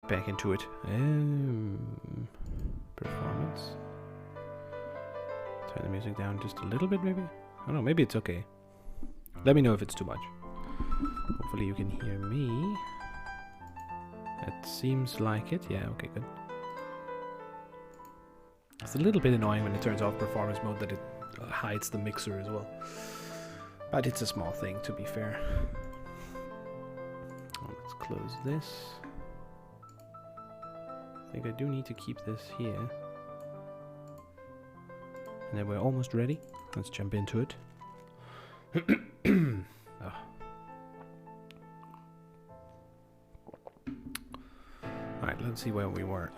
back into it. Performance. Turn the music down just a little bit, maybe? I don't know, maybe it's okay. Let me know if it's too much. Hopefully you can hear me. It seems like it. Yeah, okay, good. It's a little bit annoying when it turns off performance mode that it hides the mixer as well. But it's a small thing, to be fair. Let's close this. I think I do need to keep this here. And then we're almost ready. Let's jump into it. Oh. Alright, let's see where we were.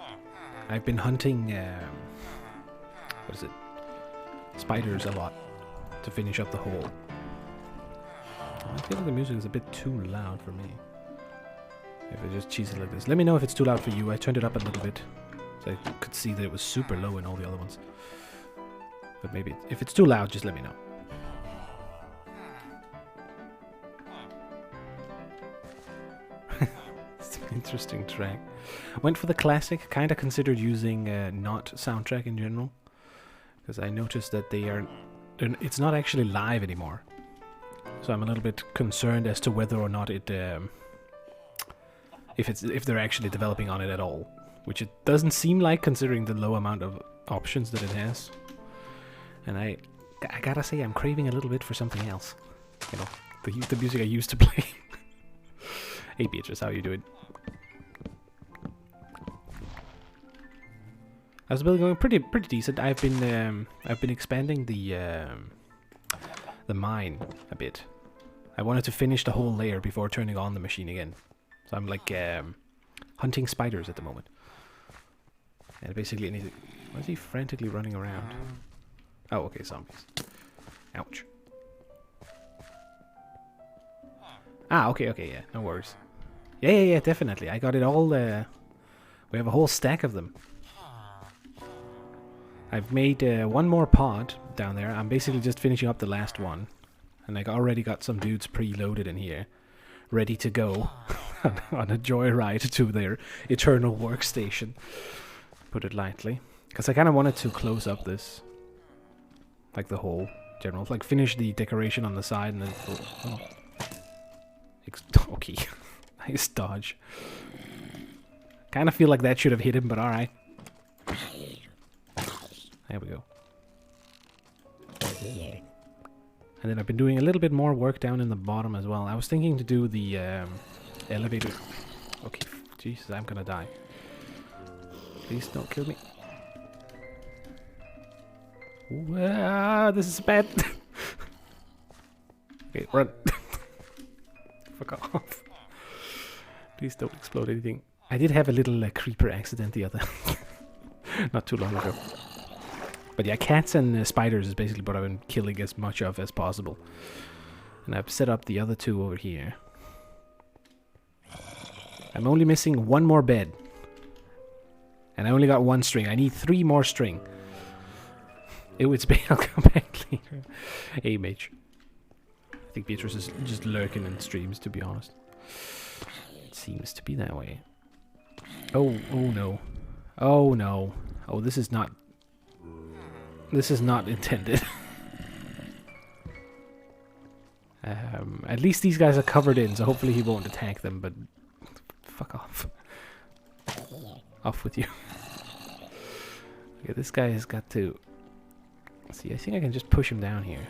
I've been hunting, what is it? Spiders a lot to finish up the hole. I feel like the music is a bit too loud for me. If I just cheese it like this. Let me know if it's too loud for you. I turned it up a little bit, so I could see that it was super low in all the other ones. But maybe, if it's too loud, just let me know. It's an interesting track. Went for the classic. Kind of considered using not soundtrack in general, because I noticed that it's not actually live anymore. So I'm a little bit concerned as to whether or not it, if they're actually developing on it at all, which it doesn't seem like considering the low amount of options that it has. And I gotta say, I'm craving a little bit for something else. You know, the music I used to play. Hey Beatrice, how you doing? How's the build going? Pretty decent. I've been expanding the mine a bit. I wanted to finish the whole layer before turning on the machine again. So I'm like hunting spiders at the moment. And basically anything. Why is he frantically running around? Oh, okay, zombies. Ouch. Ah, okay, yeah, no worries. Yeah, definitely. I got it all. We have a whole stack of them. I've made one more pod down there. I'm basically just finishing up the last one. And I already got some dudes preloaded in here, ready to go on a joyride to their eternal workstation. Put it lightly. Because I kind of wanted to close up this. Like the whole general. Like finish the decoration on the side and then... Oh. Okay. Nice dodge. Kind of feel like that should have hit him, but alright. There we go. And then I've been doing a little bit more work down in the bottom as well. I was thinking to do the elevator. Okay, Jesus, I'm gonna die. Please don't kill me. Ooh, this is bad. Okay, run. Fuck off. Please don't explode anything. I did have a little creeper accident the other not too long ago. But yeah, cats and spiders is basically what I've been killing as much of as possible. And I've set up the other two over here. I'm only missing one more bed. And I only got one string. I need 3 more string. It's been, I'll come back later. Hey, Mitch. I think Beatrice is just lurking in streams, to be honest. It seems to be that way. Oh no. Oh no. Oh, this is not... This is not intended. At least these guys are covered in, so hopefully he won't attack them, but... Fuck off. Off with you. Okay, this guy has got to... See, I think I can just push him down here.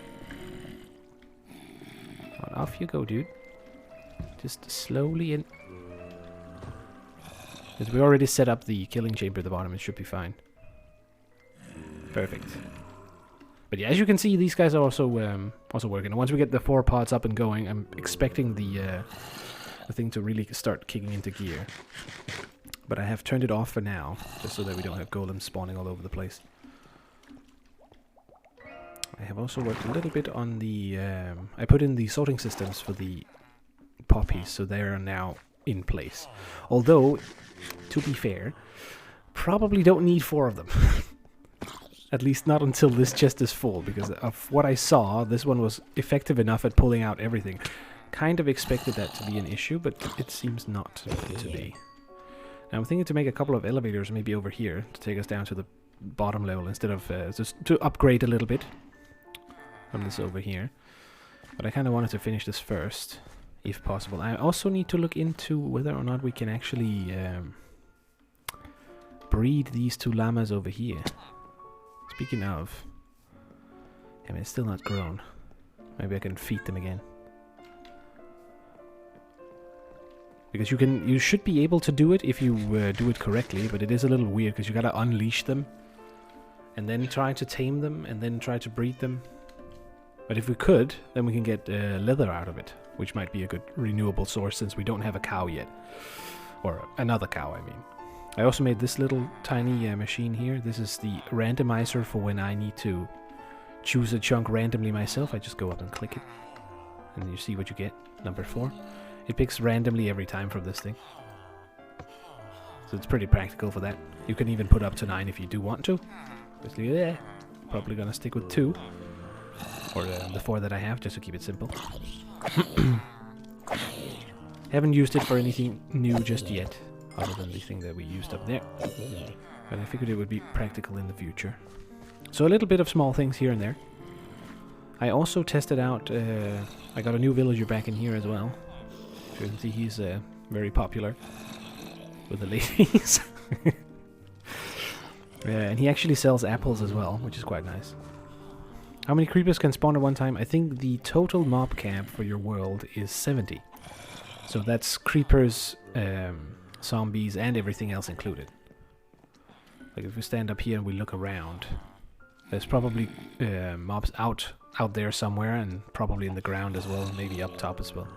On, off you go, dude. Just slowly in... Because we already set up the killing chamber at the bottom, it should be fine. Perfect. But yeah, as you can see, these guys are also working. And once we get the 4 pods up and going, I'm expecting the thing to really start kicking into gear. But I have turned it off for now, just so that we don't have golems spawning all over the place. I have also worked a little bit on the... I put in the sorting systems for the poppies, so they are now in place. Although, to be fair, probably don't need 4 of them. At least not until this chest is full, because of what I saw, this one was effective enough at pulling out everything. Kind of expected that to be an issue, but it seems not to be. Now I'm thinking to make a couple of elevators maybe over here to take us down to the bottom level instead of just to upgrade a little bit from this over here. But I kind of wanted to finish this first, if possible. I also need to look into whether or not we can actually breed these 2 llamas over here. Speaking of, I mean, it's still not grown. Maybe I can feed them again. Because you should be able to do it if you do it correctly, but it is a little weird because you gotta unleash them and then try to tame them and then try to breed them. But if we could, then we can get leather out of it, which might be a good renewable source since we don't have a cow yet. Or another cow, I mean. I also made this little tiny machine here. This is the randomizer for when I need to choose a chunk randomly myself. I just go up and click it, and you see what you get. Number 4. It picks randomly every time from this thing. So it's pretty practical for that. You can even put up to 9 if you do want to. Obviously, probably gonna stick with 2. Or the 4 that I have, just to keep it simple. Haven't used it for anything new just yet, other than the thing that we used up there. But I figured it would be practical in the future. So a little bit of small things here and there. I also tested out, I got a new villager back in here as well. You can see he's very popular with the ladies. And he actually sells apples as well, which is quite nice. How many creepers can spawn at one time? I think the total mob cap for your world is 70. So that's creepers, zombies, and everything else included. Like if we stand up here and we look around, there's probably mobs out there somewhere, and probably in the ground as well, maybe up top as well.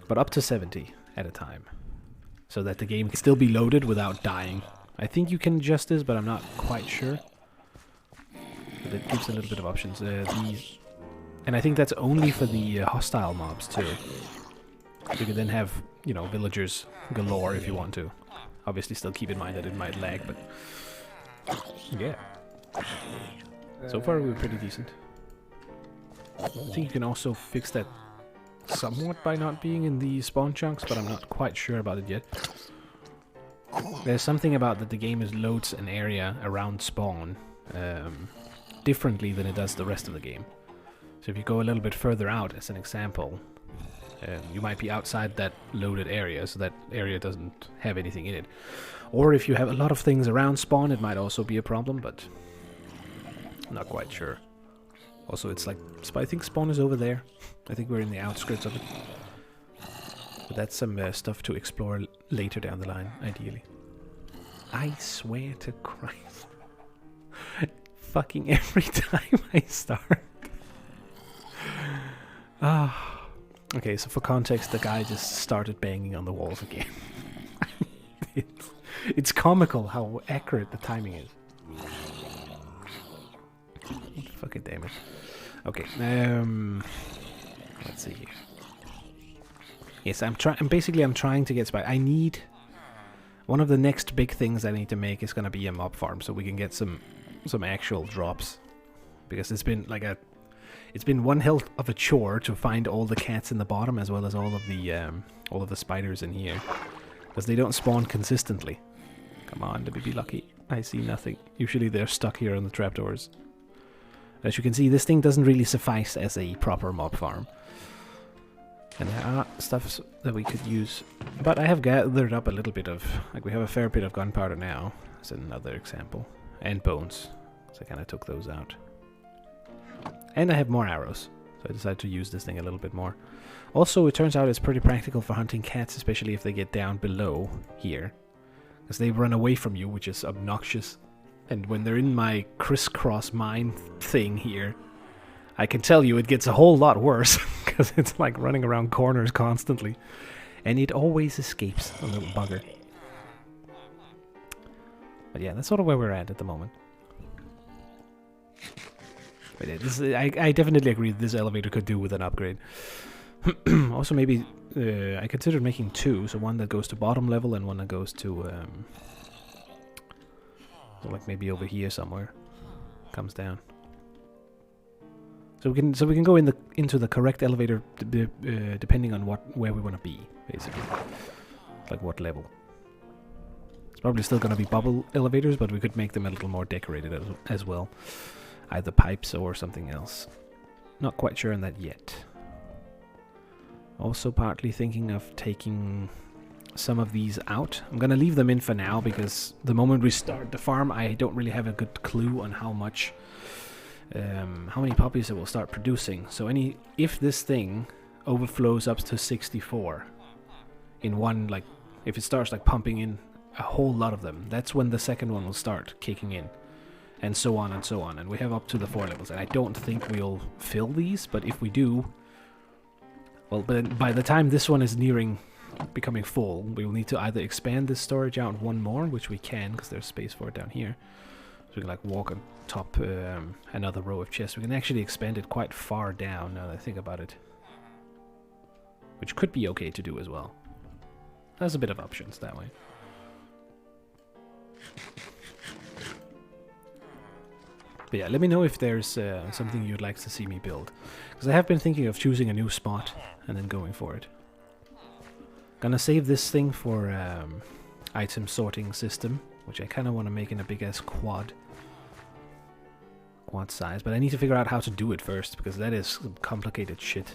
But up to 70 at a time, so that the game can still be loaded without dying. I think you can adjust this, but I'm not quite sure. But it gives a little bit of options. And I think that's only for the hostile mobs too. You can then have, you know, villagers galore if you want to. Obviously still keep in mind that it might lag, but yeah. So far we're pretty decent. I think you can also fix that somewhat by not being in the spawn chunks, but I'm not quite sure about it yet. There's something about that the game loads an area around spawn differently than it does the rest of the game. So if you go a little bit further out, as an example, you might be outside that loaded area, so that area doesn't have anything in it. Or if you have a lot of things around spawn, it might also be a problem, but I'm not quite sure. Also, it's like, I think spawn is over there. I think we're in the outskirts of it. But that's some stuff to explore later down the line, ideally. I swear to Christ. Fucking every time I start. Okay, so for context, the guy just started banging on the walls again. It's comical how accurate the timing is. Fucking damn it. Okay, let's see here. Yes, I'm trying to get spider. I need one of the next big things I need to make is gonna be a mob farm, so we can get some actual drops, because it's been one hell of a chore to find all the cats in the bottom as well as all of the spiders in here, because they don't spawn consistently. Come on, let me be lucky. I see nothing. Usually they're stuck here on the trapdoors. As you can see, this thing doesn't really suffice as a proper mob farm. And there are stuff that we could use. But I have gathered up a little bit of, like, we have a fair bit of gunpowder now, as another example. And bones. So I kind of took those out. And I have more arrows. So I decided to use this thing a little bit more. Also, it turns out it's pretty practical for hunting cats, especially if they get down below here. Because they run away from you, which is obnoxious. And when they're in my crisscross mine thing here, I can tell you it gets a whole lot worse, because it's like running around corners constantly. And it always escapes, a little bugger. But yeah, that's sort of where we're at the moment. But yeah, I definitely agree that this elevator could do with an upgrade. Also, maybe I considered making 2, so one that goes to bottom level and one that goes to like maybe over here somewhere, comes down. So we can go into the correct elevator depending on where we want to be, basically, like what level. It's probably still going to be bubble elevators, but we could make them a little more decorated as well. Either pipes or something else. Not quite sure on that yet. Also partly thinking of taking some of these out. I'm going to leave them in for now, because the moment we start the farm, I don't really have a good clue on how many puppies it will start producing. So if this thing overflows up to 64 in one, like, if it starts like pumping in a whole lot of them, that's when the second one will start kicking in, and so on and so on. And we have up to the 4 levels, and I don't think we'll fill these, but if we do, well, but by the time this one is nearing becoming full, we will need to either expand this storage out one more, which we can because there's space for it down here, so we can like walk on top another row of chests. We can actually expand it quite far down now that I think about it, which could be okay to do as well. There's a bit of options that way. But yeah, let me know if there's something you'd like to see me build, because I have been thinking of choosing a new spot and then going for it. Gonna save this thing for item sorting system, which I kind of want to make in a big ass quad size, but I need to figure out how to do it first, because that is complicated shit.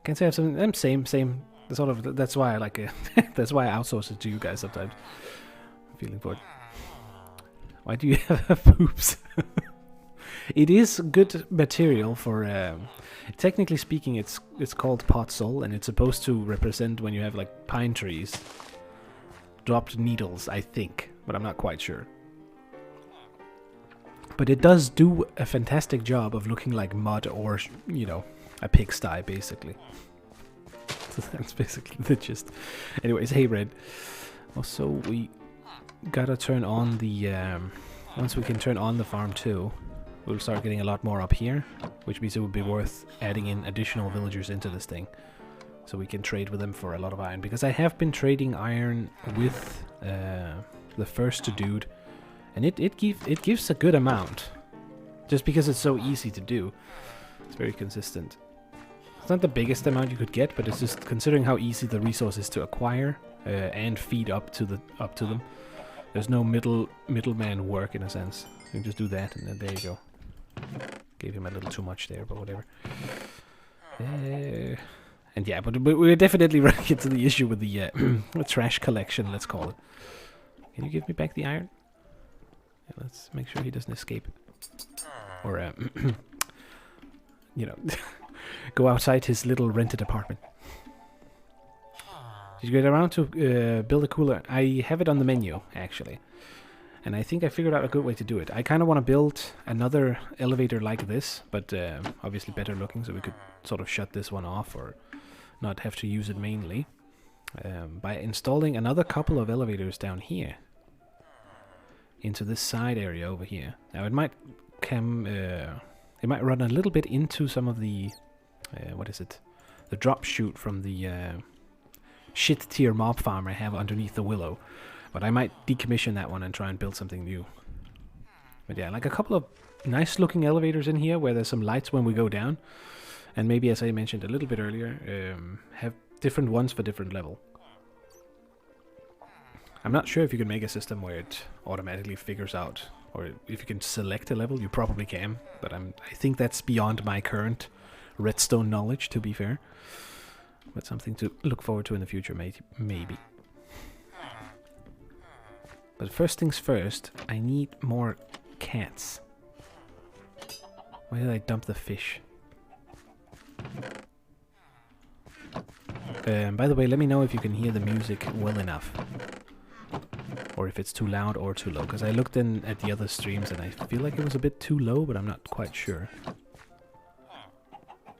Can't say I have something. Same. Sort of. That's why I like it. That's why I outsource it to you guys sometimes. I'm feeling for it. Why do you have poops? It is good material for. Technically speaking, it's called pot sol, and it's supposed to represent when you have like pine trees. Dropped needles, I think, but I'm not quite sure. But it does do a fantastic job of looking like mud or, you know, a pigsty, basically. So that's basically the gist. Anyways, hey Red. Also, we gotta turn on the... once we can turn on the farm too, we'll start getting a lot more up here, which means it would be worth adding in additional villagers into this thing, so we can trade with them for a lot of iron. Because I have been trading iron with the first dude, and it gives a good amount, just because it's so easy to do. It's very consistent. It's not the biggest amount you could get, but it's just considering how easy the resource is to acquire and feed up to them. There's no middleman work in a sense. You can just do that, and then there you go. Gave him a little too much there, but whatever. And yeah, but we're definitely running into the issue with the trash collection, let's call it. Can you give me back the iron? Yeah, let's make sure he doesn't escape. Or, you know, go outside his little rented apartment. Did you get around to build a cooler? I have it on the menu, actually. And I think I figured out a good way to do it. I kind of want to build another elevator like this, but obviously better looking, so we could sort of shut this one off or not have to use it mainly. By installing another couple of elevators down here into this side area over here. Now it might it might run a little bit into some of the what is it? The drop chute from the shit tier mob farm I have underneath the willow. But I might decommission that one and try and build something new. But yeah, like a couple of nice looking elevators in here where there's some lights when we go down. And maybe, as I mentioned a little bit earlier, have different ones for different level. I'm not sure if you can make a system where it automatically figures out, or if you can select a level. You probably can, but I think that's beyond my current redstone knowledge, to be fair. But something to look forward to in the future, maybe. But first things first, I need more cats. Why did I dump the fish? By the way, let me know if you can hear the music well enough. Or if it's too loud or too low. Because I looked in at the other streams and I feel like it was a bit too low, but I'm not quite sure.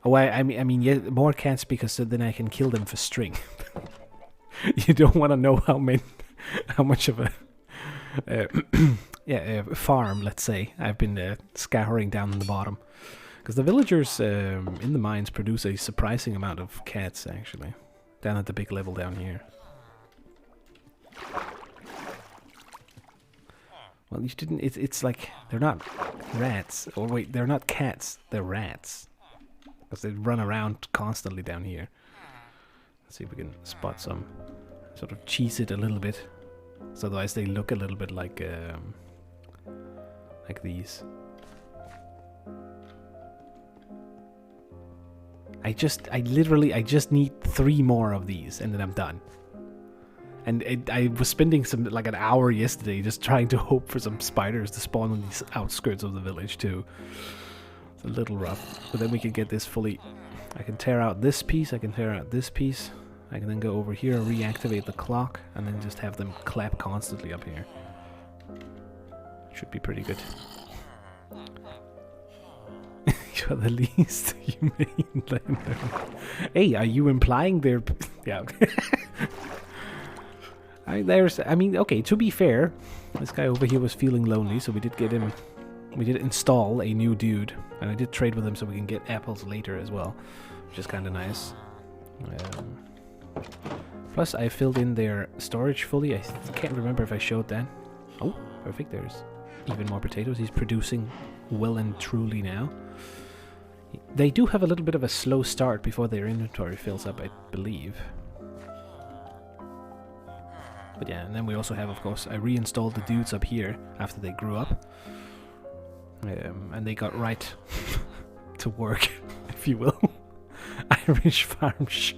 Oh, I mean, yeah, more cats because then I can kill them for string. You don't want to know how much of a farm, let's say, I've been scouring down in the bottom. Because the villagers in the mines produce a surprising amount of cats, actually. Down at the big level down here. Well, you didn't... It's like... They're not rats. Or wait, they're not cats. They're rats. Because they run around constantly down here. Let's see if we can spot some sort of cheese it a little bit, so otherwise they look a little bit like these. I just need 3 more of these, and then I'm done. And I was spending an hour yesterday just trying to hope for some spiders to spawn on these outskirts of the village too. It's a little rough, but then we can get this fully. I can tear out this piece, I can tear out this piece. I can then go over here and reactivate the clock, and then just have them clap constantly up here. Should be pretty good. You're the least humane landowner. Hey, are you implying they're... yeah, okay. I mean, okay, to be fair, this guy over here was feeling lonely, so we did get him... We did install a new dude, and I did trade with him so we can get apples later as well, which is kind of nice. Plus, I filled in their storage fully. I can't remember if I showed that. Oh, perfect. There's even more potatoes. He's producing well and truly now. They do have a little bit of a slow start before their inventory fills up, I believe. But yeah, and then we also have, of course, I reinstalled the dudes up here after they grew up. And they got right to work, if you will. Irish farms.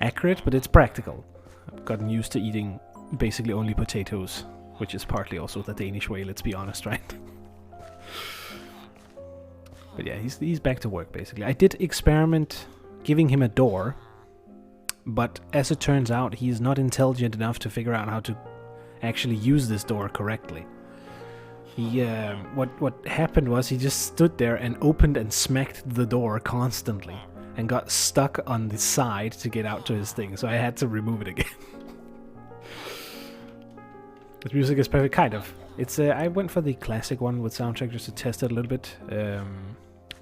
Accurate, but it's practical. I've gotten used to eating basically only potatoes, which is partly also the Danish way, let's be honest, right? But yeah, he's back to work, basically. I did experiment giving him a door, but as it turns out, he's not intelligent enough to figure out how to actually use this door correctly. He, what happened was he just stood there and opened and smacked the door constantly, and got stuck on the side to get out to his thing, so I had to remove it again. This music is perfect, kind of. It's I went for the classic one with soundtrack just to test it a little bit,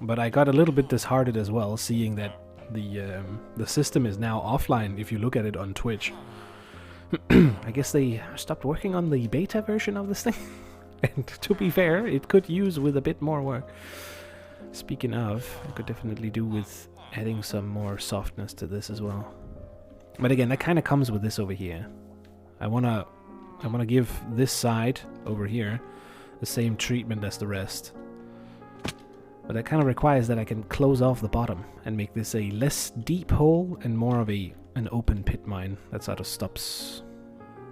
but I got a little bit disheartened as well, seeing that the system is now offline if you look at it on Twitch. I guess they stopped working on the beta version of this thing, and to be fair, it could use with a bit more work. Speaking of, I could definitely do with adding some more softness to this as well. But again, that kind of comes with this over here. I wanna give this side over here the same treatment as the rest. But that kind of requires that I can close off the bottom and make this a less deep hole and more of an open pit mine that sort of stops,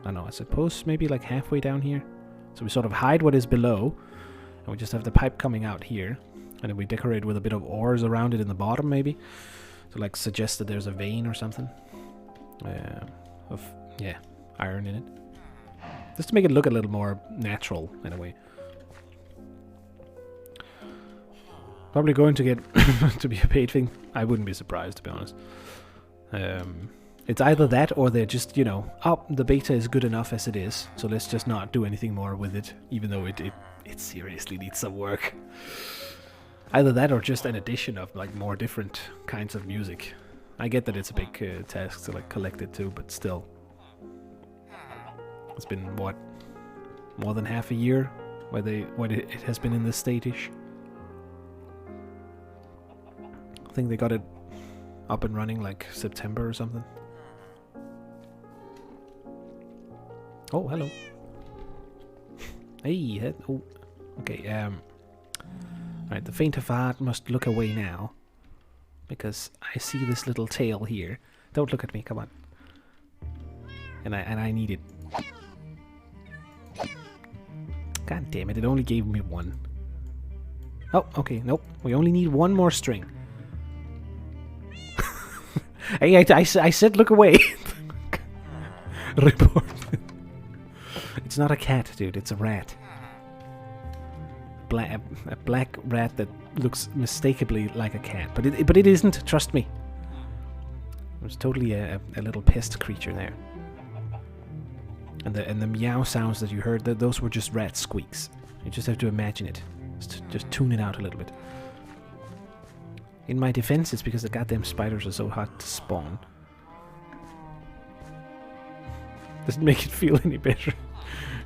I don't know, I suppose maybe like halfway down here. So we sort of hide what is below, and we just have the pipe coming out here. And then we decorate with a bit of ores around it in the bottom, maybe, to like suggest that there's a vein or something of iron in it, just to make it look a little more natural in a way. Probably going to get to be a paid thing. I wouldn't be surprised, to be honest. It's either that or they're just, you know, oh, the beta is good enough as it is, so let's just not do anything more with it, even though it seriously needs some work. Either that or just an addition of like more different kinds of music. I get that it's a big task to like collect it too, but still. It's been what, more than half a year where it has been in this state-ish. I think they got it up and running like September or something. Oh, hello. Hey, oh, okay. Right, the faint of heart must look away now, because I see this little tail here. Don't look at me, come on. And I need it. God damn it! It only gave me one. Oh, okay, nope. We only need one more string. Hey, I said look away. Report. It's not a cat, dude. It's a rat. A black rat that looks mistakably like a cat, but it isn't. Trust me. It was totally a little pest creature there. And the meow sounds that you heard, those were just rat squeaks. You just have to imagine it. Just tune it out a little bit. In my defense, it's because the goddamn spiders are so hard to spawn. Doesn't make it feel any better.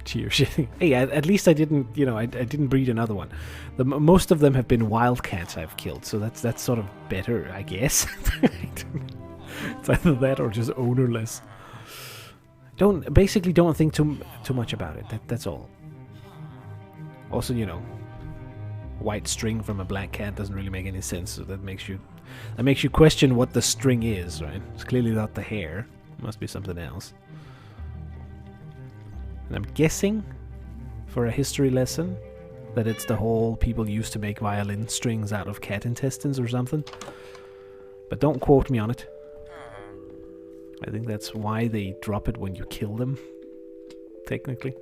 Cheer shitting. Hey, at least I didn't, you know, I didn't breed another one. Most of them have been wildcats I've killed, so that's sort of better, I guess. It's either that or just ownerless. basically don't think too much about it. That's all. Also, you know, white string from a black cat doesn't really make any sense. So that makes you question what the string is, right? It's clearly not the hair. It must be something else. And I'm guessing, for a history lesson, that it's the whole people used to make violin strings out of cat intestines or something. But don't quote me on it. I think that's why they drop it when you kill them, technically.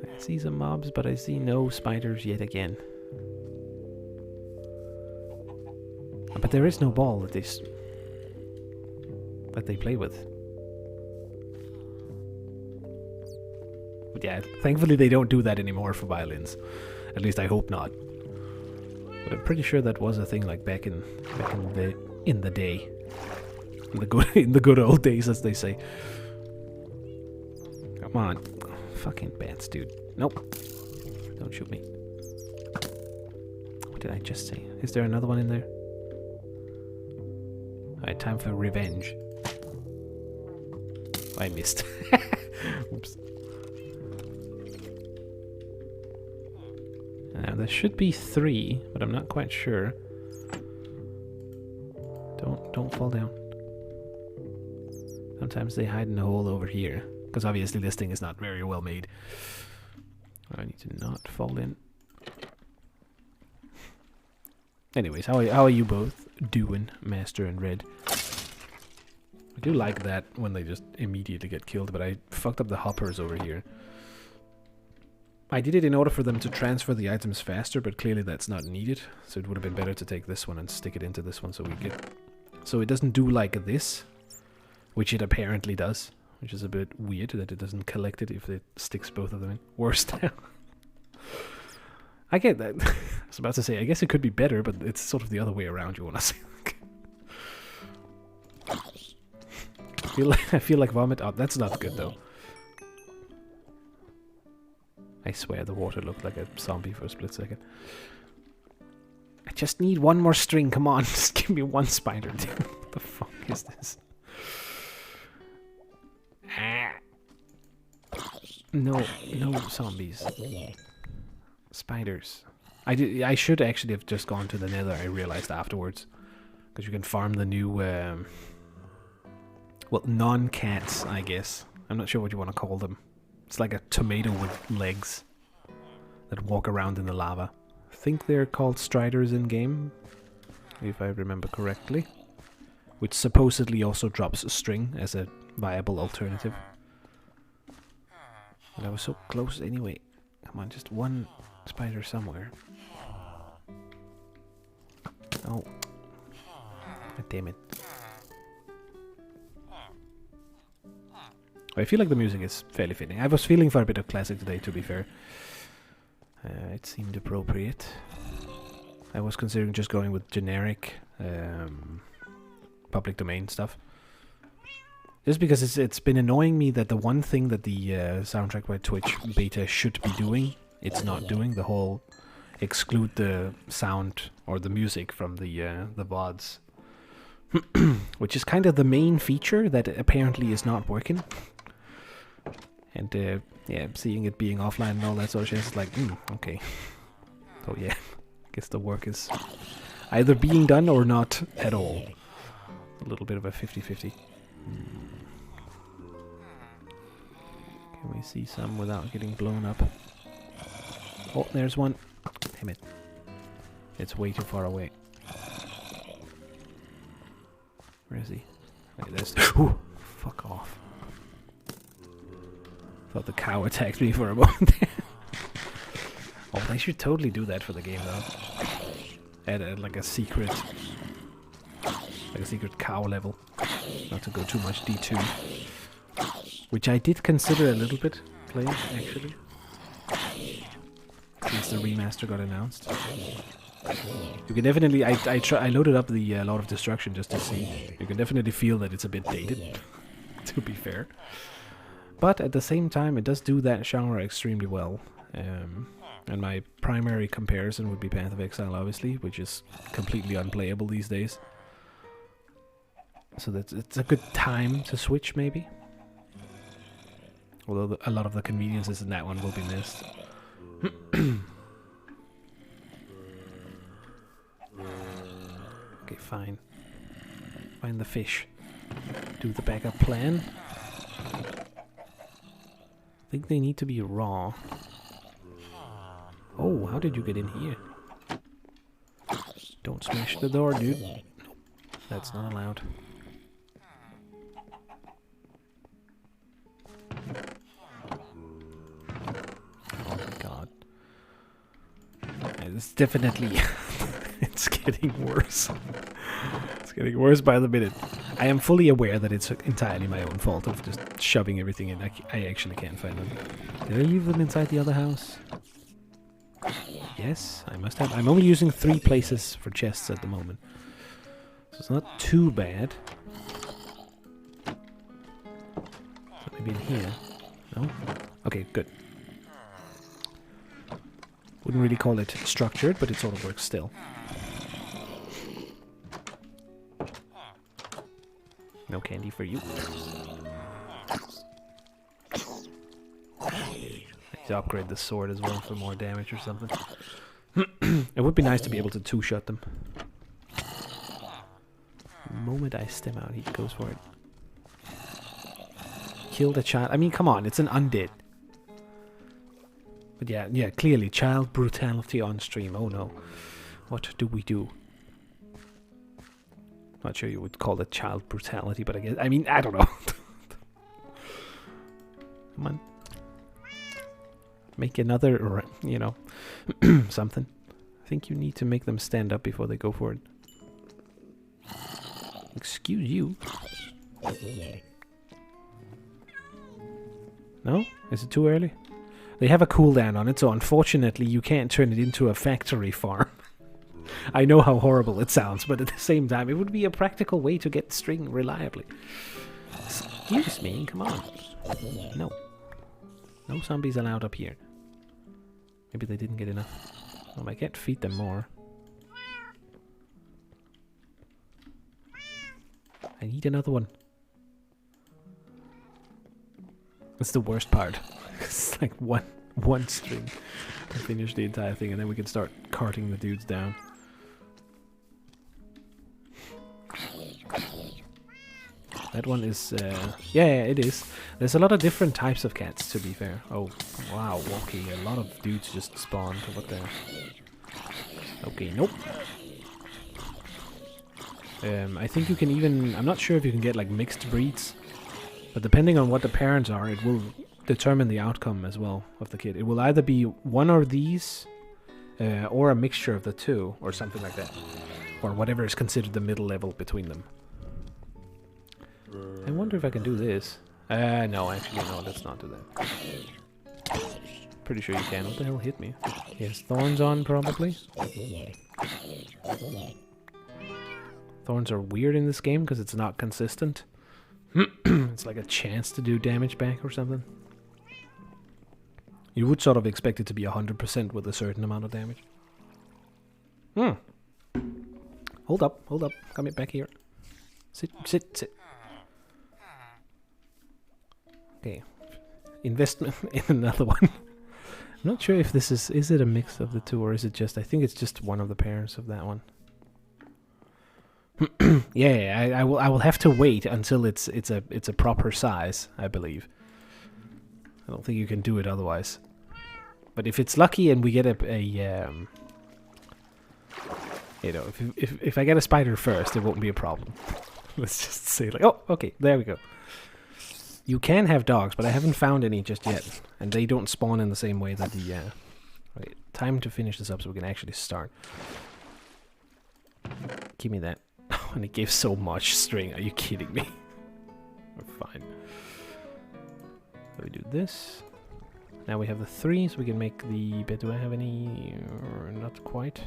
I see some mobs, but I see no spiders yet again. But there is no ball that they play with. But yeah, thankfully they don't do that anymore for violins. At least I hope not. But I'm pretty sure that was a thing like back in the day. In the good old days, as they say. Come on. Fucking bats, dude. Nope. Don't shoot me. What did I just say? Is there another one in there? Alright, time for revenge. I missed. Oops. Now, there should be 3, but I'm not quite sure. Don't fall down. Sometimes they hide in a hole over here. Because obviously this thing is not very well made. I need to not fall in. Anyways, how are you both doing, Master and Red? I do like that when they just immediately get killed, but I fucked up the hoppers over here. I did it in order for them to transfer the items faster, but clearly that's not needed. So it would have been better to take this one and stick it into this one so it doesn't do like this, which it apparently does. Which is a bit weird that it doesn't collect it if it sticks both of them in. Worse now. I get that. I was about to say, I guess it could be better, but it's sort of the other way around, you want to say. I feel like vomit. Oh, that's not good, though. I swear the water looked like a zombie for a split second. I just need one more string, come on. Just give me one spider, dude. What the fuck is this? No zombies. Spiders. I should actually have just gone to the nether, I realized afterwards. Because you can farm the new, well, non-cats, I guess. I'm not sure what you want to call them. It's like a tomato with legs that walk around in the lava. I think they're called striders in-game, if I remember correctly. Which supposedly also drops a string as a viable alternative. But I was so close anyway. Come on, just one spider somewhere. Oh. God damn it. I feel like the music is fairly fitting. I was feeling for a bit of classic today, to be fair. It seemed appropriate. I was considering just going with generic public domain stuff. Just because it's been annoying me that the one thing that the Soundtrack by Twitch beta should be doing, it's not doing. The whole exclude the sound or the music from the VODs. Which is kind of the main feature that apparently is not working. And yeah, seeing it being offline and all that sort of shit, it's like, okay. So yeah, I guess the work is either being done or not at all. A little bit of a 50-50. Can we see some without getting blown up? Oh, there's one. Damn it. It's way too far away. Where is he? Wait, there's... Ooh, fuck off. Thought the cow attacked me for a moment there. Oh, they should totally do that for the game, though. Add like a secret... Like a secret cow level. Not to go too much D2. Which I did consider a little bit playing, actually. Since the remaster got announced. You can definitely... I loaded up the Lord of Destruction just to see. You can definitely feel that it's a bit dated, to be fair. But at the same time, it does do that genre extremely well. And my primary comparison would be Path of Exile, obviously, which is completely unplayable these days. So it's a good time to switch, maybe. Although a lot of the conveniences in that one will be missed. Okay, fine. Find the fish. Do the backup plan. I think they need to be raw. Oh, how did you get in here? Don't smash the door, dude. Nope. That's not allowed. Oh my god. It's definitely... it's getting worse. It's getting worse by the minute. I am fully aware that it's entirely my own fault of just shoving everything in. I actually can't find them. Did I leave them inside the other house? Yes, I must have. I'm only using 3 places for chests at the moment. So it's not too bad. Maybe in here. No? Okay, good. Wouldn't really call it structured, but it sort of works still. No candy for you. To upgrade the sword as well for more damage or something. It would be nice to be able to two-shot them. The moment I step out, he goes for it. Kill the child. I mean, come on, it's an undead. But yeah, clearly child brutality on stream. Oh no. What do we do? Not sure you would call it child brutality, but I mean, I don't know. Come on. Make another, or, you know, something. I think you need to make them stand up before they go for it. Excuse you. No? Is it too early? They have a cooldown on it, so unfortunately you can't turn it into a factory farm. I know how horrible it sounds, but at the same time it would be a practical way to get string reliably. Excuse me, come on. No. No zombies allowed up here. Maybe they didn't get enough. I can't feed them more. I need another one. That's the worst part. It's like one string to finish the entire thing, and then we can start carting the dudes down. That one is, yeah, it is. There's a lot of different types of cats, to be fair. Oh, wow, okay, a lot of dudes just spawned. What the? Okay, nope. I think you can even, I'm not sure if you can get like mixed breeds, but depending on what the parents are, it will determine the outcome as well of the kid. It will either be one of these, or a mixture of the two, or something like that. Or whatever is considered the middle level between them. I wonder if I can do this. No, actually, no, let's not do that. Pretty sure you can. What the hell hit me? He has thorns on, probably. Thorns are weird in this game because it's not consistent. It's like a chance to do damage back or something. You would sort of expect it to be 100% with a certain amount of damage. Hold up, hold up. Come back here. Sit, sit, sit. Okay. Investment in another one. I'm not sure if this is it a mix of the two, or is it just, I think it's just one of the parents of that one. Yeah, I will have to wait until it's a proper size, I believe. I don't think you can do it otherwise. But if it's lucky and we get a you know, if I get a spider first, it won't be a problem. Let's just say, like, oh, okay, there we go. You can have dogs, but I haven't found any just yet, and they don't spawn in the same way that the. Wait, time to finish this up so we can actually start. Give me that. And it gave so much string. Are you kidding me? We're fine. So we do this. Now we have the 3, so we can make the bit. Do I have any? Not quite.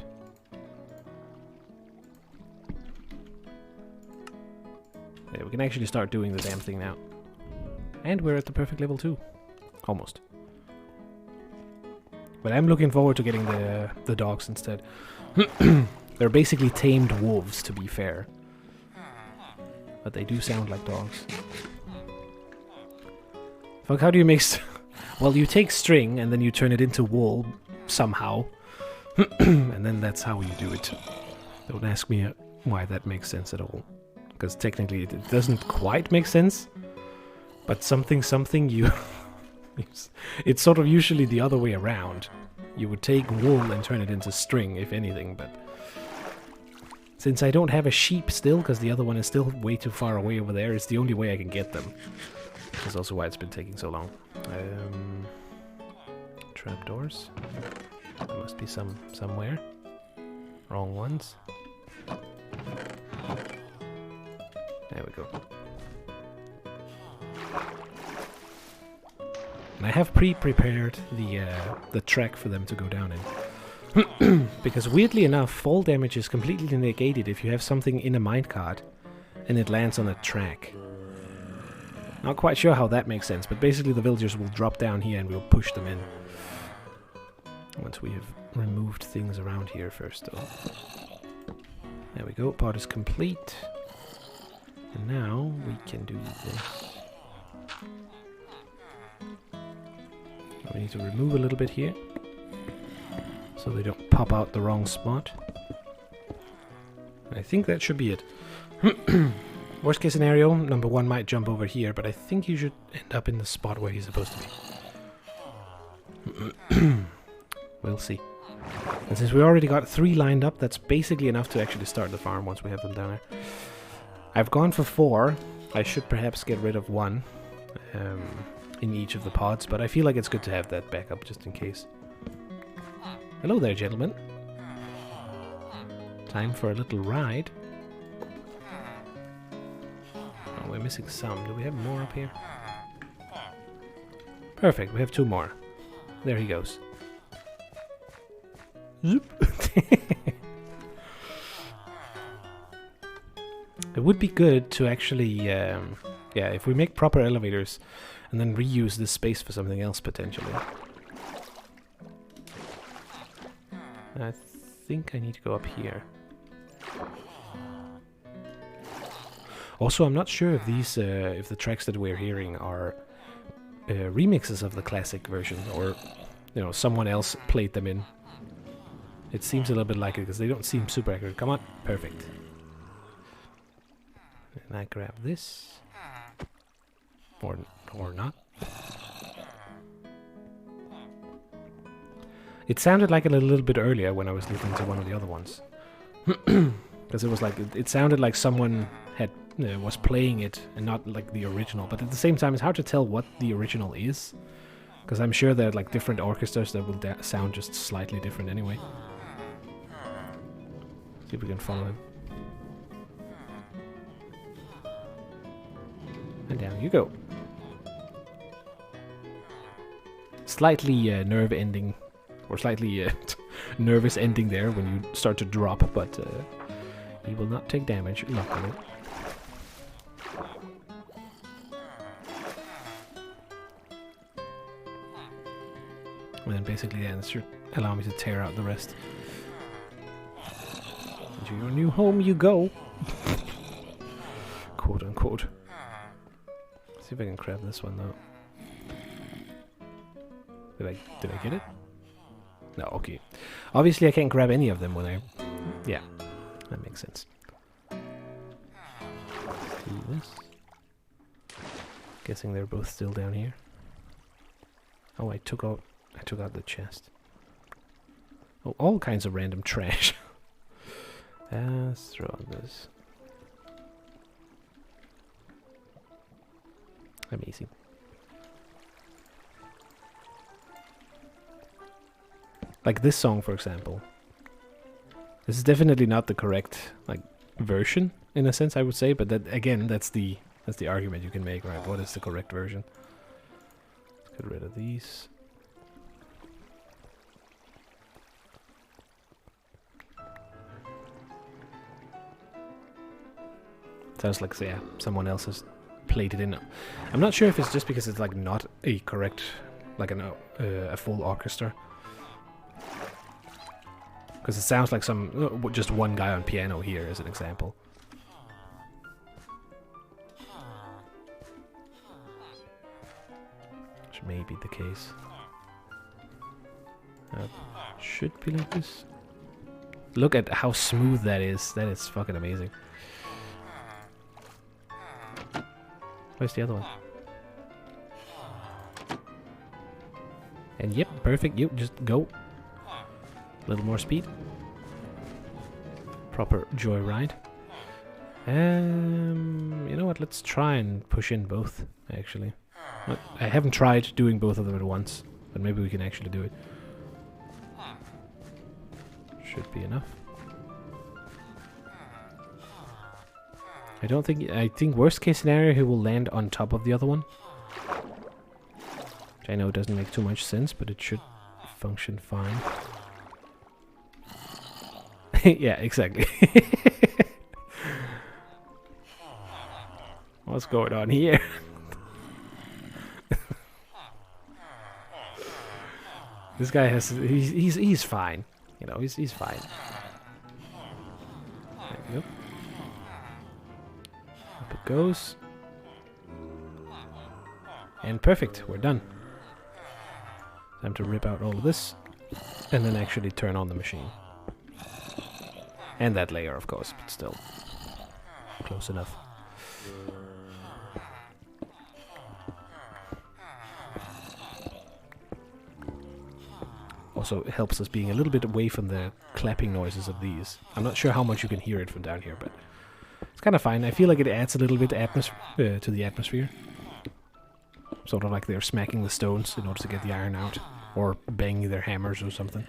Yeah, we can actually start doing the damn thing now. And we're at the perfect level 2. Almost. But I'm looking forward to getting the dogs instead. They're basically tamed wolves, to be fair. But they do sound like dogs. Fuck, how do you make... Well, you take string and then you turn it into wool somehow. And then that's how you do it. Don't ask me why that makes sense at all. Because technically it doesn't quite make sense. But something you... It's sort of usually the other way around. You would take wool and turn it into string, if anything, but... Since I don't have a sheep still, because the other one is still way too far away over there, it's the only way I can get them. That's also why it's been taking so long. Trapdoors. There must be some somewhere. Wrong ones. There we go. And I have pre-prepared the track for them to go down in. Because weirdly enough, fall damage is completely negated if you have something in a minecart and it lands on a track. Not quite sure how that makes sense, but basically the villagers will drop down here and we'll push them in. Once we have removed things around here first, though. There we go, part is complete. And now we can do this. We need to remove a little bit here, so they don't pop out the wrong spot. I think that should be it. Worst case scenario, number one might jump over here, but I think he should end up in the spot where he's supposed to be. We'll see. And since we already got 3 lined up, that's basically enough to actually start the farm once we have them down there. I've gone for 4. I should perhaps get rid of 1 in each of the pods, but I feel like it's good to have that backup just in case. Hello there, gentlemen. Time for a little ride. Oh, we're missing some. Do we have more up here? Perfect, we have 2 more. There he goes. Zoop. It would be good to actually, yeah, if we make proper elevators and then reuse this space for something else potentially. I think I need to go up here. Also, I'm not sure if these, if the tracks that we're hearing are remixes of the classic version, or, you know, someone else played them in. It seems a little bit like it, because they don't seem super accurate. Come on, perfect. And I grab this. Or not. It sounded like it a little bit earlier when I was listening to one of the other ones. Because it was like, it sounded like someone had was playing it and not like the original. But at the same time, it's hard to tell what the original is. Because I'm sure there are like different orchestras that will sound just slightly different anyway. See if we can follow him. And down you go. Slightly nerve ending, or slightly nervous ending there when you start to drop, but he will not take damage, luckily. And then basically, yeah, this should allow me to tear out the rest. Into your new home you go! Quote unquote. Let's see if I can grab this one though. Did I get it? No, okay. Obviously I can't grab any of them when I... Yeah, that makes sense. Do this. Guessing they're both still down here. Oh, I took out the chest. Oh, all kinds of random trash. Let's throw on this. Amazing. Like this song, for example. This is definitely not the correct like version, in a sense, I would say. But that again, that's the argument you can make, right? What is the correct version? Let's get rid of these. Sounds like, yeah, someone else has played it in. I'm not sure if it's just because it's like not a correct, like a full orchestra. Because it sounds like some just one guy on piano here, as an example. which may be the case. Should be like this. Look at how smooth that is. That is fucking amazing. Where's the other one? And yep, perfect. You just go. A little more speed. Proper joyride. You know what? Let's try and push in both, actually. I haven't tried doing both of them at once, but maybe we can actually do it. Should be enough. I think worst case scenario he will land on top of the other one. Which I know doesn't make too much sense, but it should function fine. Yeah, exactly. What's going on here? This guy has he's fine. You know, he's fine. There we go. Up it goes. And perfect, we're done. Time to rip out all of this and then actually turn on the machine. And that layer, of course, but still close enough. Also, it helps us being a little bit away from the clapping noises of these. I'm not sure how much you can hear it from down here, but it's kind of fine. I feel like it adds a little bit to the atmosphere. Sort of like they're smacking the stones in order to get the iron out, or banging their hammers or something.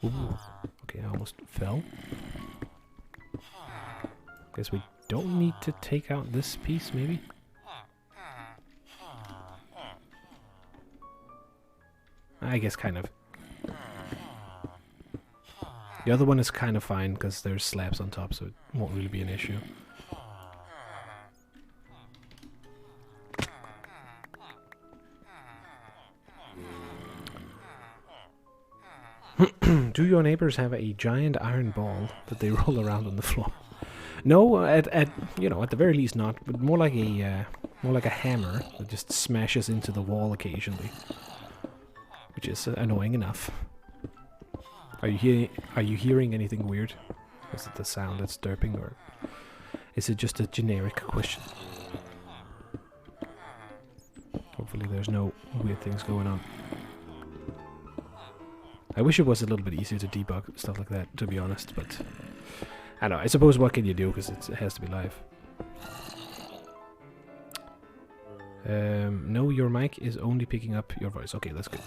Ooh. Okay, I almost fell. Guess we don't need to take out this piece, maybe? I guess kind of. The other one is kind of fine because there's slabs on top, so it won't really be an issue. Do your neighbors have a giant iron ball that they roll around on the floor? No, at the very least not, but more like a hammer that just smashes into the wall occasionally, which is annoying enough. Are you hearing anything weird? Is it the sound that's derping, or is it just a generic question? Hopefully there's no weird things going on. I wish it was a little bit easier to debug stuff like that, to be honest, but I don't know. I suppose what can you do, because it has to be live. No, your mic is only picking up your voice. Okay, that's good.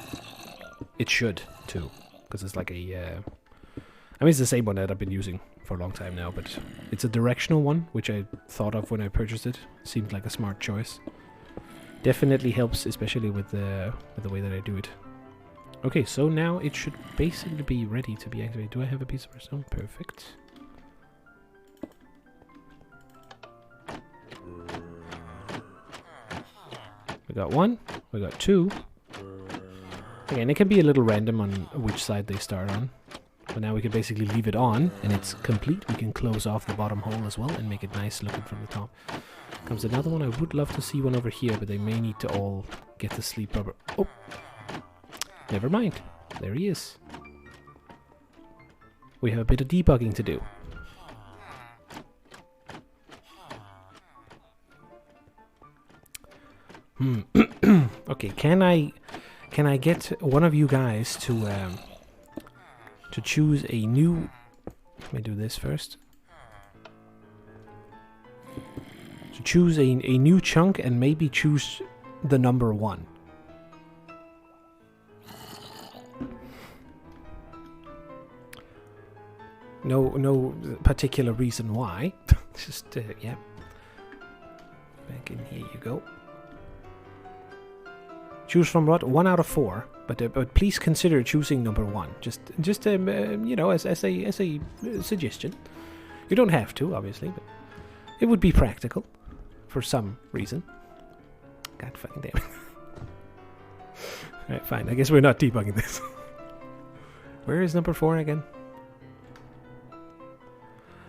It should, too, because it's like a... I mean, it's the same one that I've been using for a long time now, but it's a directional one, which I thought of when I purchased it. Seemed like a smart choice. Definitely helps, especially with the way that I do it. Okay, so now it should basically be ready to be activated. Do I have a piece of redstone? Perfect. We got one. We got two. Again, it can be a little random on which side they start on. But now we can basically leave it on, and it's complete. We can close off the bottom hole as well and make it nice looking from the top. Comes another one. I would love to see one over here, but they may need to all get to sleep proper. Oh! Never mind. There he is. We have a bit of debugging to do. Okay, can I get one of you guys to choose a new... Let me do this first. To choose a new chunk and maybe choose the number 1. No particular reason why. Just, yeah. Back in here you go. Choose from what? 1 out of 4. But please consider choosing number 1. Just you know, as a suggestion. You don't have to, obviously, but it would be practical for some reason. God fucking damn it. Alright, fine. I guess we're not debugging this. Where is number 4 again?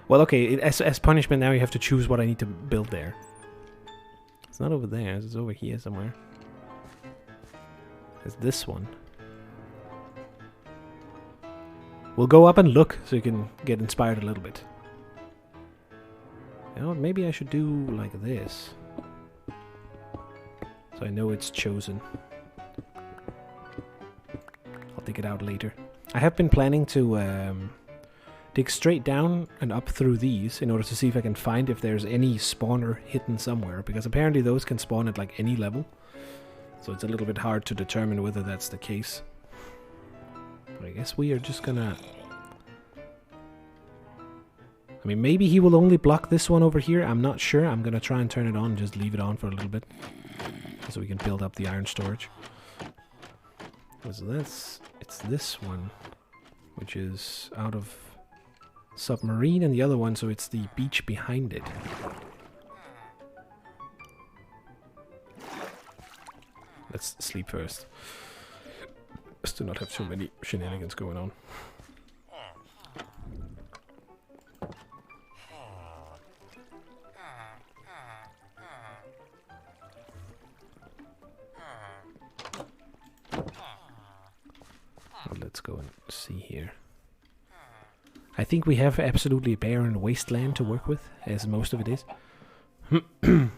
Well, okay, as punishment now you have to choose what I need to build there. It's not over there. It's over here somewhere. It's this one. We'll go up and look so you can get inspired a little bit. You know what? Maybe I should do like this. So I know it's chosen. I'll dig it out later. I have been planning to dig straight down and up through these in order to see if I can find if there's any spawner hidden somewhere, because apparently those can spawn at like any level. So it's a little bit hard to determine whether that's the case. But I guess we are just gonna... I mean, maybe he will only block this one over here. I'm not sure. I'm gonna try and turn it on and just leave it on for a little bit, so we can build up the iron storage. So that's... it's this one, which is out of submarine, and the other one, so it's the beach behind it. Let's sleep first. Just to not have too many shenanigans going on. Let's go and see here. I think we have absolutely barren wasteland to work with, as most of it is. So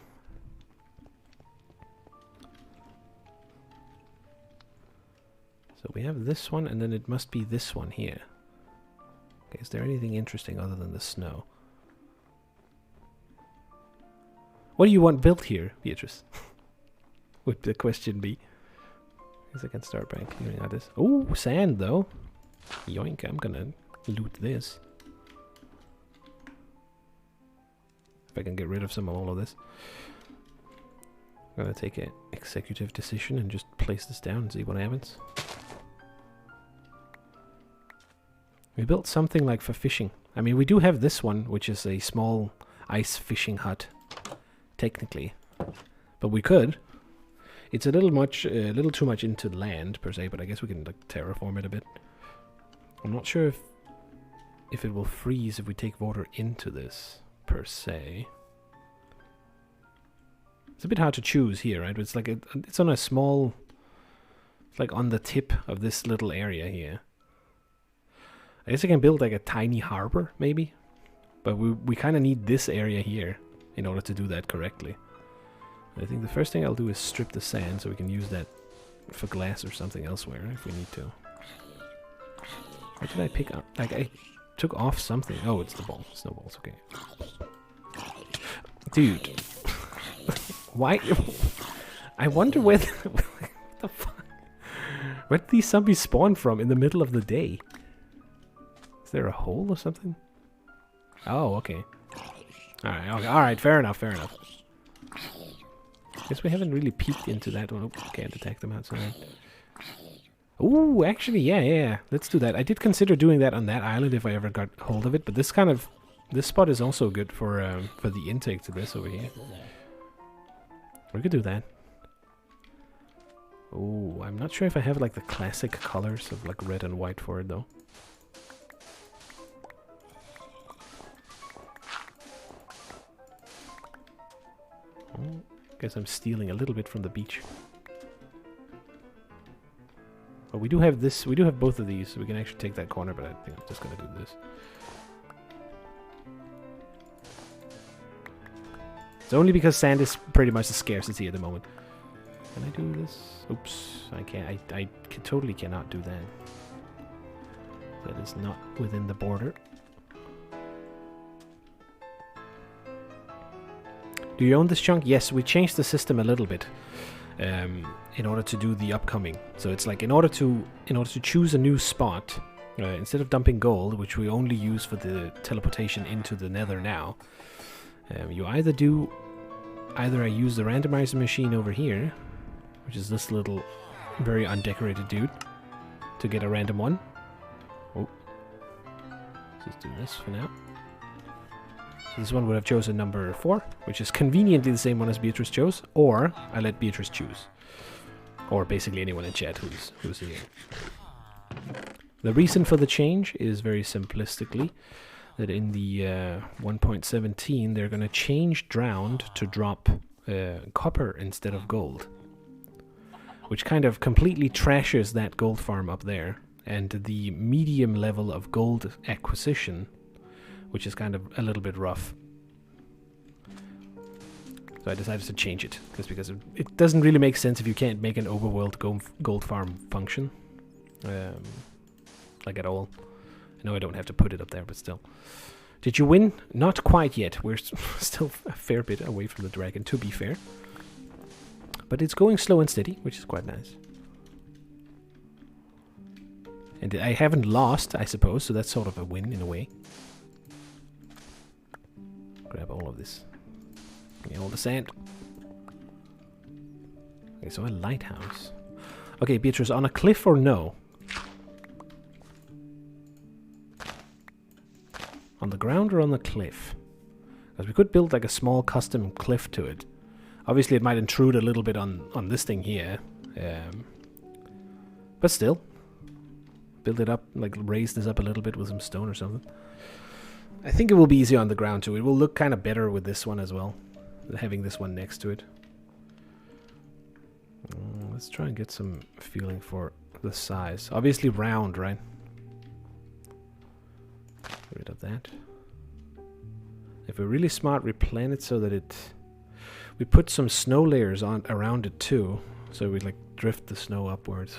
we have this one, and then it must be this one here. Okay, is there anything interesting other than the snow? What do you want built here, Beatrice? Would the question be. I guess I can start by clearing out this. Oh, sand though. Yoink, I'm gonna loot this. If I can get rid of some of all of this. I'm gonna take an executive decision and just place this down and see what happens. We built something like for fishing. I mean, we do have this one, which is a small ice fishing hut, technically. But we could. It's a little too much into land per se, but I guess we can like terraform it a bit. I'm not sure if it will freeze if we take water into this per se. It's a bit hard to choose here, right? It's like it's on a small, it's like on the tip of this little area here. I guess I can build like a tiny harbor, maybe, but we kind of need this area here in order to do that correctly. I think the first thing I'll do is strip the sand so we can use that for glass or something elsewhere if we need to. What did I pick up? Like, I took off something. Oh, it's the ball. Snowballs, okay. Dude. Why? I wonder where what the fuck? Where did these zombies spawn from in the middle of the day? Is there a hole or something? Oh, okay. Alright, okay. Alright, fair enough, fair enough. Guess we haven't really peeked into that one. Oh, can't attack them outside. Ooh, actually, yeah. Let's do that. I did consider doing that on that island if I ever got hold of it, but this spot is also good for the intake to this over here. We could do that. Ooh, I'm not sure if I have like the classic colors of like red and white for it though. Oh, guess I'm stealing a little bit from the beach. But we do have this, we do have both of these, so we can actually take that corner, but I think I'm just gonna do this. It's only because sand is pretty much a scarcity at the moment. Can I do this? Oops, I can't, I totally cannot do that. That is not within the border. Do you own this chunk? Yes, we changed the system a little bit. In order to do the upcoming. So it's like in order to choose a new spot, instead of dumping gold, which we only use for the teleportation into the nether now, you either I use the randomizer machine over here, which is this little very undecorated dude, to get a random one. Oh, let's just do this for now. This one would have chosen number 4, which is conveniently the same one as Beatrice chose, or I let Beatrice choose. Or basically anyone in chat who's here. The reason for the change is very simplistically that in the 1.17 they're going to change drowned to drop copper instead of gold, which kind of completely trashes that gold farm up there, and the medium level of gold acquisition, which is kind of a little bit rough. So I decided to change it, because it doesn't really make sense if you can't make an overworld gold farm function. Like at all. I know I don't have to put it up there, but still. Did you win? Not quite yet. We're still a fair bit away from the dragon, to be fair. But it's going slow and steady, which is quite nice. And I haven't lost, I suppose, so that's sort of a win in a way. Grab all of this. Give me all the sand. Okay, so a lighthouse. Okay, Beatrice, on a cliff or no? On the ground or on the cliff? Because we could build like a small custom cliff to it. Obviously it might intrude a little bit on this thing here. But still. Build it up, like raise this up a little bit with some stone or something. I think it will be easier on the ground too. It will look kind of better with this one as well. Having this one next to it. Let's try and get some feeling for the size. Obviously round, right? Get rid of that. If we're really smart, we plan it so that we put some snow layers on around it too, so we like drift the snow upwards.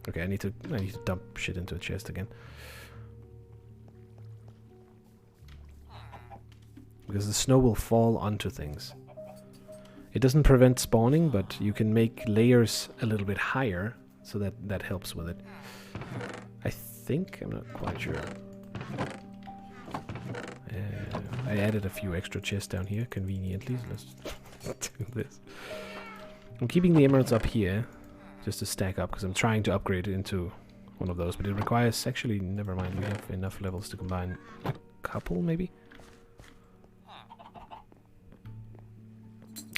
Okay, I need to dump shit into a chest again. Because the snow will fall onto things. It doesn't prevent spawning, but you can make layers a little bit higher, so that helps with it. I think, I'm not quite sure. I added a few extra chests down here, conveniently, so let's do this. I'm keeping the emeralds up here, just to stack up, because I'm trying to upgrade it into one of those, but it requires, actually, never mind, we have enough levels to combine a couple, maybe?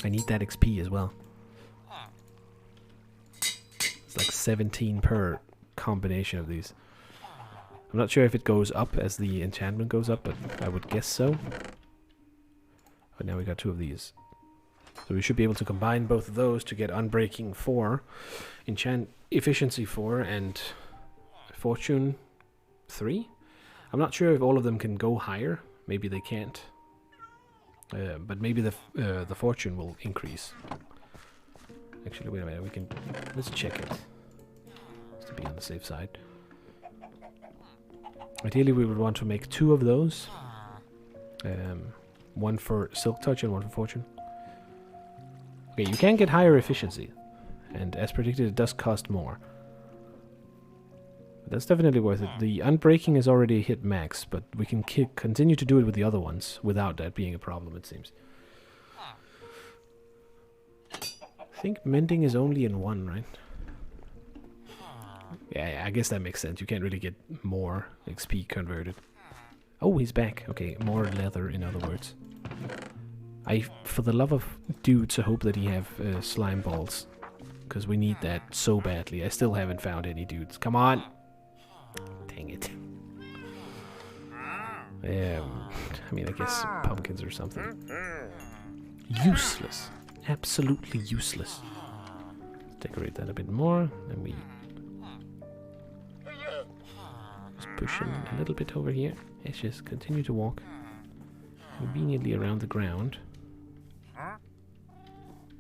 I need that XP as well. It's like 17 per combination of these. I'm not sure if it goes up as the enchantment goes up, but I would guess so. But now we got 2 of these. So we should be able to combine both of those to get Unbreaking 4, Enchant Efficiency 4, and Fortune 3. I'm not sure if all of them can go higher. Maybe they can't. But maybe the fortune will increase. Actually, wait a minute. Let's check it. Just to be on the safe side. Ideally, we would want to make 2 of those. One for Silk Touch and one for Fortune. Okay, you can get higher efficiency. And as predicted, it does cost more. But that's definitely worth it. The Unbreaking is already hit max, but we can continue to do it with the other ones without that being a problem, it seems. I think Mending is only in 1, right? Yeah, I guess that makes sense. You can't really get more XP converted. Oh, he's back. Okay, more leather, in other words. I, for the love of dudes, I hope that he have slime balls. Because we need that so badly. I still haven't found any dudes. Come on! Dang it. I mean, I guess pumpkins or something. Useless. Absolutely useless. Decorate that a bit more. Then we just push him a little bit over here. Let's just continue to walk conveniently around the ground.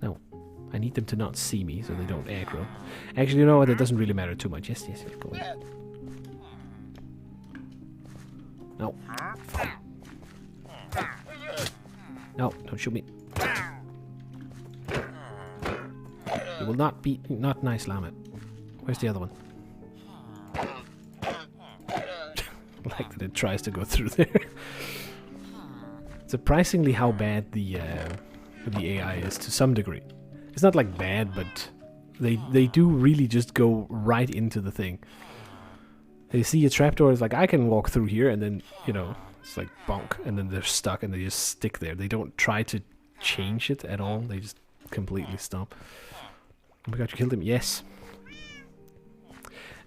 No. I need them to not see me so they don't aggro. Actually, you know what? It doesn't really matter too much. Yes, go in. No. No, don't shoot me. You will not be... Not nice, Lamet. Where's the other one? Like that it tries to go through there. Surprisingly how bad the AI is to some degree. It's not like bad, but they do really just go right into the thing. They see a trapdoor, it's like, I can walk through here, and then, you know, it's like bonk, and then they're stuck, and they just stick there. They don't try to change it at all. They just completely stop. Oh my god, you killed him. Yes.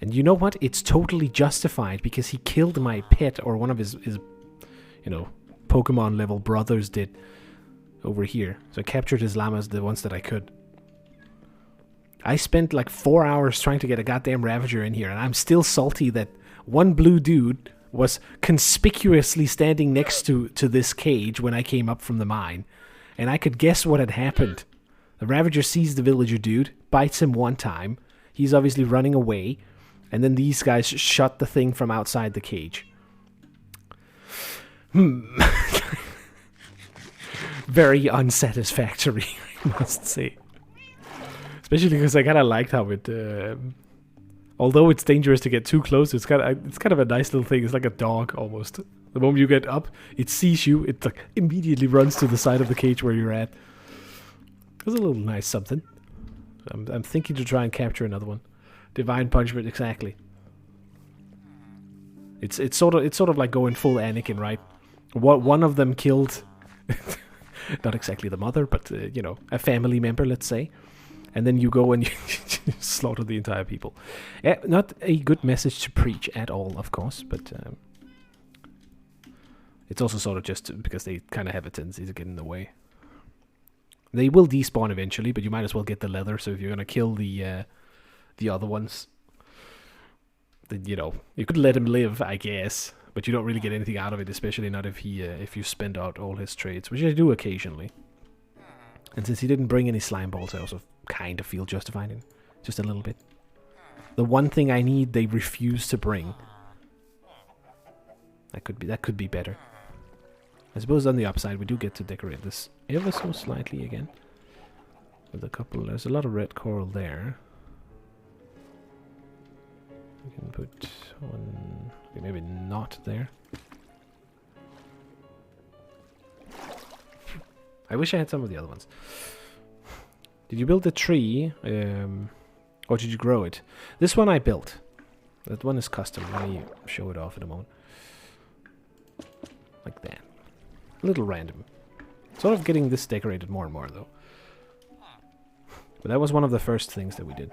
And you know what? It's totally justified, because he killed my pet, or one of his you know, Pokemon level brothers did. over here. So I captured his llamas, the ones that I could. I spent like 4 hours trying to get a goddamn Ravager in here, and I'm still salty that one blue dude was conspicuously standing next to this cage when I came up from the mine. And I could guess what had happened. The Ravager sees the villager dude, bites him one time. He's obviously running away. And then these guys shot the thing from outside the cage. Very unsatisfactory, I must say. Especially because I kind of liked how it... although it's dangerous to get too close, it's kind of a nice little thing. It's like a dog, almost. The moment you get up, it sees you, it like immediately runs to the side of the cage where you're at. It's a little nice something. I'm thinking to try and capture another one. Divine Punishment, exactly. It's sort of like going full Anakin, right? One of them killed, not exactly the mother, but you know, a family member, let's say. And then you go and you slaughter the entire people. Not a good message to preach at all, of course, but it's also sort of just because they kind of have a tendency to get in the way. They will despawn eventually, but you might as well get the leather. So if you're gonna kill the other ones, then you know you could let him live, I guess, but you don't really get anything out of it, especially not if if you spend out all his trades, which I do occasionally. And since he didn't bring any slime balls, I also kind of feel justified in just a little bit. The one thing I need, they refuse to bring. That could be better. I suppose on the upside, we do get to decorate this ever so slightly again. With a couple, there's a lot of red coral there. We can put one, okay, maybe not there. I wish I had some of the other ones. Did you build the tree, or did you grow it? This one I built. That one is custom. Let me show it off in a moment. Like that. A little random. Sort of getting this decorated more and more, though. But that was one of the first things that we did.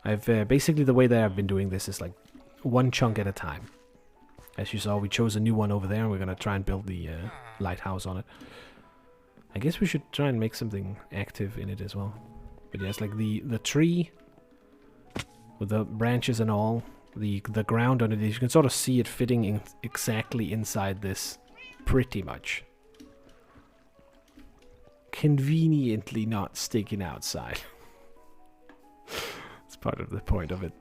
I've basically, the way that I've been doing this is like one chunk at a time. As you saw, we chose a new one over there, and we're going to try and build the lighthouse on it. I guess we should try and make something active in it as well. But yeah, it's like the tree with the branches and all. The ground underneath, you can sort of see it fitting in exactly inside this, pretty much. Conveniently not sticking outside. It's part of the point of it.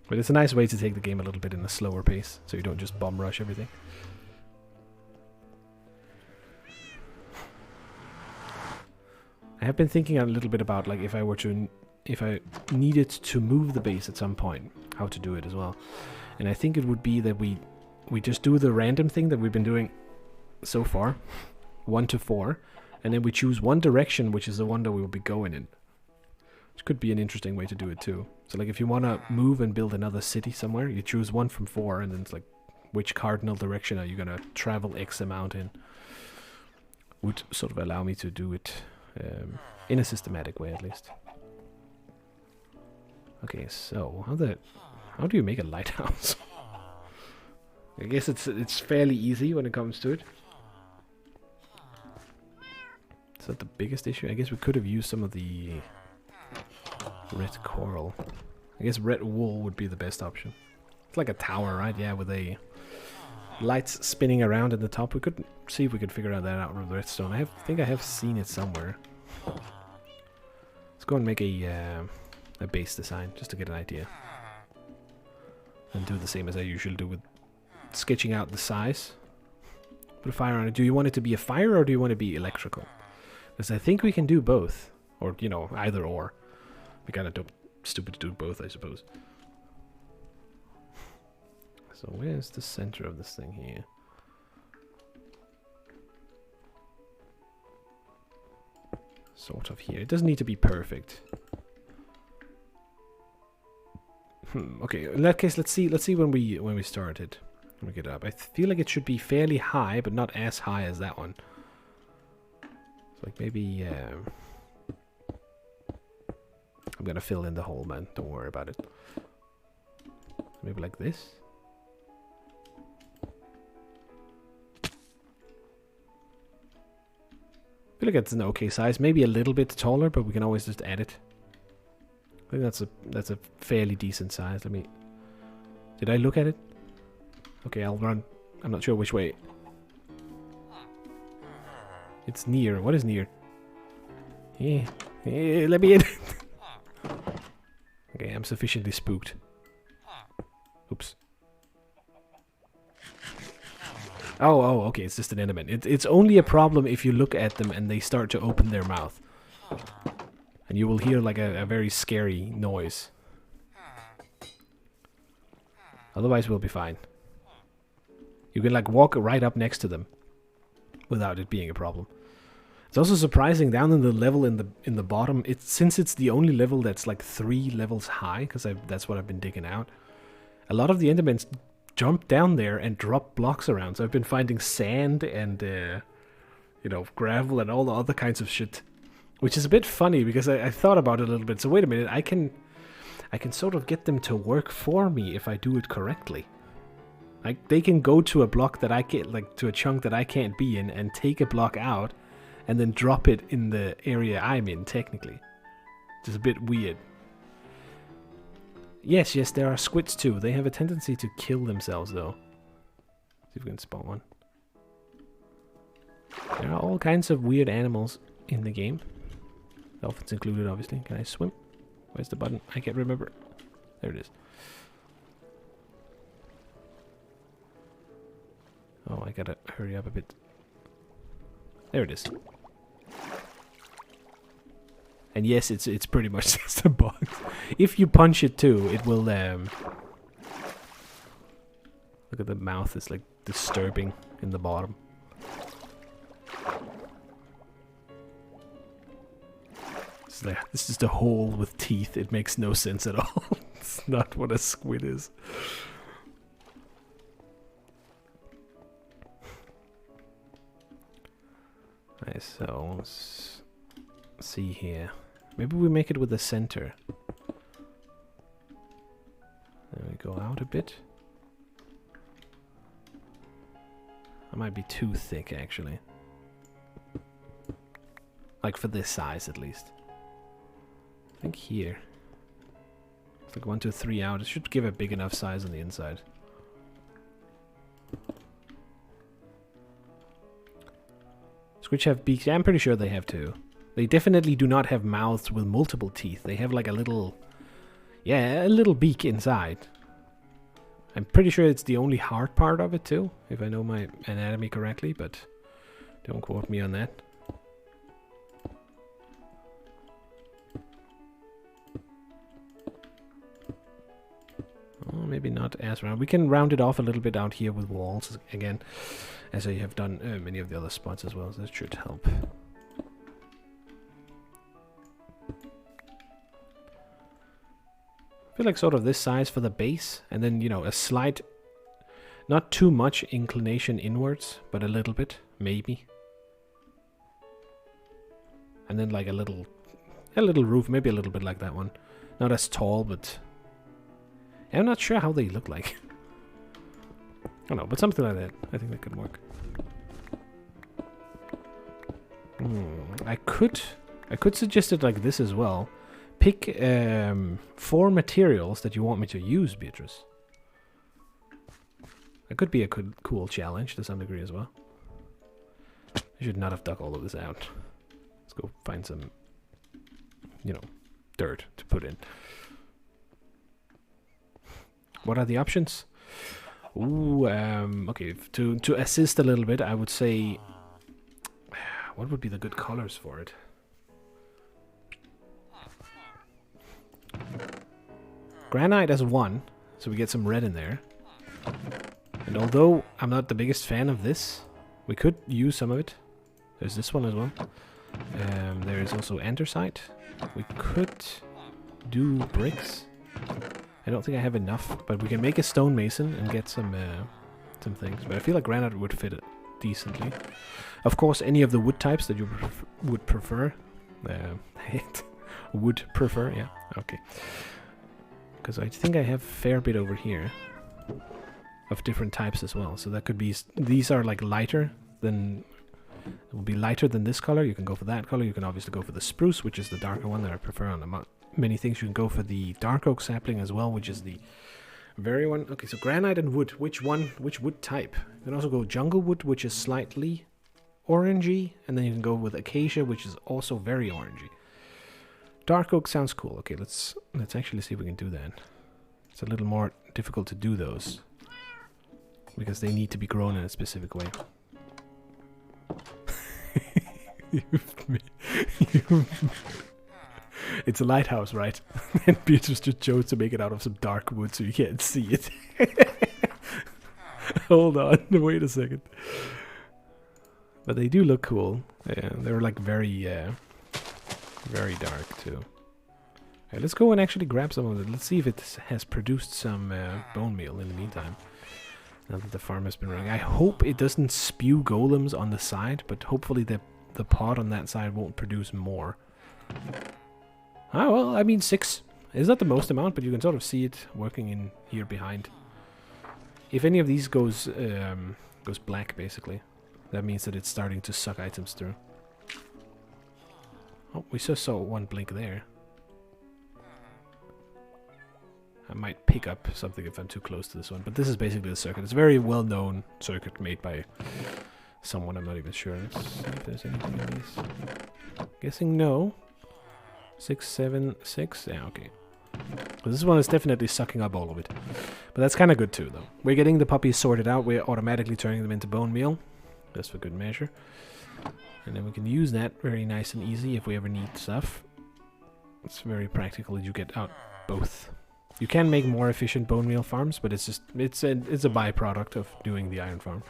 But it's a nice way to take the game a little bit in a slower pace, so you don't just bomb rush everything. I have been thinking a little bit about, like, if I needed to move the base at some point, how to do it as well. And I think it would be that we just do the random thing that we've been doing so far, 1 to 4, and then we choose one direction, which is the one that we will be going in. Which could be an interesting way to do it too. So like if you want to move and build another city somewhere, you choose 1 from 4, and then it's like, which cardinal direction are you going to travel X amount in? Would sort of allow me to do it in a systematic way, at least. Okay, so how do you make a lighthouse? I guess it's fairly easy when it comes to it. Is that the biggest issue? I guess we could have used some of the red coral. I guess red wool would be the best option. It's like a tower, right? Yeah, with a lights spinning around at the top. We could see if we could figure that out with redstone. I think I have seen it somewhere. Let's go and make a base design just to get an idea. And do the same as I usually do with sketching out the size. Put a fire on it. Do you want it to be a fire or do you want it to be electrical? Because I think we can do both. Or, you know, either or. Be kind of stupid to do both, I suppose. So where's the center of this thing here? Sort of here. It doesn't need to be perfect. Okay, in that case, let's see when we started. Let me get it up. I feel like it should be fairly high, but not as high as that one. So like maybe I'm gonna fill in the hole, man. Don't worry about it. Maybe like this. feel like it's an okay size. Maybe a little bit taller, but we can always just add it. I think that's a fairly decent size. Let me... Did I look at it? Okay, I'll run. I'm not sure which way. It's near. What is near? Yeah. Let me in. Okay, I'm sufficiently spooked. Oops. Oh, okay, it's just an enderman. It's only a problem if you look at them and they start to open their mouth. And you will hear like a very scary noise. Otherwise we'll be fine. You can like walk right up next to them without it being a problem. It's also surprising down in the level in the bottom. Since it's the only level that's like 3 levels high, because that's what I've been digging out. A lot of the endermans jump down there and drop blocks around. So I've been finding sand and you know, gravel and all the other kinds of shit, which is a bit funny because I thought about it a little bit. So wait a minute, I can sort of get them to work for me if I do it correctly. Like they can go to a block that I can't, like to a chunk that I can't be in, and take a block out, and then drop it in the area I'm in. Technically, just a bit weird. Yes, there are squids too. They have a tendency to kill themselves, though. See if we can spot one. There are all kinds of weird animals in the game. Dolphins included, obviously. Can I swim? Where's the button? I can't remember. There it is. Oh, I gotta hurry up a bit. There it is. And yes, it's pretty much just a box. If you punch it too, it will look at the mouth, it's like disturbing in the bottom. This is the hole with teeth. It makes no sense at all. It's not what a squid is. Nice, so let's see here. Maybe we make it with the center. Then we go out a bit. That might be too thick, actually. Like for this size, at least. I think here. It's like 1, 2, 3 out. It should give a big enough size on the inside. Squids have beaks. Yeah, I'm pretty sure they have too. They definitely do not have mouths with multiple teeth. They have like a little... Yeah, a little beak inside. I'm pretty sure it's the only hard part of it too, if I know my anatomy correctly, but don't quote me on that. Oh, maybe not as round. We can round it off a little bit out here with walls again, as I have done many of the other spots as well, so that should help. I feel like sort of this size for the base, and then, you know, a slight, not too much inclination inwards, but a little bit, maybe. And then like a little roof, maybe a little bit like that one. Not as tall, but I'm not sure how they look like. I don't know, but something like that. I think that could work. I could suggest it like this as well. Pick 4 materials that you want me to use, Beatrice. That could be a cool challenge to some degree as well. I should not have dug all of this out. Let's go find some, you know, dirt to put in. What are the options? Ooh, okay, to assist a little bit, I would say, what would be the good colors for it? Granite as 1, so we get some red in there. And although I'm not the biggest fan of this, we could use some of it. There's this one as well. There is also andesite. We could do bricks. I don't think I have enough, but we can make a stonemason and get some things. But I feel like granite would fit it decently. Of course, any of the wood types that you would prefer. Would prefer, yeah, okay. Because I think I have a fair bit over here of different types as well. So that could be, these are like lighter than It will be lighter than this color. You can go for that color. You can obviously go for the spruce, which is the darker one that I prefer on many things. You can go for the dark oak sapling as well, which is the very one. Okay, so granite and wood. Which wood type? You can also go jungle wood, which is slightly orangey, and then you can go with acacia, which is also very orangey. Dark oak sounds cool. Okay, let's actually see if we can do that. It's a little more difficult to do those because they need to be grown in a specific way. It's a lighthouse, right? And Beatrice just chose to make it out of some dark wood so you can't see it. Hold on, wait a second. But they do look cool. Yeah, they're like very dark too. Right, let's go and actually grab some of it. Let's see if it has produced some bone meal in the meantime. Now that the farm has been running. I hope it doesn't spew golems on the side, but hopefully the pot on that side won't produce more. Ah, well, I mean 6 is not the most amount, but you can sort of see it working in here behind. If any of these goes black, basically, that means that it's starting to suck items through. Oh, we just saw one blink there. I might pick up something if I'm too close to this one, but this is basically the circuit. It's a very well-known circuit made by someone, I'm not even sure. Let's see if there's anything in these. Guessing no. 6, 7, 6. Yeah, okay. So this one is definitely sucking up all of it. But that's kind of good too, though. We're getting the puppies sorted out. We're automatically turning them into bone meal. Just for good measure. And then we can use that very nice and easy if we ever need stuff. It's very practical that you get out both. You can make more efficient bone meal farms, but it's just it's a byproduct of doing the iron farm.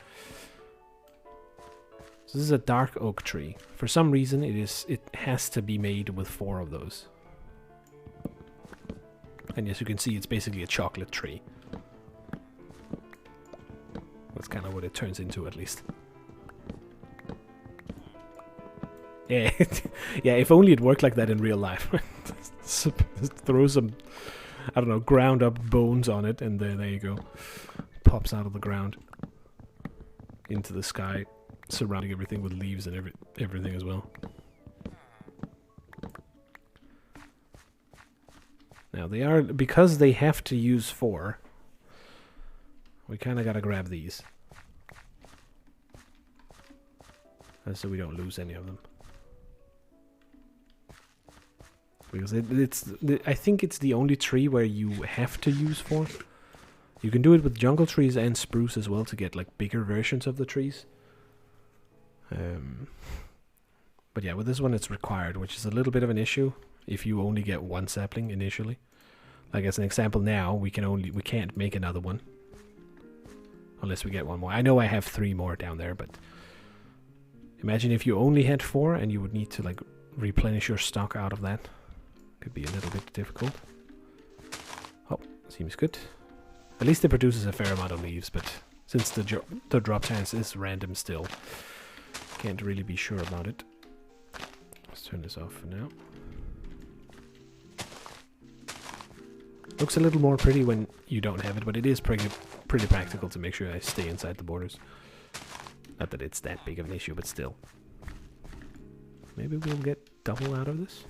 So this is a dark oak tree. For some reason it has to be made with 4 of those. And as you can see, it's basically a chocolate tree. That's kind of what it turns into, at least. Yeah, yeah, if only it worked like that in real life. Just throw some, I don't know, ground up bones on it, and there you go. Pops out of the ground into the sky, surrounding everything with leaves and everything as well. Now they are, because they have to use 4, we kind of gotta grab these. So we don't lose any of them. Because I think it's the only tree where you have to use 4. You can do it with jungle trees and spruce as well to get like bigger versions of the trees. But yeah, with this one it's required, which is a little bit of an issue if you only get 1 sapling initially. Like as an example now, we can't make another one unless we get 1 more. I know I have 3 more down there, but imagine if you only had 4 and you would need to like replenish your stock out of that. Could be a little bit difficult. Oh, seems good. At least it produces a fair amount of leaves, but since the drop chance is random still, can't really be sure about it. Let's turn this off for now. Looks a little more pretty when you don't have it, but it is pretty practical to make sure I stay inside the borders. Not that it's that big of an issue, but still. Maybe we'll get double out of this.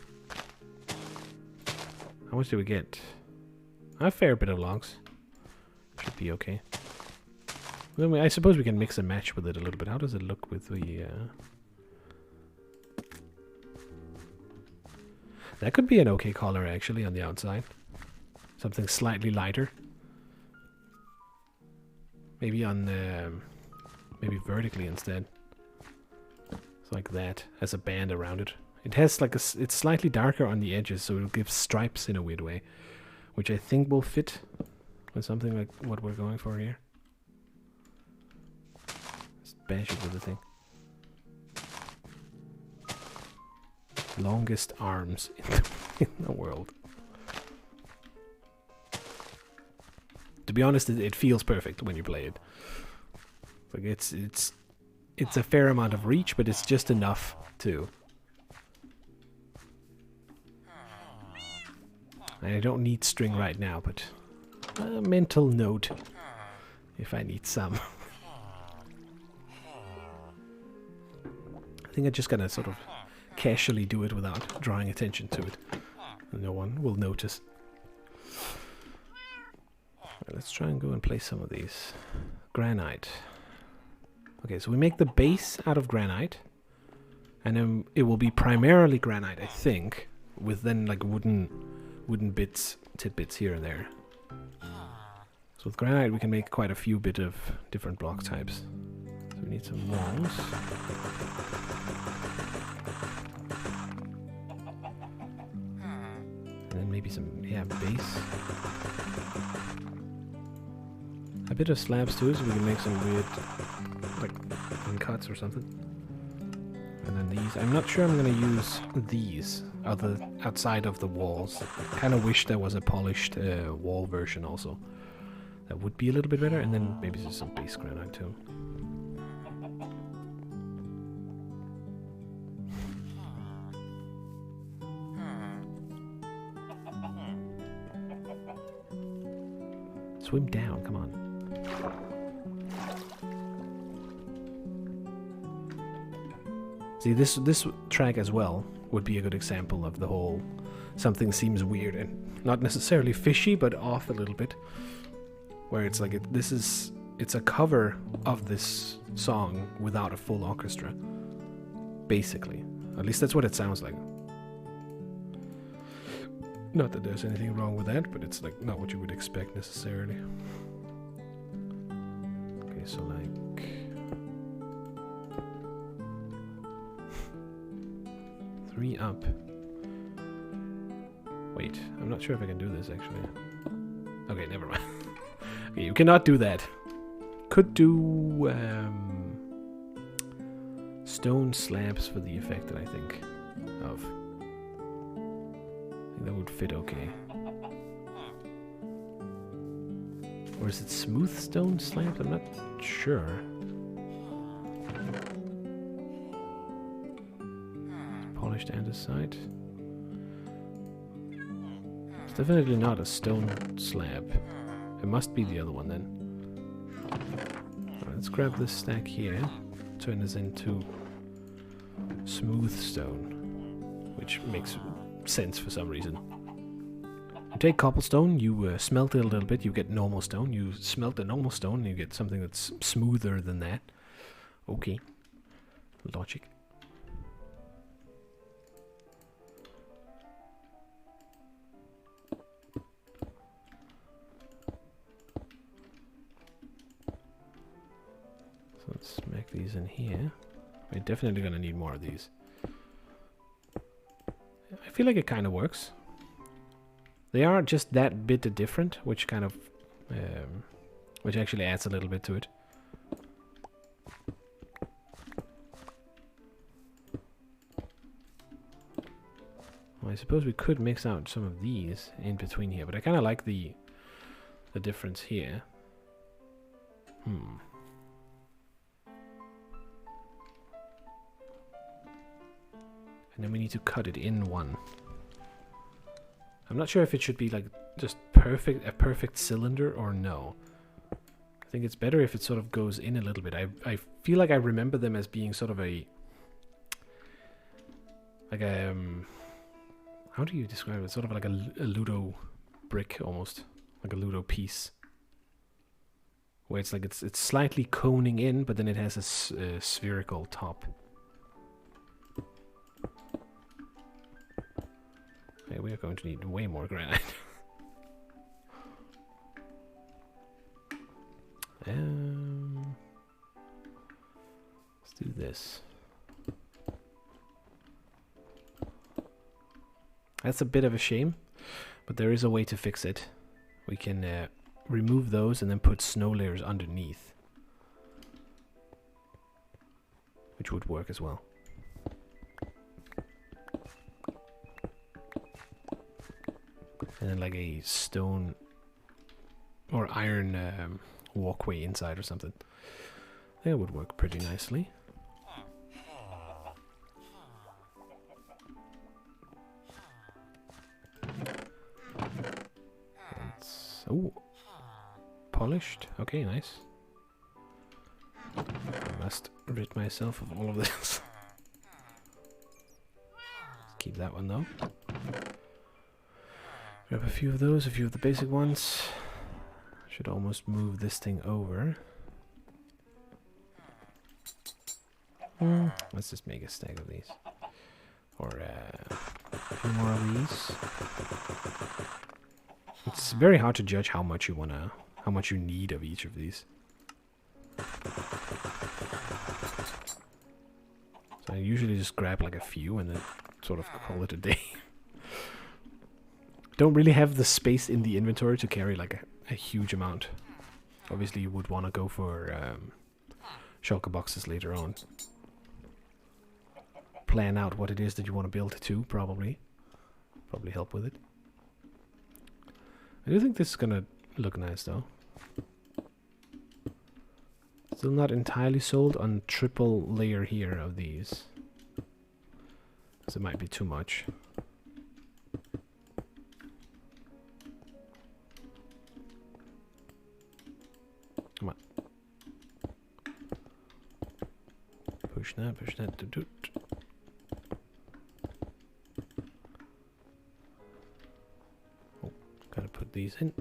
How much do we get? A fair bit of logs. Should be okay. Then I suppose we can mix and match with it a little bit. How does it look with the... That could be an okay color, actually, on the outside. Something slightly lighter. Maybe on... maybe vertically instead. It's like that, as a band around it. It has like it's slightly darker on the edges, so it'll give stripes in a weird way, which I think will fit with something like what we're going for here. Let's bash it with the thing. Longest arms in the world. To be honest, it feels perfect when you play it. Like it's a fair amount of reach, but it's just enough to. And I don't need string right now, but a mental note if I need some. think I'm just gonna sort of casually do it without drawing attention to it. No one will notice. Right, let's try and go and place some of these. Granite. Okay, so we make the base out of granite. And then it will be primarily granite, I think. With then like wooden tidbits here and there. So with granite we can make quite a few bit of different block types. So we need some walls. And then maybe some, yeah, base. A bit of slabs too, so we can make some weird, like, cuts or something. And then these, I'm not sure I'm gonna use these outside of the walls. Kind of wish there was a polished wall version also. That would be a little bit better, and then maybe just some base granite too. Swim down, come on. See, this track as well would be a good example of the whole something seems weird and not necessarily fishy, but off a little bit. Where it's like it's a cover of this song without a full orchestra, basically. At least that's what it sounds like. Not that there's anything wrong with that, but it's like not what you would expect necessarily. Okay, so like 3 up. Wait, I'm not sure if I can do this actually. Okay, never mind. Okay, you cannot do that. Could do stone slabs for the effect that I think of. I think that would fit okay. Or is it smooth stone slabs? I'm not sure. Polished andesite. It's definitely not a stone slab. It must be the other one then. Right, let's grab this stack here. Turn this into smooth stone, which makes sense for some reason. You take cobblestone, you smelt it a little bit, you get normal stone. You smelt the normal stone, and you get something that's smoother than that. Okay. Logic. Let's make these in here. We're definitely gonna need more of these. I feel like it kind of works. They are just that bit different, which kind of, which actually adds a little bit to it. Well, I suppose we could mix out some of these in between here, but I kind of like the difference here. And then we need to cut it in one. I'm not sure if it should be like just a perfect cylinder or no. I think it's better if it sort of goes in a little bit. I feel like I remember them as being sort of a how do you describe it? Sort of like a Ludo brick almost, like a Ludo piece, where it's like it's slightly coning in, but then it has a spherical top. Okay, we are going to need way more granite. Let's do this. That's a bit of a shame, but there is a way to fix it. We can remove those and then put snow layers underneath, which would work as well. And then like a stone or iron walkway inside or something. That would work pretty nicely. Oh, polished. Okay, nice. I must rid myself of all of this. Keep that one though. Grab a few of those, a few of the basic ones. Should almost move this thing over. Let's just make a stack of these. Or a few more of these. It's very hard to judge how much you need of each of these. So I usually just grab like a few and then sort of call it a day. Don't really have the space in the inventory to carry like a huge amount. Obviously you would want to go for shulker boxes later on. Plan out what it is that you want to build to, probably help with it. I do think this is gonna look nice though. Still not entirely sold on triple layer here of these. So it might be too much. Come on. Push that, push that. Oh, gotta put these in.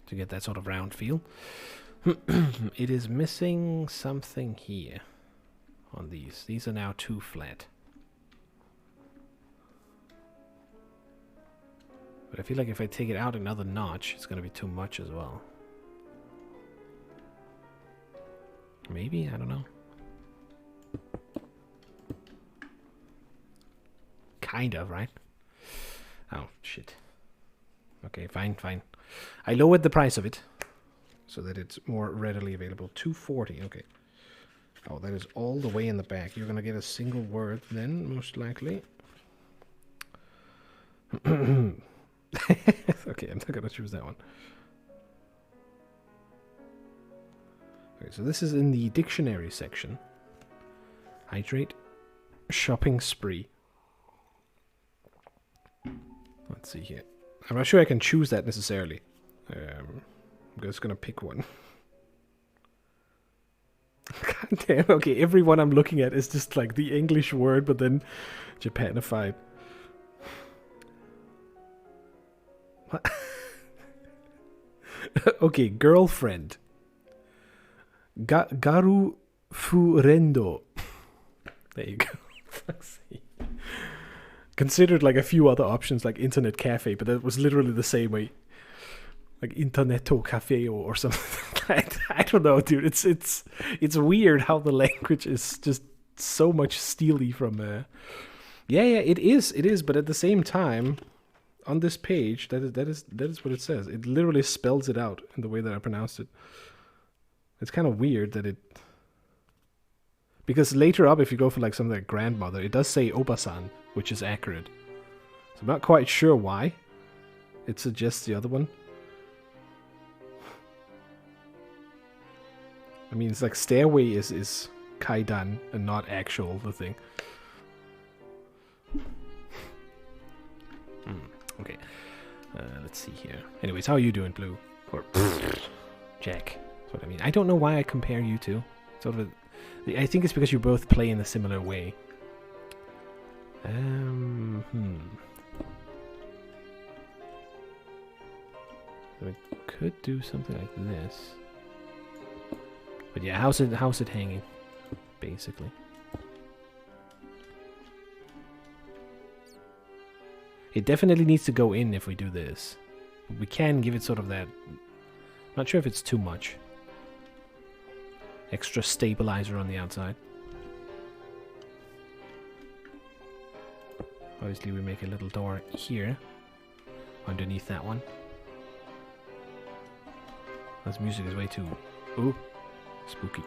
To get that sort of round feel. It is missing something here on these. These are now too flat. But I feel like if I take it out another notch, it's going to be too much as well. Maybe? I don't know. Kind of, right? Oh, shit. Okay, fine, fine. I lowered the price of it so that it's more readily available. 240, okay. Oh, that is all the way in the back. You're going to get a single word then, most likely. Okay, I'm not going to choose that one. Okay, so this is in the dictionary section. Hydrate. Shopping spree. Let's see here. I'm not sure I can choose that necessarily. I'm just gonna pick one. God damn, okay, every one I'm looking at is just like the English word, but then Japanified. What? Okay, girlfriend. Garu furendo. There you go. Fuck's sake. Considered like a few other options like internet cafe, but that was literally the same way. Like interneto cafe or something like that. I don't know, dude. It's weird how the language is just so much steely from yeah, it is, but at the same time, on this page, that is what it says. It literally spells it out in the way that I pronounced it. It's kind of weird that it, because later up, if you go for like something like grandmother, it does say Obasan, which is accurate. So I'm not quite sure why it suggests the other one. I mean, it's like stairway is kaidan and not actual the thing. Okay, let's see here. Anyways, how are you doing, Blue? Or Jack? That's what I mean. I don't know why I compare you two. Sort of. I think it's because you both play in a similar way. I could do something like this. But yeah, how's it hanging? Basically. It definitely needs to go in if we do this. We can give it sort of that. Not sure if it's too much. Extra stabilizer on the outside. Obviously we make a little door here. Underneath that one. This music is way too... Ooh. Spooky.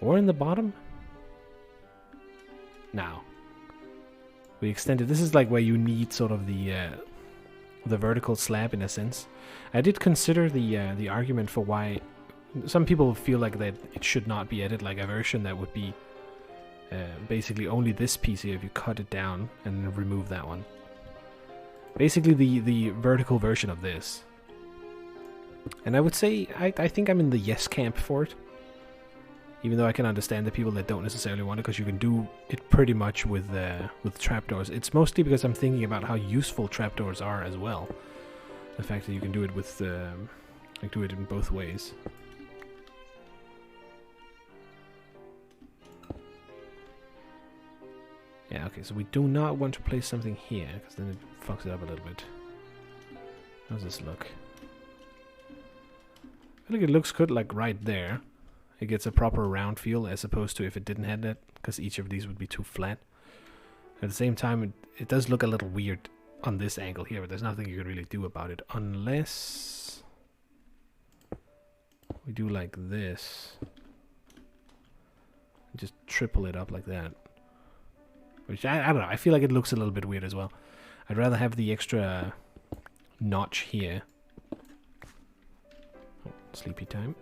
Or in the bottom? Now. We extended. This is like where you need sort of the vertical slab in a sense. I did consider the argument for why some people feel like that it should not be added, like a version that would be basically only this piece here if you cut it down and remove that one. Basically the vertical version of this. And I would say I think I'm in the yes camp for it. Even though I can understand the people that don't necessarily want it, because you can do it pretty much with trapdoors. It's mostly because I'm thinking about how useful trapdoors are as well. The fact that you can do it with, like, do it in both ways. Yeah, okay, so we do not want to place something here, because then it fucks it up a little bit. How does this look? I think it looks good, like, right there. It gets a proper round feel, as opposed to if it didn't have that, because each of these would be too flat. At the same time, it does look a little weird on this angle here, but there's nothing you can really do about it, unless we do like this. Just triple it up like that. Which, I don't know, I feel like it looks a little bit weird as well. I'd rather have the extra notch here. Oh, sleepy time.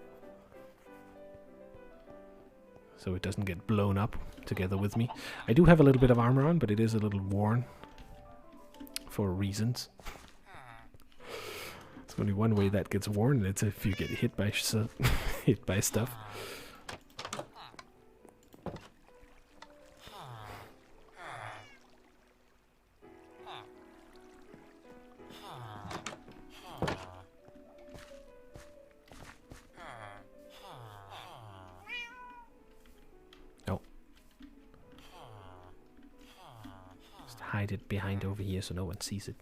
So it doesn't get blown up together with me. I do have a little bit of armor on, but it is a little worn. For reasons. There's only one way that gets worn, and it's if you get hit by, hit by stuff. Hide it behind over here so no one sees it.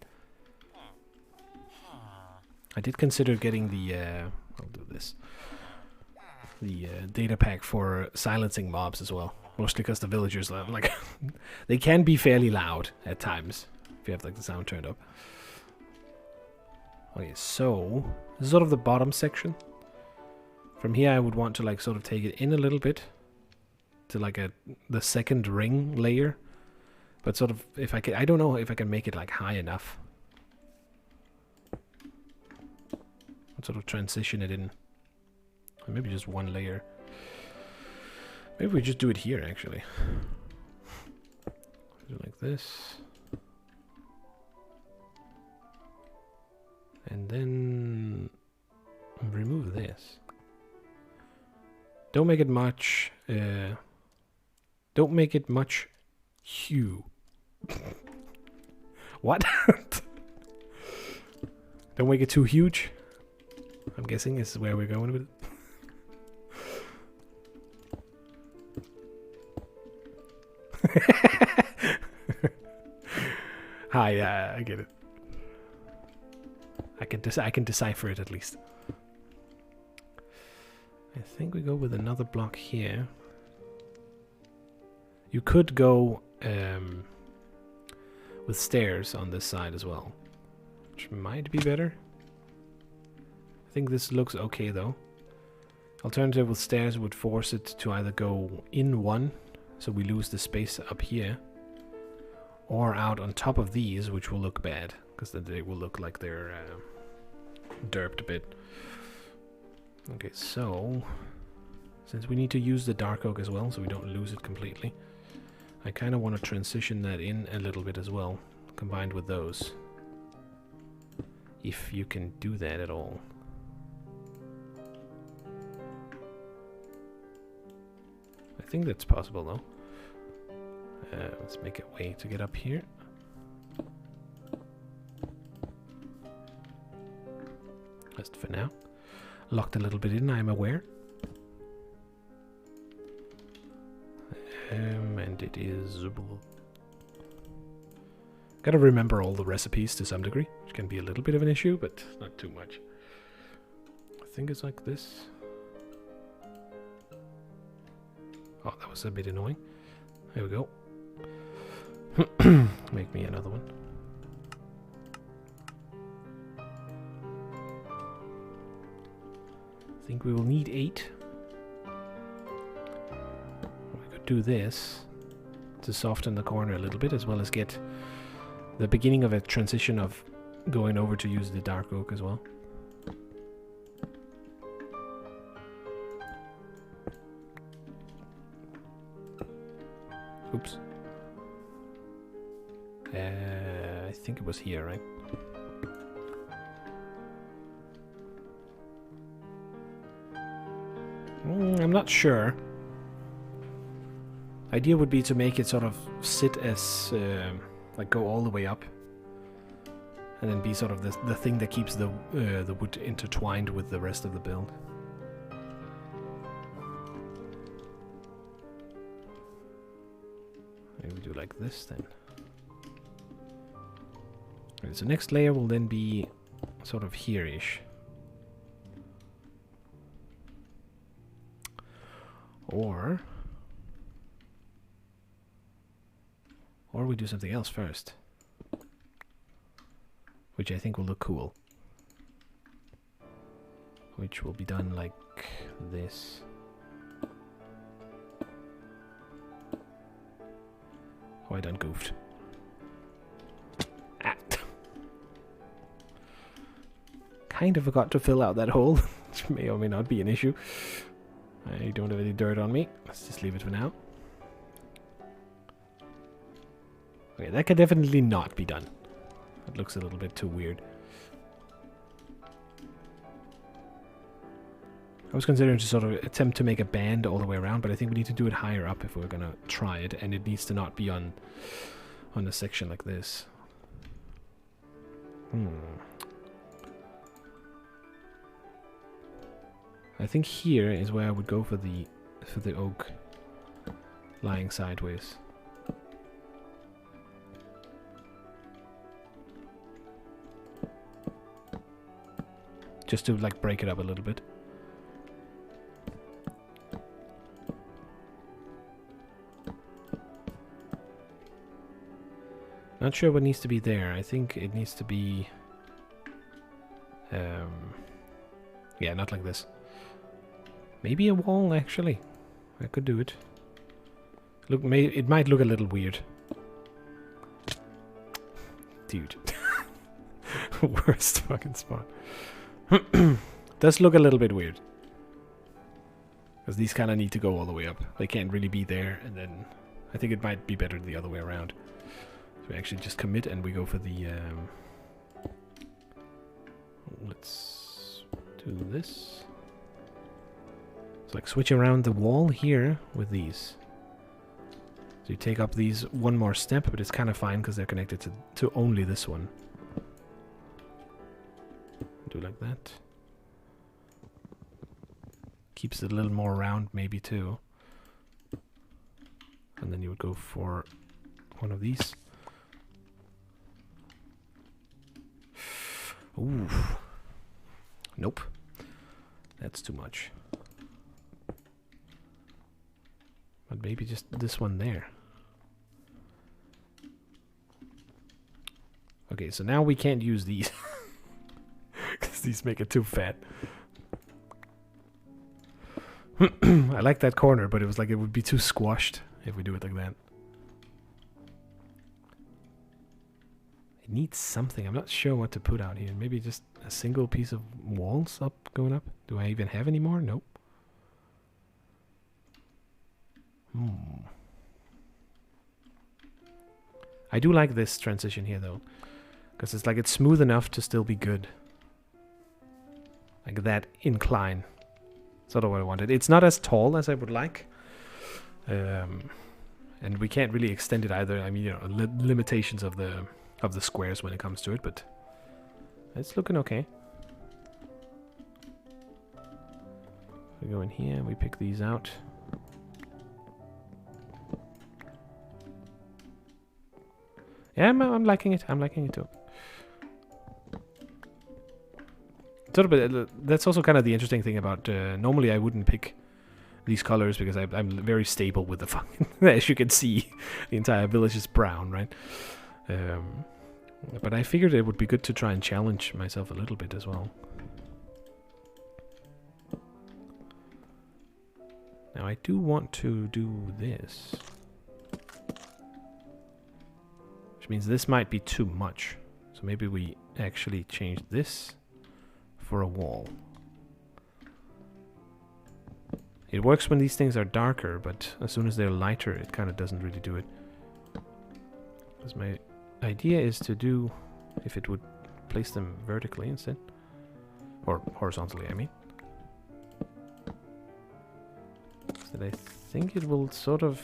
I did consider getting the I'll do this, the data pack for silencing mobs as well, mostly because the villagers, like, they can be fairly loud at times if you have, like, the sound turned up. Okay, so this is sort of the bottom section. From here I would want to, like, sort of take it in a little bit to, like, the second ring layer. But sort of, if I can, I don't know if I can make it, like, high enough. I'd sort of transition it in. Or maybe just one layer. Maybe we just do it here, actually. Do it like this. And then remove this. Don't make it much, don't make it much hue. What? Don't make it too huge. I'm guessing this is where we're going with it. Hi, I get it. I can decipher it at least. I think we go with another block here. You could go with stairs on this side as well, which might be better. I think this looks okay though. Alternative with stairs would force it to either go in one, so we lose the space up here, or out on top of these, which will look bad, because then they will look like they're derped a bit. Okay, so since we need to use the dark oak as well, so we don't lose it completely, I kind of want to transition that in a little bit as well, combined with those. If you can do that at all. I think that's possible though. Let's make a way to get up here. Just for now. Locked a little bit in, I'm aware. And it is... Gotta remember all the recipes to some degree, which can be a little bit of an issue, but not too much. I think it's like this. Oh, that was a bit annoying. There we go. Make me another one. I think we will need 8. We could do this to soften the corner a little bit, as well as get the beginning of a transition of going over to use the dark oak as well. Oops. I think it was here, right? I'm not sure. Idea would be to make it sort of sit as, like go all the way up. And then be sort of the thing that keeps the wood intertwined with the rest of the build. Maybe we do like this then. Okay, so next layer will then be sort of here-ish. Or we do something else first. Which I think will look cool. Which will be done like this. Oh, I done goofed. Ah. Kind of forgot to fill out that hole, which may or may not be an issue. I don't have any dirt on me. Let's just leave it for now. Okay, that can definitely not be done. That looks a little bit too weird. I was considering to sort of attempt to make a band all the way around, but I think we need to do it higher up if we're gonna try it, and it needs to not be on a section like this. I think here is where I would go for the oak lying sideways. Just to like break it up a little bit. Not sure what needs to be there. I think it needs to be yeah, not like this. Maybe a wall actually. I could do it. Look, it might look a little weird. Dude. Worst fucking spot. Does look a little bit weird. Because these kind of need to go all the way up. They can't really be there, and then I think it might be better the other way around. So we actually just commit and we go for the... let's do this. So like switch around the wall here with these. So you take up these one more step, but it's kind of fine because they're connected to only this one. Do like that. Keeps it a little more round maybe too. And then you would go for one of these. Ooh. Nope. That's too much. But maybe just this one there. Okay, so now we can't use these. Because these make it too fat. I like that corner, but it was like it would be too squashed if we do it like that. It needs something. I'm not sure what to put out here. Maybe just a single piece of walls up, going up. Do I even have any more? Nope. I do like this transition here though. Because it's like it's smooth enough to still be good. Like that incline. Sort of what I wanted. It's not as tall as I would like. And we can't really extend it either. I mean, you know, limitations of the squares when it comes to it, but it's looking okay. We go in here, we pick these out. Yeah, I'm liking it. I'm liking it too. Sort of, that's also kind of the interesting thing about. Normally, I wouldn't pick these colors because I'm very stable with the fucking. As you can see, the entire village is brown, right? But I figured it would be good to try and challenge myself a little bit as well. Now I do want to do this. Which means this might be too much. So maybe we actually change this for a wall. It works when these things are darker, but as soon as they're lighter, it kind of doesn't really do it. Because my idea is to do, if it would place them vertically instead. Or horizontally, I mean. So I think it will sort of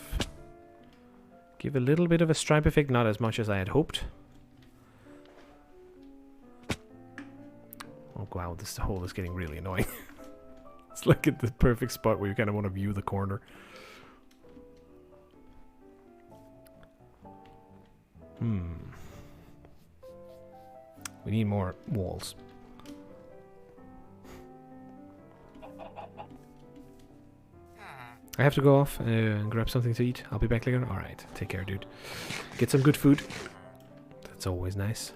Give a little bit of a stripe effect, not as much as I had hoped. Oh wow, this hole is getting really annoying. It's like at the perfect spot where you kind of want to view the corner. We need more walls. I have to go off and grab something to eat. I'll be back later. Alright, take care, dude. Get some good food. That's always nice.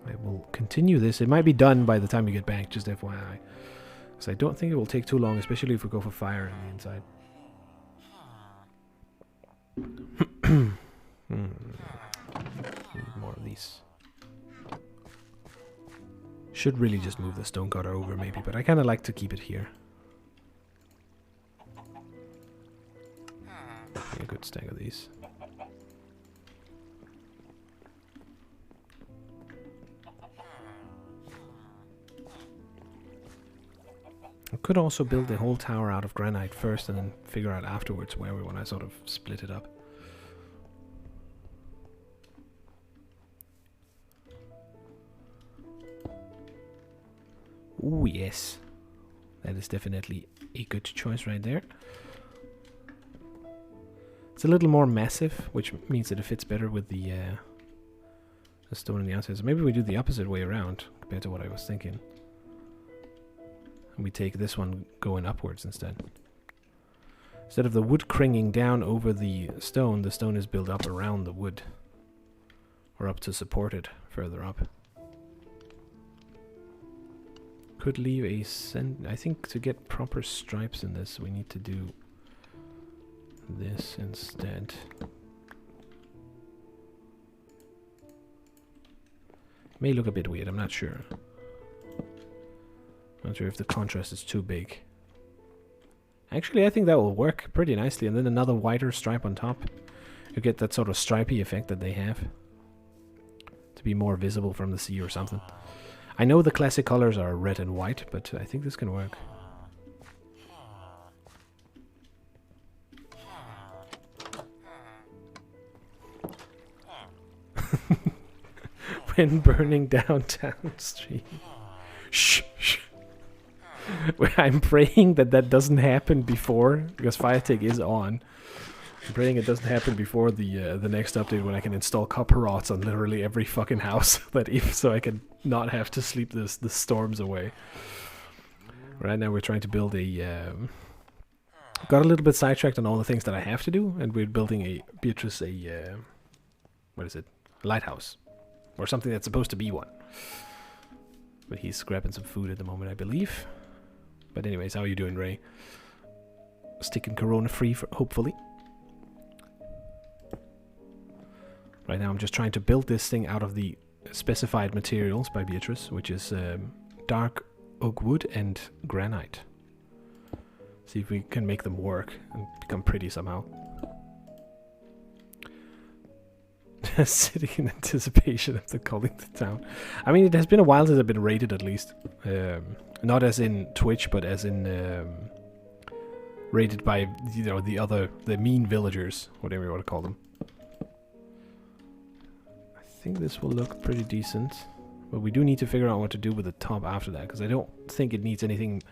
I will continue this. It might be done by the time you get back, just FYI. Because I don't think it will take too long, especially if we go for fire on the inside. Need more of these. Should really just move the stone cutter over maybe, but I kind of like to keep it here. A good stack of these. I could also build the whole tower out of granite first and then figure out afterwards where we want to sort of split it up. Ooh, yes. That is definitely a good choice right there. It's a little more massive, which means that it fits better with the stone on the outside. So maybe we do the opposite way around compared to what I was thinking. And we take this one going upwards instead. Instead of the wood cringing down over the stone is built up around the wood. Or up to support it further up. Could leave a I think to get proper stripes in this, we need to do this instead. May look a bit weird, I'm not sure. Not sure if the contrast is too big. Actually, I think that will work pretty nicely, and then another wider stripe on top. You get that sort of stripy effect that they have. To be more visible from the sea or something. I know the classic colors are red and white, but I think this can work. When burning downtown street. Shh, shh. I'm praying that that doesn't happen before, because FireTech is on. I'm praying it doesn't happen before the next update when I can install copper rods on literally every fucking house, so I can not have to sleep the storms away. Right now we're trying to build a... got a little bit sidetracked on all the things that I have to do, and we're building Beatrice what is it? A lighthouse. Or something that's supposed to be one. But he's grabbing some food at the moment, I believe. But anyways, how are you doing, Ray? Sticking corona free, hopefully. Right now I'm just trying to build this thing out of the specified materials by Beatrice, which is dark oak wood and granite. See if we can make them work and become pretty somehow. Sitting in anticipation of the calling to town. I mean, it has been a while since I've been raided, at least. Not as in Twitch, but as in raided by, you know, the mean villagers, whatever you want to call them. I think this will look pretty decent, but we do need to figure out what to do with the top after that, because I don't think it needs anything.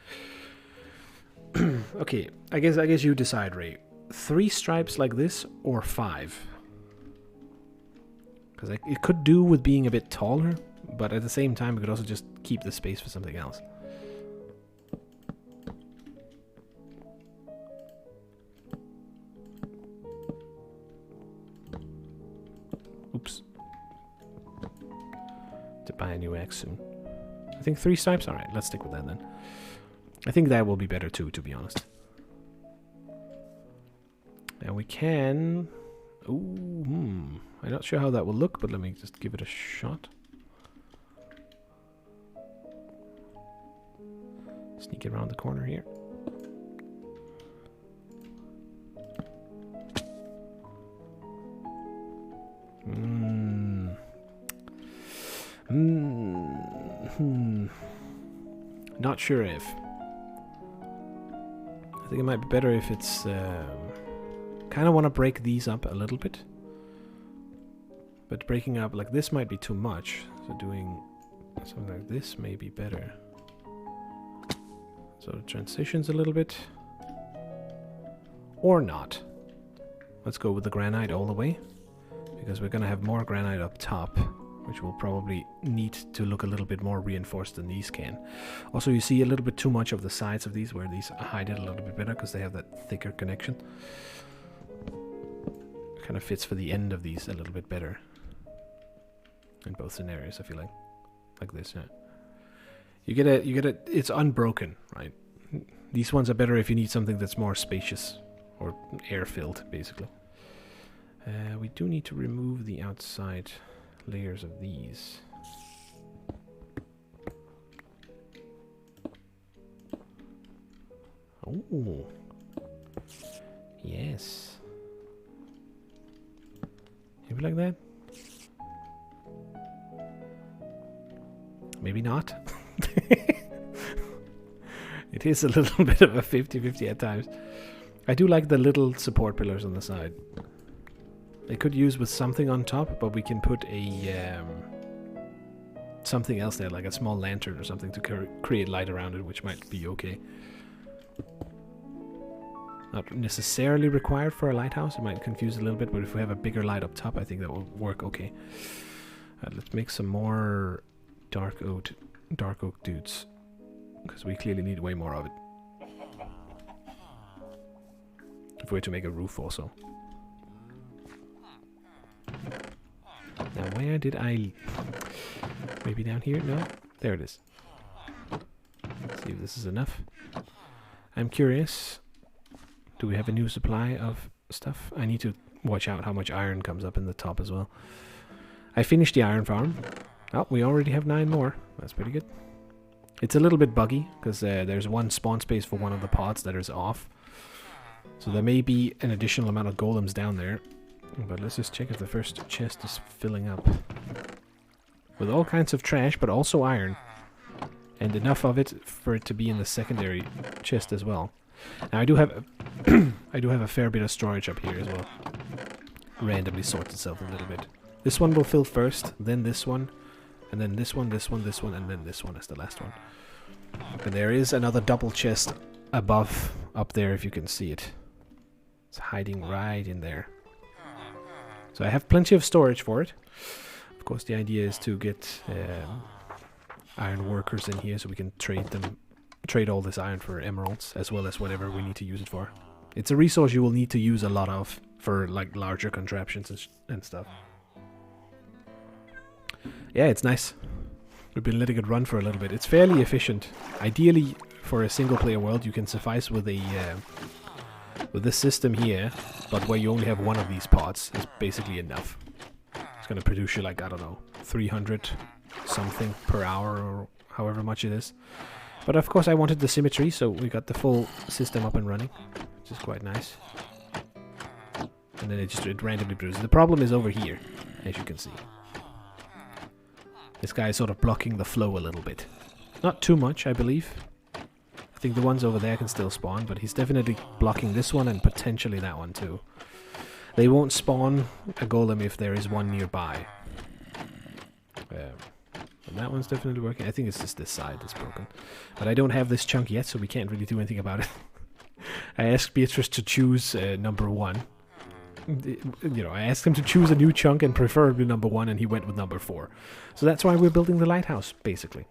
Okay, I guess you decide, Ray. 3 stripes like this or 5? Because it could do with being a bit taller, but at the same time, we could also just keep the space for something else. Oops. To buy a new axe soon. I think 3 stripes? Alright, let's stick with that then. I think that will be better too, to be honest. And we can... Ooh, I'm not sure how that will look, but let me just give it a shot. Sneak around the corner here. Not sure if. I think it might be better if it's kind kind of want to break these up a little bit. But breaking up like this might be too much. So doing something like this may be better. So it transitions a little bit. Or not. Let's go with the granite all the way. Because we're going to have more granite up top. Which will probably need to look a little bit more reinforced than these can. Also, you see a little bit too much of the sides of these, where these hide it a little bit better because they have that thicker connection. Kind of fits for the end of these a little bit better. In both scenarios, I feel like this. Yeah. You get a. It's unbroken, right? These ones are better if you need something that's more spacious or air-filled, basically. We do need to remove the outside layers of these. Oh, yes. Maybe like that. Maybe not. It is a little bit of a 50-50 at times. I do like the little support pillars on the side. They could use with something on top, but we can put a something else there, like a small lantern or something to create light around it, which might be okay. Not necessarily required for a lighthouse. It might confuse a little bit, but if we have a bigger light up top, I think that will work okay. Let's make some more dark oak dudes, because we clearly need way more of it. If we're to make a roof also. Now, where did I... Maybe down here? No? There it is. Let's see if this is enough. I'm curious. Do we have a new supply of stuff? I need to watch out how much iron comes up in the top as well. I finished the iron farm. Oh, we already have 9 more. That's pretty good. It's a little bit buggy, because there's one spawn space for one of the pods that is off. So there may be an additional amount of golems down there. But let's just check if the first chest is filling up. With all kinds of trash, but also iron. And enough of it for it to be in the secondary chest as well. Now I do have I do have a fair bit of storage up here as well. Randomly sorts itself a little bit. This one will fill first, then this one, and then this one, this one, this one, and then this one is the last one. And there is another double chest above, up there if you can see it. It's hiding right in there. So I have plenty of storage for it. Of course, the idea is to get iron workers in here so we can trade all this iron for emeralds, as well as whatever we need to use it for. It's a resource you will need to use a lot of for like larger contraptions and stuff. Yeah, it's nice. We've been letting it run for a little bit. It's fairly efficient. Ideally, for a single-player world, you can suffice with a with this system here, but where you only have one of these pods is basically enough. It's going to produce you like, I don't know, 300 something per hour or however much it is. But of course I wanted the symmetry, so we got the full system up and running, which is quite nice. And then it randomly produces. The problem is over here, as you can see. This guy is sort of blocking the flow a little bit. Not too much, I believe. I think the ones over there can still spawn, but he's definitely blocking this one and potentially that one too. They won't spawn a golem if there is one nearby. And that one's definitely working. I think it's just this side that's broken. But I don't have this chunk yet, so we can't really do anything about it. I asked Beatrice to choose number 1. You know, I asked him to choose a new chunk and preferably number 1, and he went with number 4. So that's why we're building the lighthouse, basically.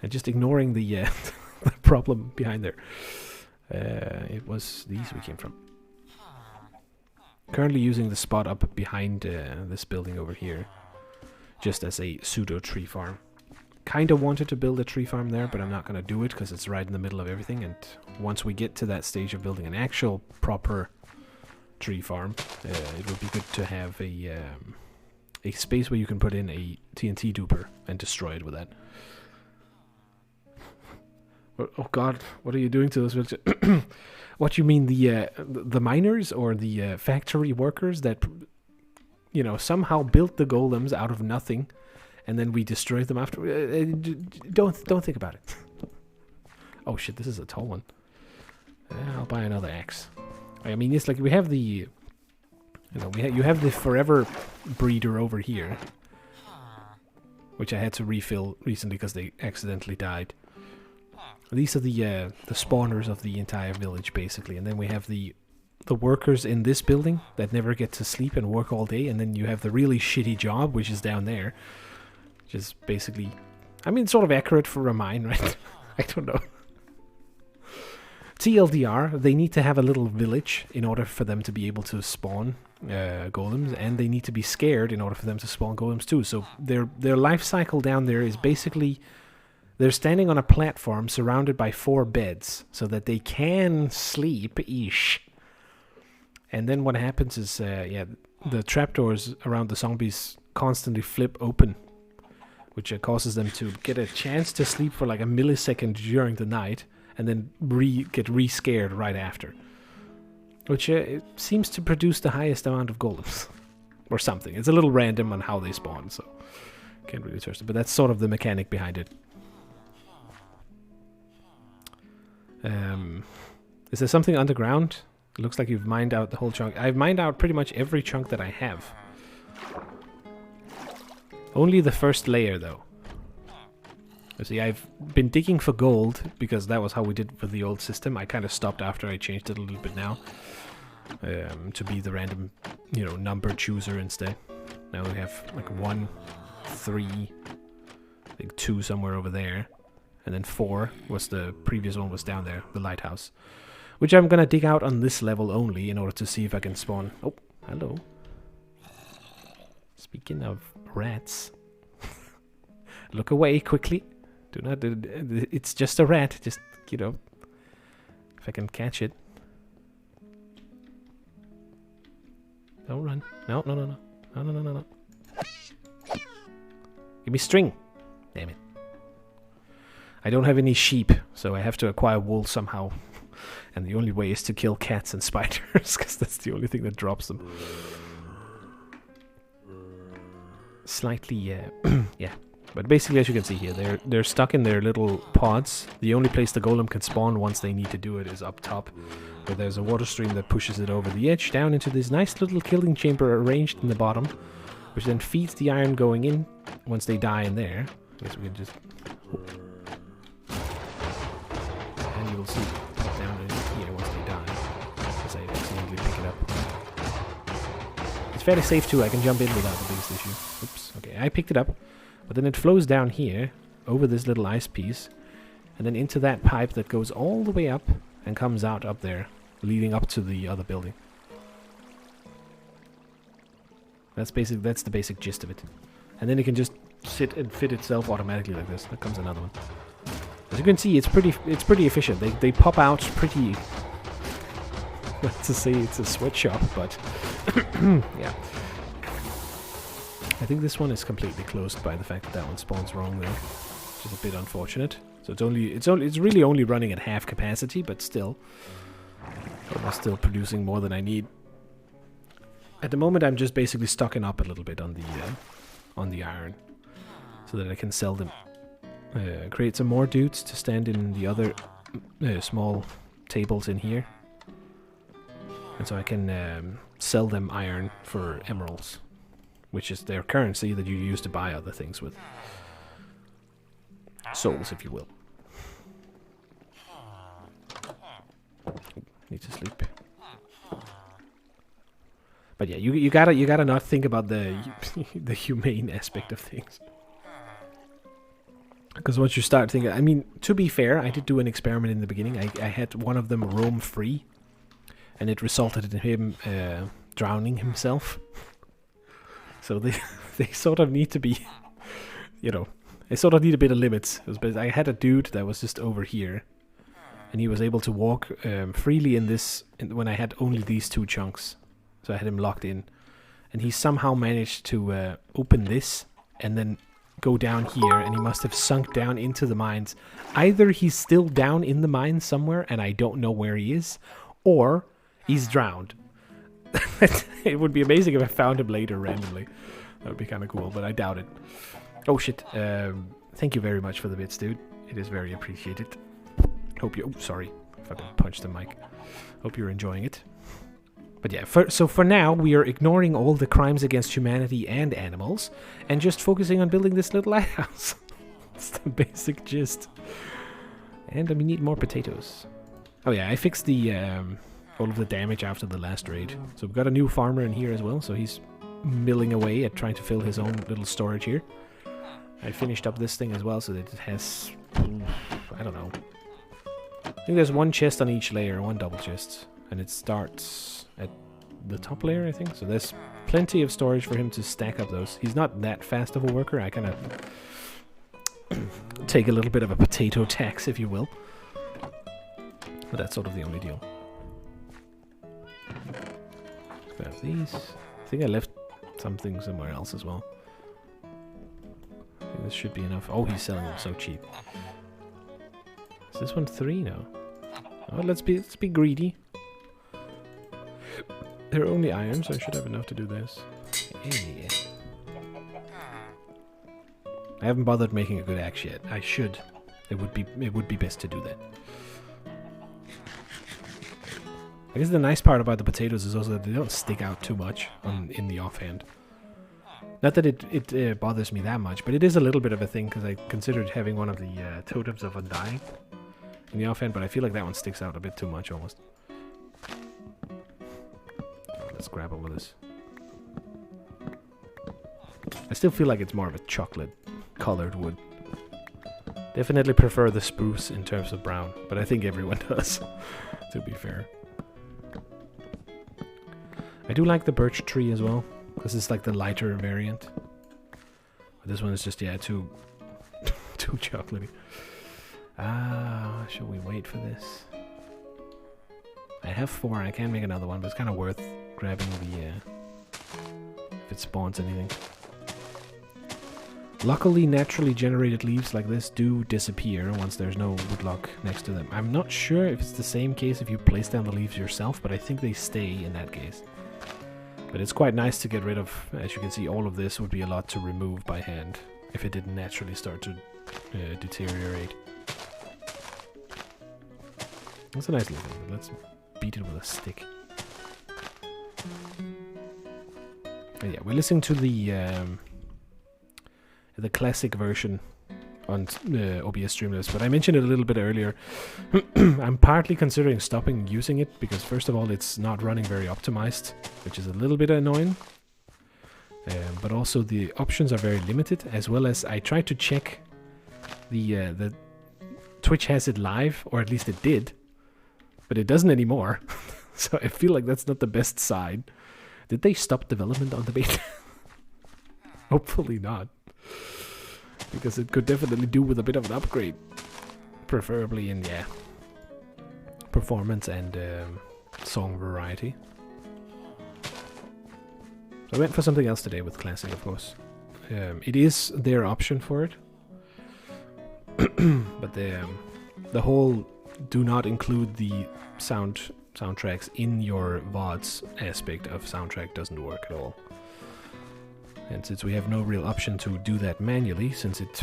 And just ignoring the, the problem behind there. It was these we came from. Currently using the spot up behind this building over here, just as a pseudo tree farm. Kinda wanted to build a tree farm there, but I'm not gonna do it because it's right in the middle of everything, and once we get to that stage of building an actual proper tree farm, it would be good to have a space where you can put in a TNT duper and destroy it with that. Oh god, what are you doing to this? What, you mean the miners or the factory workers that, you know, somehow built the golems out of nothing, and then we destroyed them after? Don't think about it. Oh shit, this is a tall one. I'll buy another axe. I mean, it's like we have the, you know, you have the forever breeder over here, which I had to refill recently because they accidentally died. These are the spawners of the entire village, basically, and then we have the workers in this building that never get to sleep and work all day, and then you have the really shitty job, which is down there, which is basically, I mean, sort of accurate for a mine, right? I don't know. TLDR, they need to have a little village in order for them to be able to spawn golems, and they need to be scared in order for them to spawn golems too. So their life cycle down there is basically they're standing on a platform surrounded by 4 beds so that they can sleep-ish. And then what happens is, the trapdoors around the zombies constantly flip open, which causes them to get a chance to sleep for like a millisecond during the night, and then get re-scared right after. Which it seems to produce the highest amount of golems. Or something. It's a little random on how they spawn, so can't really trust it. But that's sort of the mechanic behind it. Is there something underground? It looks like you've mined out the whole chunk. I've mined out pretty much every chunk that I have. Only the first layer, though. You see, I've been digging for gold, because that was how we did with the old system. I kind of stopped after I changed it a little bit now. To be the random, you know, number chooser instead. Now we have like 1, 3, I think 2 somewhere over there. And then 4 was the previous one was down there, the lighthouse. Which I'm gonna dig out on this level only in order to see if I can spawn. Oh, hello. Speaking of rats. Look away quickly. Do not. It's just a rat. Just, you know. If I can catch it. Don't run. No, no, no, no. No, no, no, no, no. Give me string. Damn it. I don't have any sheep, so I have to acquire wool somehow. And the only way is to kill cats and spiders, because that's the only thing that drops them. Slightly, yeah. But basically, as you can see here, they're stuck in their little pods. The only place the golem can spawn once they need to do it is up top, where there's a water stream that pushes it over the edge down into this nice little killing chamber arranged in the bottom, which then feeds the iron going in once they die in there. I guess we can just... And you will see down in here once they die, because I accidentally pick it up. It's fairly safe too, I can jump in without the biggest issue. Oops, okay, I picked it up. But then it flows down here, over this little ice piece, and then into that pipe that goes all the way up and comes out up there, leading up to the other building. That's the basic gist of it. And then it can just sit and fit itself automatically like this. There comes another one. As you can see, it's pretty efficient. They pop out pretty... Not to say it's a sweatshop, but yeah. I think this one is completely closed by the fact that that one spawns wrong there, which is a bit unfortunate. So it's really only running at half capacity, but still, I'm still producing more than I need. At the moment, I'm just basically stocking up a little bit on the iron, so that I can sell them. Create some more dudes to stand in the other small tables in here, and so I can sell them iron for emeralds, which is their currency that you use to buy other things with. Souls, if you will. Need to sleep. But yeah, you gotta not think about the the humane aspect of things. Because once you start thinking, I mean, to be fair, I did do an experiment in the beginning. I had one of them roam free, and it resulted in him drowning himself. So they sort of need to be, you know, they sort of need a bit of limits. I had a dude that was just over here, and he was able to walk freely in this when I had only these 2 chunks. So I had him locked in, and he somehow managed to open this and then go down here, and he must have sunk down into the mines. Either he's still down in the mines somewhere, and I don't know where he is, or he's drowned. It would be amazing if I found him later randomly. That would be kind of cool, but I doubt it. Oh shit. Thank you very much for the bits, dude. It is very appreciated. Hope you... Oh, sorry if I punched the mic. Hope you're enjoying it. But yeah, so for now, we are ignoring all the crimes against humanity and animals and just focusing on building this little lighthouse. That's the basic gist. And we need more potatoes. Oh yeah, I fixed the all of the damage after the last raid. So we've got a new farmer in here as well, so he's milling away at trying to fill his own little storage here. I finished up this thing as well so that it has, I don't know. I think there's one chest on each layer, one double chest. And it starts at the top layer, I think. So there's plenty of storage for him to stack up those. He's not that fast of a worker. I kind of take a little bit of a potato tax, if you will. But that's sort of the only deal. Grab these. I think I left something somewhere else as well. I think this should be enough. Oh, he's selling them so cheap. Is this one 3 now? Oh, let's be greedy. They're only iron, so I should have enough to do this. Hey. I haven't bothered making a good axe yet. I should. It would be best to do that. I guess the nice part about the potatoes is also that they don't stick out too much in the offhand. Not that it bothers me that much, but it is a little bit of a thing because I considered having one of the totems of undying in the offhand, but I feel like that one sticks out a bit too much almost. Let's grab all of this. I still feel like it's more of a chocolate colored wood. Definitely prefer the spruce in terms of brown, but I think everyone does, to be fair. I do like the birch tree as well, because it's like the lighter variant. But this one is just, yeah, too chocolatey. Should we wait for this? I have 4 and I can make another one, but it's kind of worth grabbing the, if it spawns anything. Luckily, naturally generated leaves like this do disappear once there's no woodlock next to them. I'm not sure if it's the same case if you place down the leaves yourself, but I think they stay in that case. But it's quite nice to get rid of. As you can see, all of this would be a lot to remove by hand if it didn't naturally start to deteriorate. That's a nice little thing. Let's beat it with a stick. But yeah, we're listening to the classic version on OBS Streamlabs, but I mentioned it a little bit earlier. I'm partly considering stopping using it because, first of all, it's not running very optimized, which is a little bit annoying. But also the options are very limited, as well as I tried to check the Twitch has it live, or at least it did, but it doesn't anymore. So I feel like that's not the best side. Did they stop development on the beta? Hopefully not. Because it could definitely do with a bit of an upgrade. Preferably in, yeah, performance and song variety. So I went for something else today with Classic, of course. It is their option for it. But the whole do not include the soundtracks in your VODs aspect of soundtrack doesn't work at all. And since we have no real option to do that manually, since it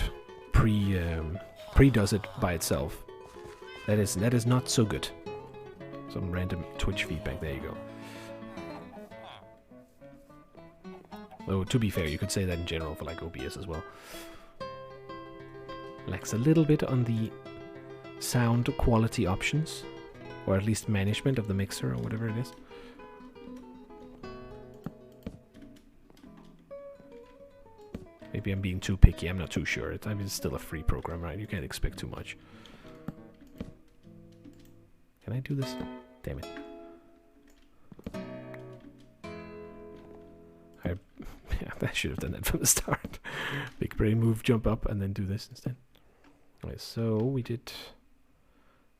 pre-does it by itself, that is not so good. Some random Twitch feedback, there you go. Though, to be fair, you could say that in general for like OBS as well. Lacks a little bit on the sound quality options, or at least management of the mixer or whatever it is. Maybe I'm being too picky, I'm not too sure. I mean, it's still a free program, right? You can't expect too much. Can I do this? Damn it. I should have done that from the start. Big brain move, jump up, and then do this instead. Alright, so we did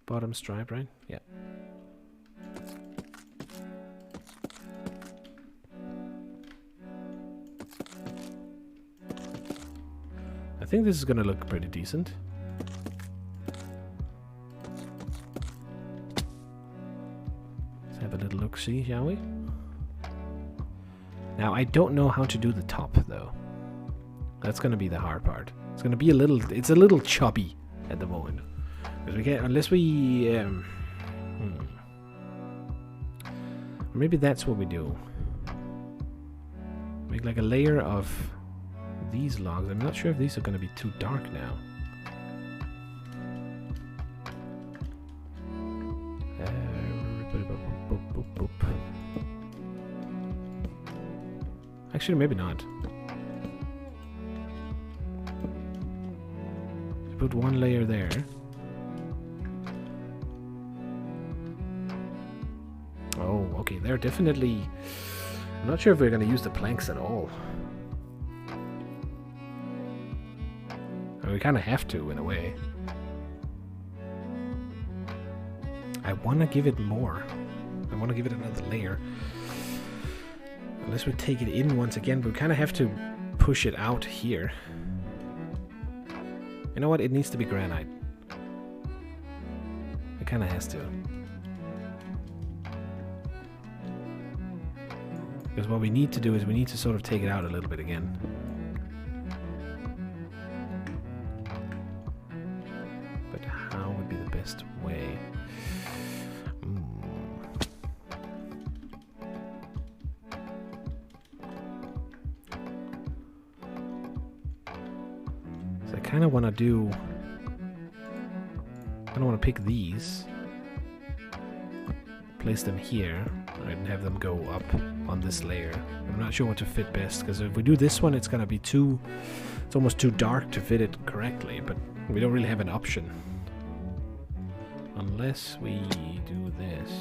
bottom stripe, right? Yeah. I think this is gonna look pretty decent. Let's have a little look-see, shall we? Now, I don't know how to do the top, though. That's gonna be the hard part. It's gonna be it's a little chubby at the moment. Because we can't, unless we... Or maybe that's what we do. Make like a layer of these logs. I'm not sure if these are going to be too dark now. Actually, maybe not. Put one layer there. Oh, okay, they're definitely... I'm not sure if we're going to use the planks at all. We kind of have to, in a way. I want to give it more. I want to give it another layer. Unless we take it in once again, we kind of have to push it out here. You know what? It needs to be granite. It kind of has to. Because what we need to do is we need to sort of take it out a little bit again. But how would be the best way? So I kind of want to do... I don't want to pick these. Place them here. And have them go up on this layer. I'm not sure what to fit best, because if we do this one, it's gonna be too... It's almost too dark to fit it correctly, but we don't really have an option. Unless we do this.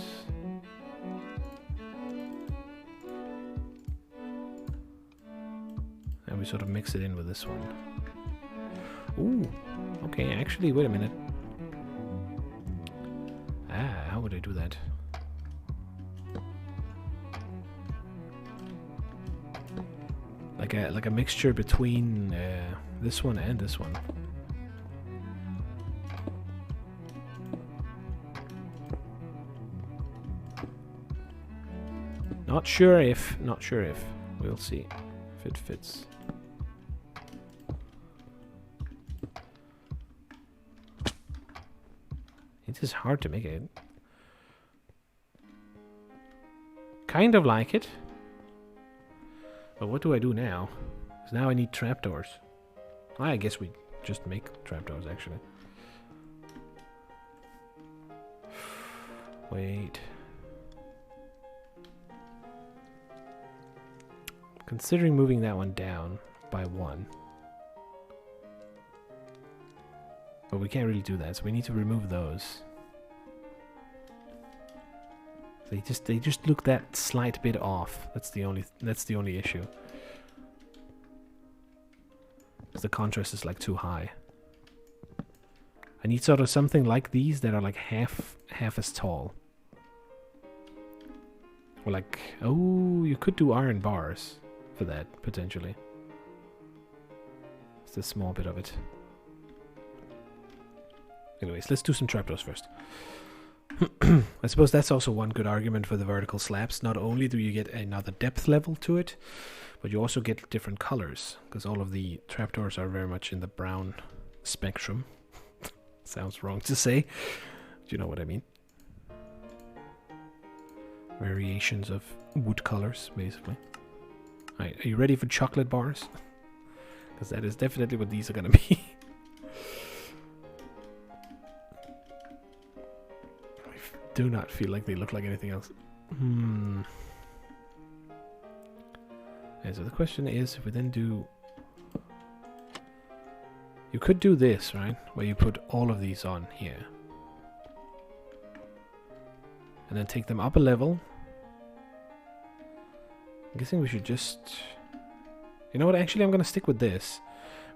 And we sort of mix it in with this one. Ooh, okay, actually, wait a minute. How would I do that? Like a mixture between this one and this one. Not sure if. We'll see if it fits. It is hard to make it. Kind of like it. But what do I do now? Because now I need trapdoors. I guess we just make trapdoors, actually. Wait. Considering moving that one down by one. But we can't really do that, so we need to remove those. They just look that slight bit off. That's the only issue. Because the contrast is like too high. I need sort of something like these that are like half as tall. Or like, oh, you could do iron bars for that potentially. It's a small bit of it. Anyways, let's do some trapdoors first. I suppose that's also one good argument for the vertical slabs. Not only do you get another depth level to it, but you also get different colors, because all of the trapdoors are very much in the brown spectrum. Sounds wrong to say. Do you know what I mean? Variations of wood colors, basically. Alright, are you ready for chocolate bars? Because that is definitely what these are going to be. Do not feel like they look like anything else. And so the question is, if we then do... You could do this, right? Where you put all of these on here. And then take them up a level. I'm guessing we should just... You know what, actually I'm going to stick with this.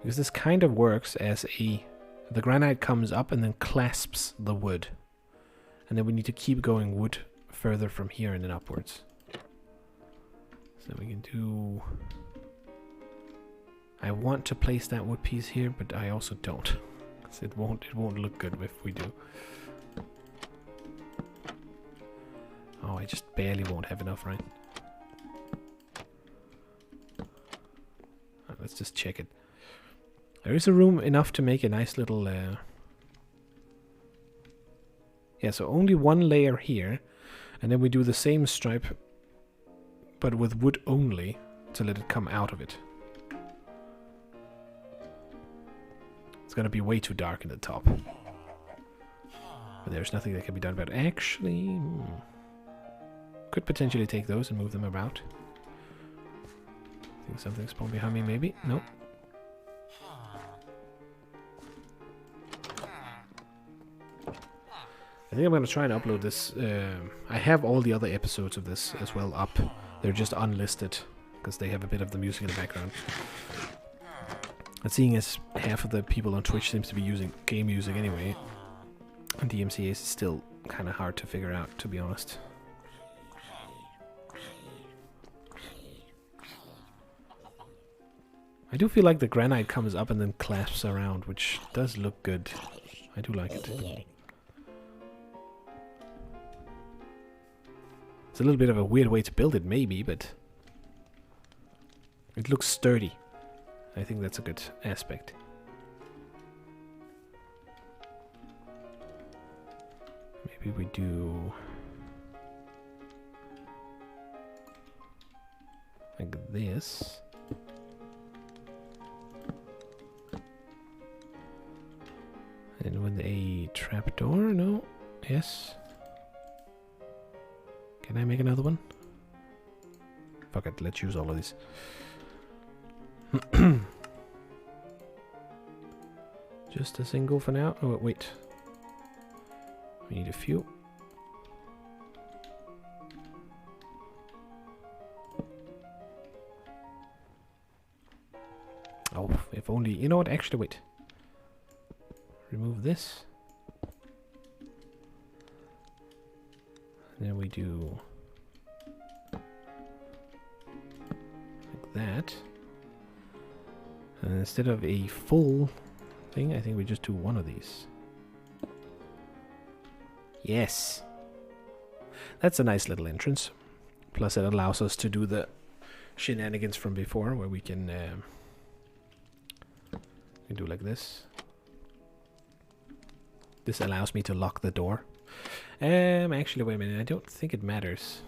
Because this kind of works as a... The granite comes up and then clasps the wood. And then we need to keep going wood further from here and then upwards. So we can do... I want to place that wood piece here, but I also don't. Because it won't look good if we do. Oh, I just barely won't have enough, right? Let's just check it. There is a room enough to make a nice little... Yeah, so only one layer here, and then we do the same stripe but with wood only to let it come out of it. It's gonna be way too dark in the top. But there's nothing that can be done about it. Actually, could potentially take those and move them about. I think something spawned behind me, maybe? Nope. I think I'm going to try and upload this. I have all the other episodes of this as well up. They're just unlisted because they have a bit of the music in the background. And seeing as half of the people on Twitch seems to be using game music anyway, and DMCA is still kind of hard to figure out, to be honest. I do feel like the granite comes up and then clasps around, which does look good. I do like it. It's a little bit of a weird way to build it, maybe, but it looks sturdy. I think that's a good aspect. Maybe we do like this. And with a trapdoor, no? Yes. Can I make another one? Fuck it, let's use all of these. Just a single for now. Oh, wait. We need a few. Oh, if only... You know what? Actually, wait. Remove this. And then we do... like that. And instead of a full thing, I think we just do one of these. Yes! That's a nice little entrance. Plus it allows us to do the shenanigans from before, where we can do like this. This allows me to lock the door. Actually, wait a minute. I don't think it matters.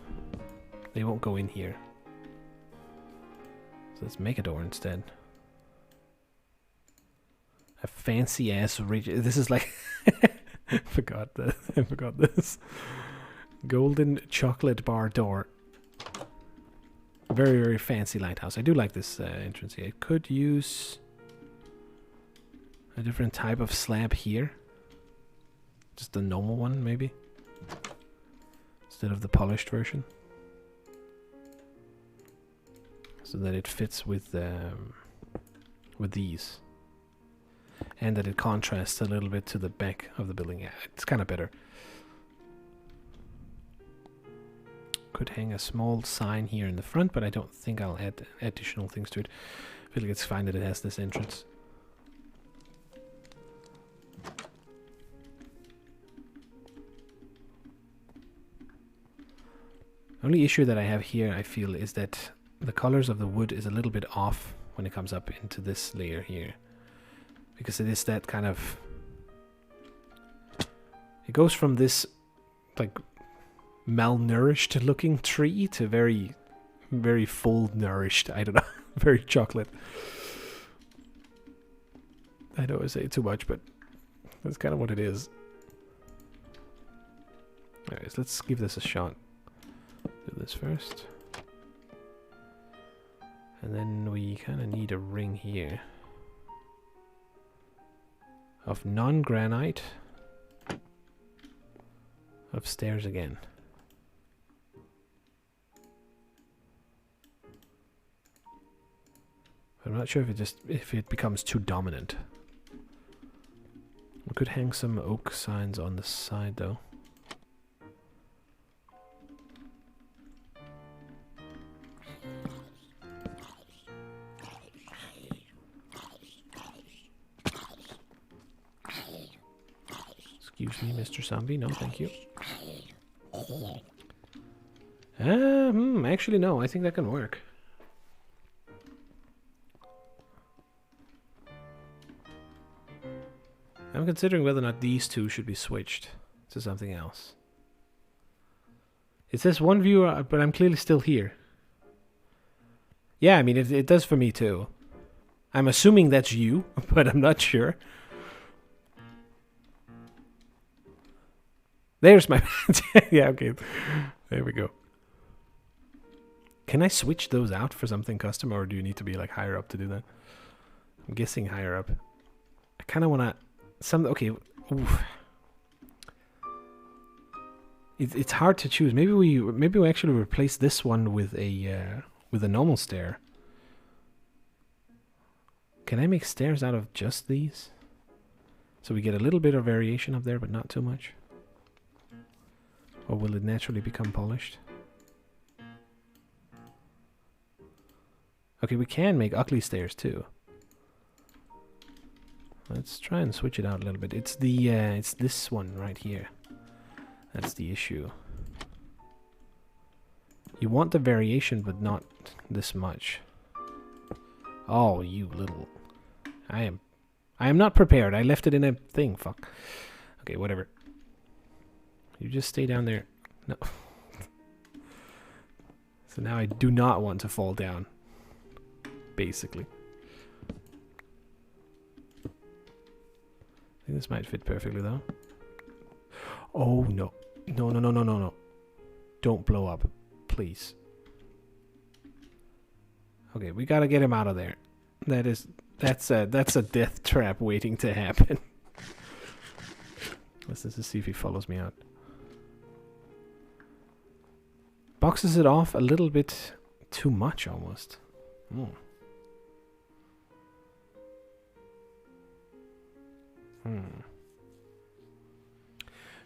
They won't go in here. So let's make a door instead. A fancy ass this is like... I forgot this. Golden chocolate bar door. Very, very fancy lighthouse. I do like this entrance here. I could use a different type of slab here. Just the normal one, maybe. Instead of the polished version. So that it fits with these. And that it contrasts a little bit to the back of the building. Yeah, it's kind of better. Could hang a small sign here in the front, but I don't think I'll add additional things to it. I feel like it's fine that it has this entrance. Only issue that I have here, I feel, is that the colors of the wood is a little bit off when it comes up into this layer here. Because it is that kind of... It goes from this, like, malnourished looking tree to very, very full nourished, I don't know, very chocolate. I don't want to say too much, but that's kind of what it is. Anyways, let's give this a shot. Do this first. And then we kind of need a ring here. Of non-granite. Of stairs again. I'm not sure if it becomes too dominant. We could hang some oak signs on the side though. Excuse me, Mr. Zombie. No, thank you. Actually, no. I think that can work. I'm considering whether or not these two should be switched to something else. It says one viewer, but I'm clearly still here. Yeah, I mean, it does for me too. I'm assuming that's you, but I'm not sure. There's my... yeah, okay. There we go. Can I switch those out for something custom, or do you need to be like higher up to do that? I'm guessing higher up. I kind of want to... Okay. Oof. It's hard to choose. Maybe we actually replace this one with a normal stair. Can I make stairs out of just these? So we get a little bit of variation up there, but not too much. Or will it naturally become polished? Okay, we can make ugly stairs too. Let's try and switch it out a little bit. It's the it's this one right here. That's the issue. You want the variation, but not this much. Oh, you little... I am not prepared. I left it in a thing. Fuck. Okay, whatever. You just stay down there. No. So now I do not want to fall down. Basically. I think this might fit perfectly though. Oh no. No, no, no, no, no, no. Don't blow up. Please. Okay, we gotta get him out of there. That's a death trap waiting to happen. Let's just see if he follows me out. Boxes it off a little bit too much almost.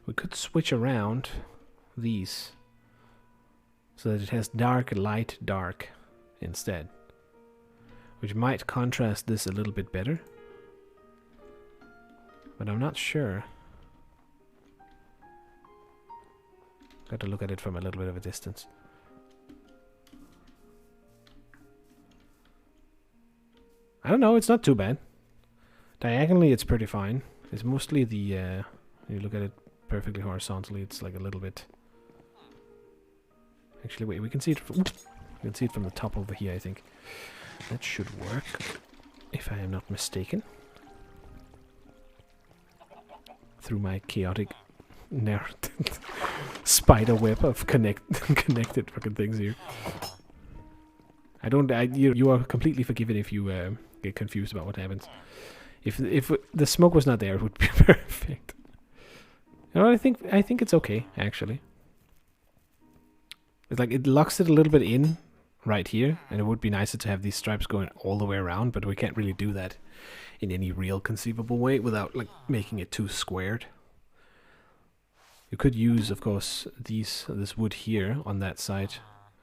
We could switch around these so that it has dark, light, dark instead, which might contrast this a little bit better, but I'm not sure. Got to look at it from a little bit of a distance. I don't know, it's not too bad. Diagonally it's pretty fine. It's mostly the when you look at it perfectly horizontally, it's like a little bit... Actually, wait, we can see it from... We can see it from the top over here, I think. That should work, if I am not mistaken. Through my chaotic spider web of connected fucking things here. You are completely forgiven if you get confused about what happens. If the smoke was not there, it would be perfect. You know what, I think it's okay, actually. It's like it locks it a little bit in right here, and it would be nicer to have these stripes going all the way around, but we can't really do that in any real conceivable way without like making it too squared. You could use, of course, this wood here on that side,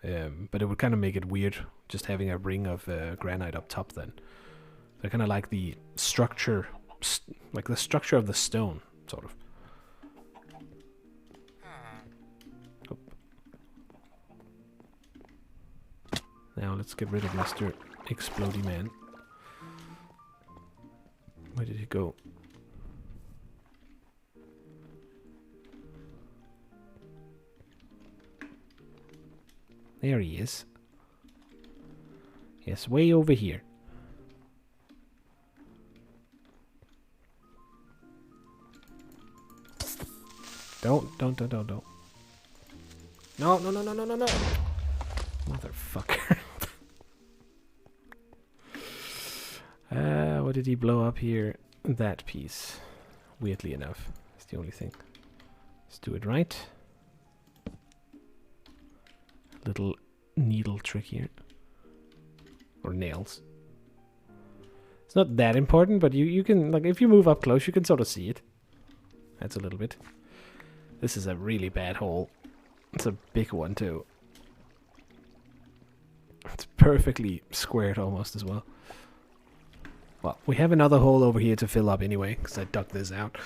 but it would kind of make it weird just having a ring of granite up top then. I kind of like the structure, like the structure of the stone, sort of. Oh. Now let's get rid of Mr. Explodey Man. Where did he go? There he is. Yes, way over here. Don't. No. Motherfucker. What did he blow up here? That piece. Weirdly enough. That's the only thing. Let's do it right. Little needle trick here. Or nails. It's not that important, but you can, like, if you move up close, you can sort of see it. That's a little bit. This is a really bad hole. It's a big one, too. It's perfectly squared almost as well. Well, we have another hole over here to fill up anyway, because I dug this out.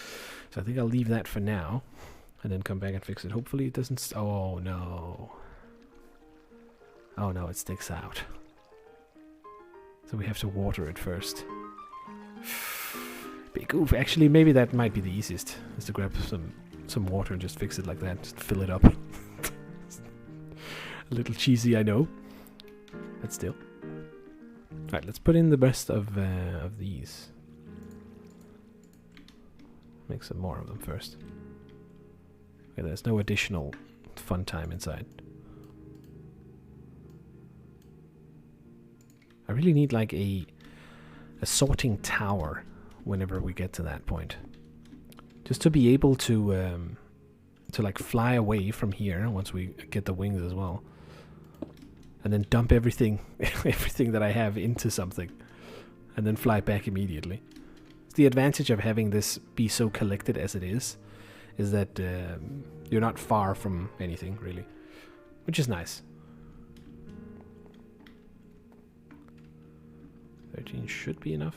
So I think I'll leave that for now. And then come back and fix it. Hopefully it doesn't... Oh, no. Oh, no, it sticks out. So we have to water it first. Big oof. Actually, maybe that might be the easiest. Is to grab some water and just fix it like that. Just fill it up. A little cheesy, I know. But still. Alright, let's put in the rest of these. Make some more of them first. Okay, there's no additional fun time inside. I really need like a sorting tower whenever we get to that point. Just to be able to like fly away from here once we get the wings as well. And then dump everything everything that I have into something. And then fly back immediately. The advantage of having this be so collected as it is that you're not far from anything, really. Which is nice. 13 should be enough.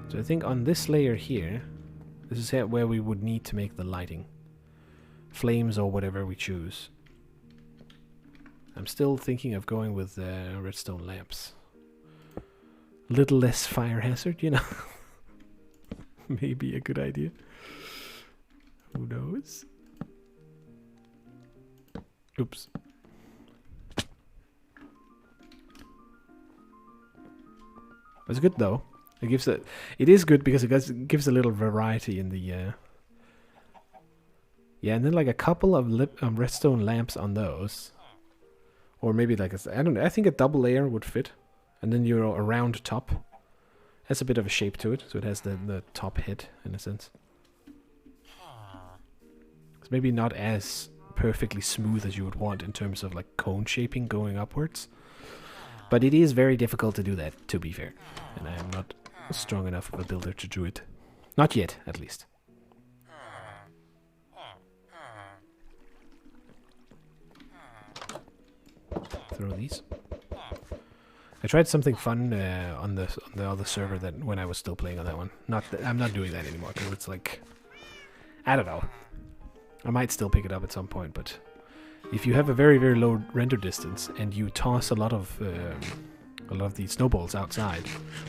So I think on this layer here, this is where we would need to make the lighting. Flames or whatever we choose. I'm still thinking of going with redstone lamps. Little less fire hazard, you know. Maybe a good idea. Who knows? Oops. It's good though. It gives it is good because it gives a little variety in the yeah, and then like a couple of redstone lamps on those. Or maybe like I don't know, I think a double layer would fit. And then you're a round top. Has a bit of a shape to it, so it has the top head in a sense. It's maybe not as perfectly smooth as you would want in terms of like cone shaping going upwards. But it is very difficult to do that, to be fair. And I am not strong enough of a builder to do it. Not yet, at least. Throw these. I tried something fun on the other server that when I was still playing on that one. I'm not doing that anymore because it's like, I don't know. I might still pick it up at some point, but if you have a very very low render distance and you toss a lot of these snowballs outside,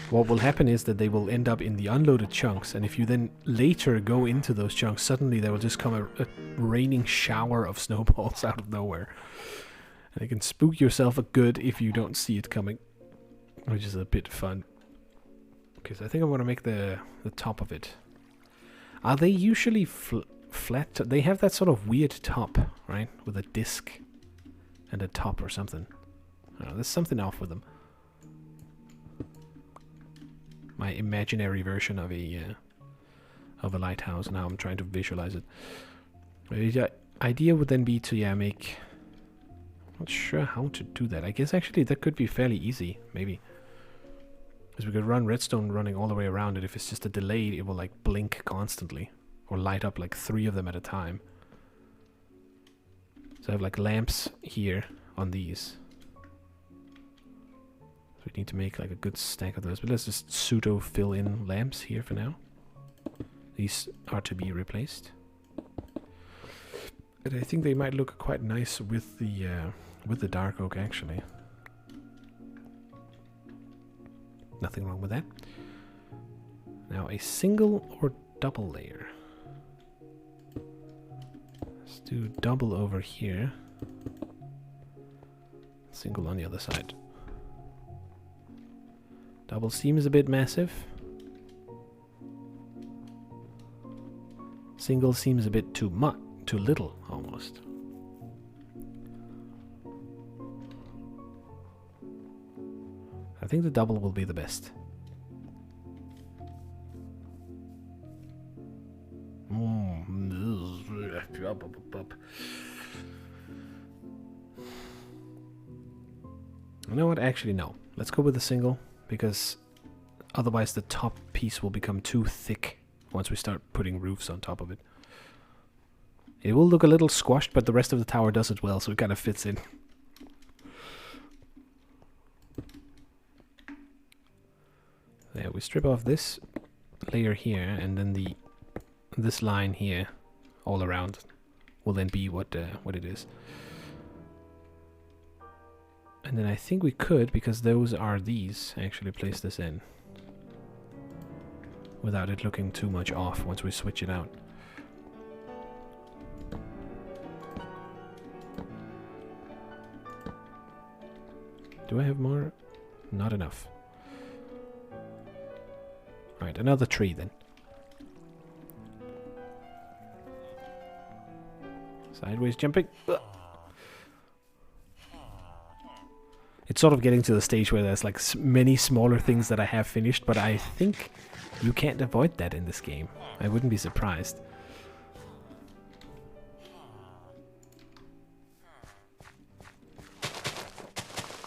what will happen is that they will end up in the unloaded chunks, and if you then later go into those chunks, suddenly there will just come a raining shower of snowballs out of nowhere. And it can spook yourself a good if you don't see it coming, which is a bit fun. Okay, so I think I want to make the top of it. Are they usually flat? They have that sort of weird top, right? With a disc and a top or something. I don't know, there's something off with them. My imaginary version of a lighthouse. Now I'm trying to visualize it. The idea would then be to make. Not sure how to do that. I guess actually that could be fairly easy, maybe. Because we could run redstone running all the way around it. If it's just a delay, it will like blink constantly. Or light up like 3 of them at a time. So I have like lamps here on these. So we need to make like a good stack of those. But let's just pseudo fill in lamps here for now. These are to be replaced. And I think they might look quite nice with the dark oak actually. Nothing wrong with that. Now a single or double layer. Let's do double over here. Single on the other side. Double seems a bit massive. Single seems a bit too much. Too little, almost. I think the double will be the best. You know what? Actually, no. Let's go with the single, because otherwise the top piece will become too thick once we start putting roofs on top of it. It will look a little squashed, but the rest of the tower does it well, so it kind of fits in. There, we strip off this layer here, and then this line here, all around, will then be what it is. And then I think we could, because those are these, actually place this in. Without it looking too much off once we switch it out. Do I have more? Not enough. Right, another tree then. Sideways jumping. Ugh. It's sort of getting to the stage where there's like many smaller things that I have finished, but I think you can't avoid that in this game. I wouldn't be surprised.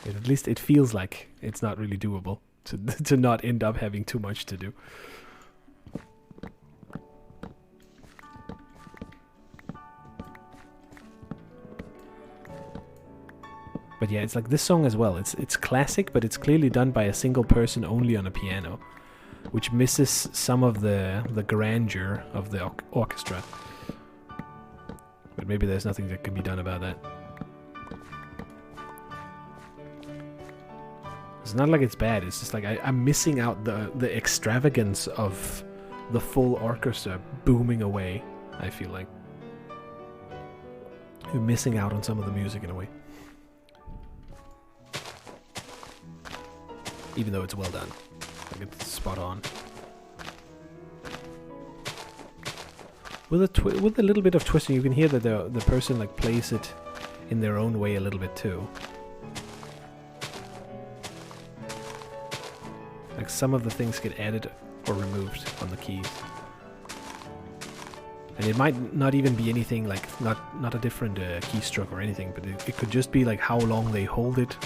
At least it feels like it's not really doable to not end up having too much to do. But yeah, it's like this song as well. It's classic, but it's clearly done by a single person only on a piano, which misses some of the grandeur of the orchestra. But maybe there's nothing that can be done about that. It's not like it's bad. It's just like I'm missing out the extravagance of the full orchestra booming away. I feel like you're missing out on some of the music in a way. Even though it's well done. Like it's spot on. With a little bit of twisting, you can hear that the person like plays it in their own way a little bit too. Like some of the things get added or removed on the keys. And it might not even be anything like not a different keystroke or anything, but it could just be like how long they hold it,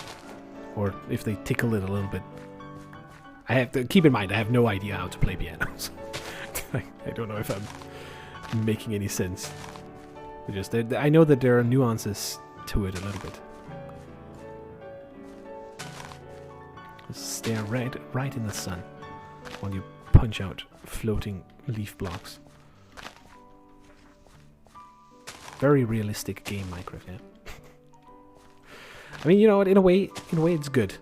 or if they tickle it a little bit. I have to keep in mind I have no idea how to play pianos. I don't know if I'm making any sense. Just I know that there are nuances to it a little bit. Just stare right in the sun while you punch out floating leaf blocks. Very realistic game, Minecraft. Yeah. I mean, you know what? In a way, it's good.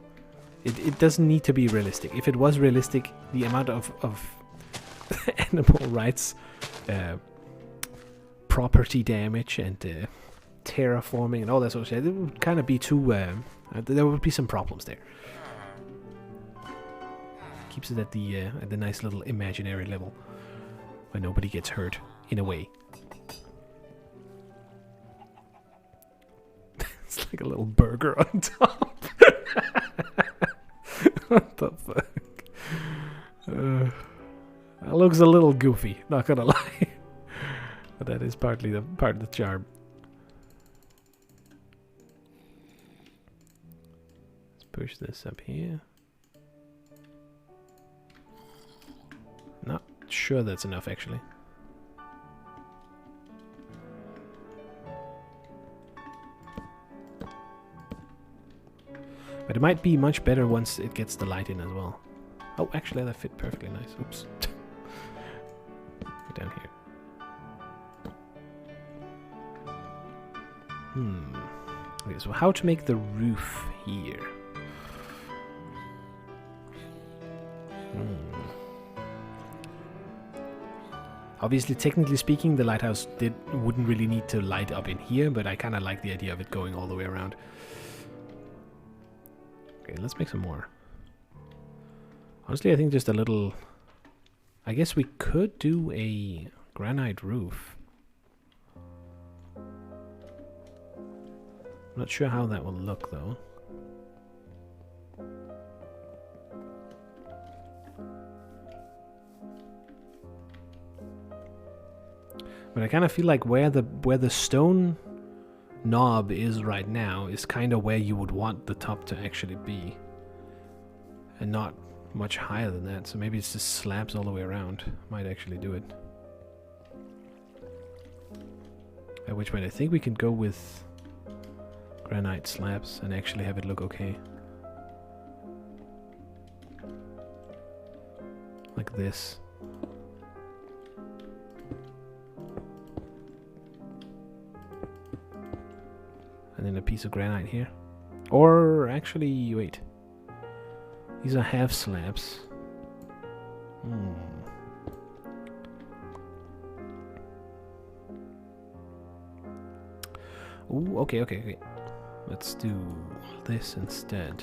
It doesn't need to be realistic. If it was realistic, the amount of animal rights, property damage, and terraforming and all that sort of shit, it would kind of be too. There would be some problems there. Keeps it at the nice little imaginary level, where nobody gets hurt. In a way, it's like a little burger on top. What the fuck? That looks a little goofy, not gonna lie. But that is part of the charm. Let's push this up here. Not sure that's enough, actually. But it might be much better once it gets the light in as well. Oh, actually that fit perfectly nice. Oops. Go down here. Okay, so how to make the roof here? Obviously, technically speaking, the lighthouse wouldn't really need to light up in here, but I kind of like the idea of it going all the way around. Okay, let's make some more. Honestly, I think just a little... I guess we could do a granite roof. I'm not sure how that will look, though. But I kind of feel like where the stone knob is right now is kind of where you would want the top to actually be, and not much higher than that. So maybe it's just slabs all the way around. Might actually do it. At which point I think we can go with granite slabs and actually have it look okay. Like this. And then a piece of granite here. Or actually, wait. These are half slabs. Ooh, okay. Let's do this instead.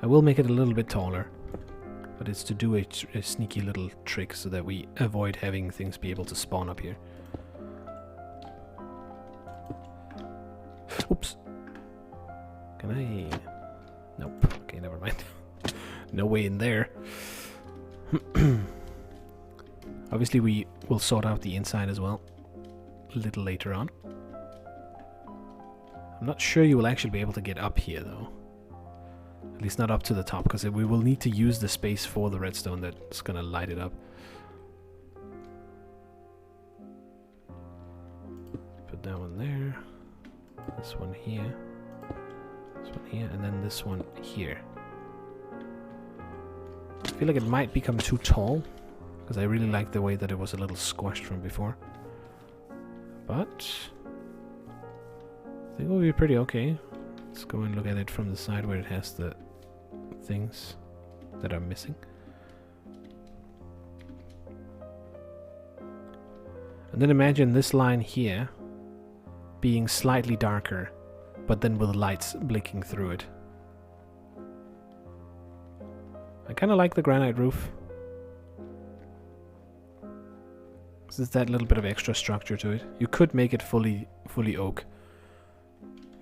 I will make it a little bit taller, but it's to do a sneaky little trick so that we avoid having things be able to spawn up here. Oops. Can I? Nope. Okay, never mind. No way in there. Obviously, we will sort out the inside as well a little later on. I'm not sure you will actually be able to get up here, though. At least not up to the top, because we will need to use the space for the redstone that's going to light it up. Put that one there. This one here. This one here, and then this one here. I feel like it might become too tall, because I really like the way that it was a little squashed from before. But I think it will be pretty okay. Let's go and look at it from the side where it has the things that are missing. And then imagine this line here being slightly darker, but then with lights blinking through it. I kind of like the granite roof. There's that little bit of extra structure to it. You could make it fully oak,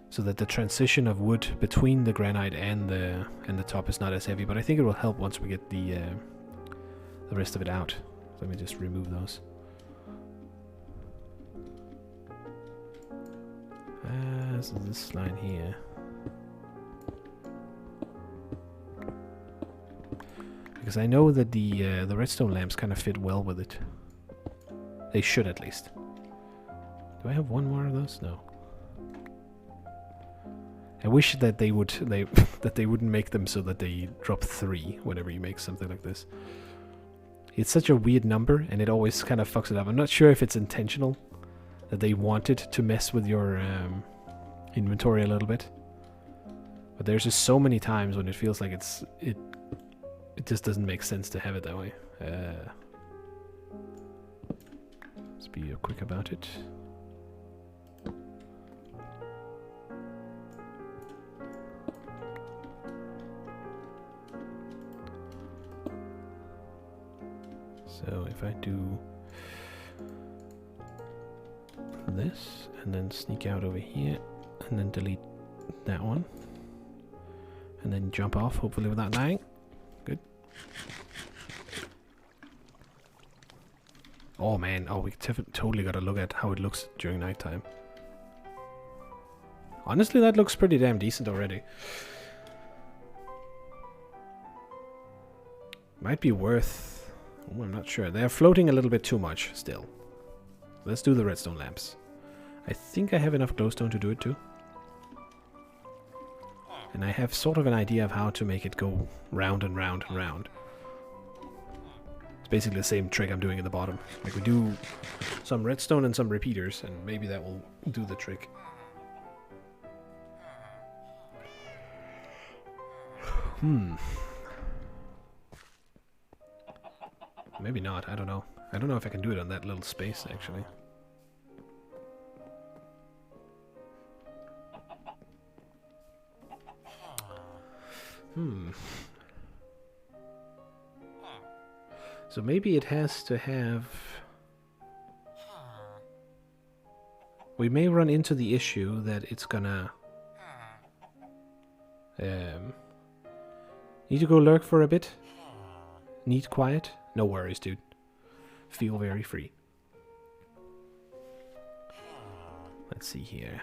so that the transition of wood between the granite and the top is not as heavy. But I think it will help once we get the rest of it out. Let me just remove those. So this line here. Because I know that the redstone lamps kind of fit well with it. They should, at least. Do I have one more of those? No. I wish that they would that they wouldn't make them so that they drop 3 whenever you make something like this. It's such a weird number, and it always kind of fucks it up. I'm not sure if it's intentional that they wanted to mess with your inventory a little bit, but there's just so many times when it feels like it just doesn't make sense to have it that way. Let's be quick about it. So if I do this and then sneak out over here and then delete that one and then jump off, hopefully without dying. Good. Oh man, oh, we totally gotta look at how it looks during nighttime. Honestly, that looks pretty damn decent already. Might be worth... oh, I'm not sure. They're floating a little bit too much still. Let's do the redstone lamps. I think I have enough glowstone to do it too. And I have sort of an idea of how to make it go round and round and round. It's basically the same trick I'm doing at the bottom. Like, we do some redstone and some repeaters, and maybe that will do the trick. Maybe not, I don't know. I don't know if I can do it on that little space, actually. So maybe it has to have... we may run into the issue that it's gonna... need to go lurk for a bit? Need quiet? No worries, dude. Feel very free. Let's see here.